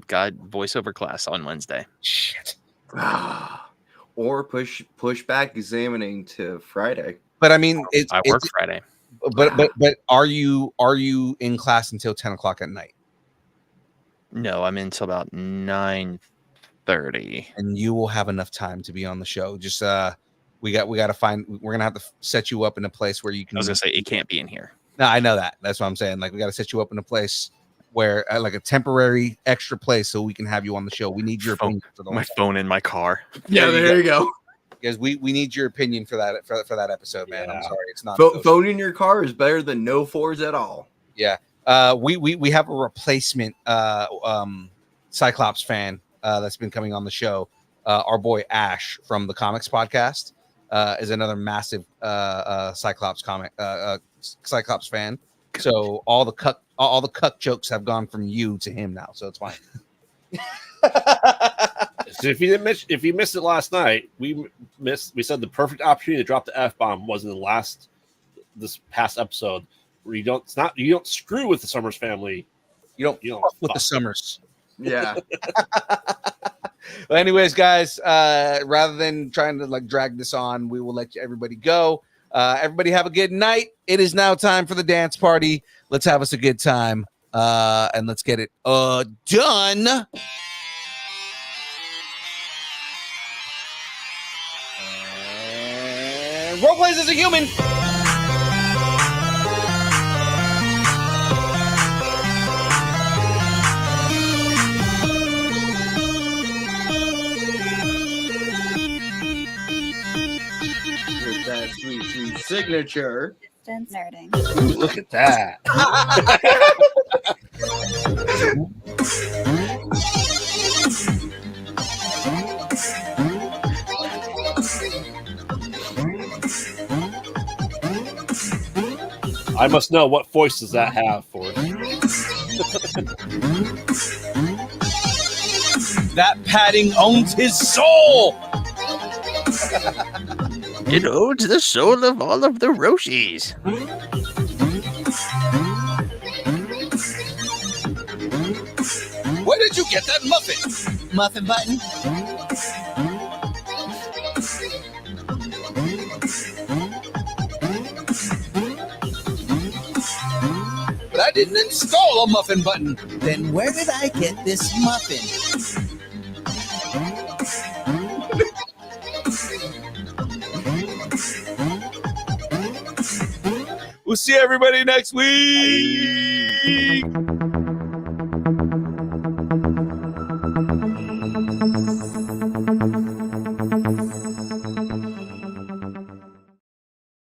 got voiceover class on Wednesday. Shit. Or push back examining to Friday. But I mean, I work Friday. But are you in class until 10 o'clock at night? No, I'm in until about 9:30. And you will have enough time to be on the show. Just we're gonna have to set you up in a place where you can. I was gonna say it can't be in here. No, I know that. That's what I'm saying. Like we got to set you up in a place where like a temporary extra place so we can have you on the show. We need your opinion for the my phone in my car. Yeah, there you go. Because we need your opinion for that episode, man. I'm sorry, it's not phone in your car is better than no fours at all. Yeah. We have a replacement Cyclops fan that's been coming on the show. Our boy Ash from the Comics Podcast is another massive Cyclops Cyclops fan. So all the cuck jokes have gone from you to him now, so it's fine. So if you missed it last night, we said the perfect opportunity to drop the F-bomb was in this past episode where you don't screw with the Summers family. You don't fuck with the Summers. Yeah. Well, anyways, guys, rather than trying to like drag this on, we will let everybody go. Everybody have a good night. It is now time for the dance party. Let's have us a good time. And let's get it done. Role plays as a human. With that sweet signature. Distance nerding. Ooh, look at that. I must know, what voice does that have for it? That padding owns his soul. It owns the soul of all of the Roshis. Where did you get that muffin? Muffin button. But I didn't install a muffin button. Then where did I get this muffin? We'll see everybody next week. Bye.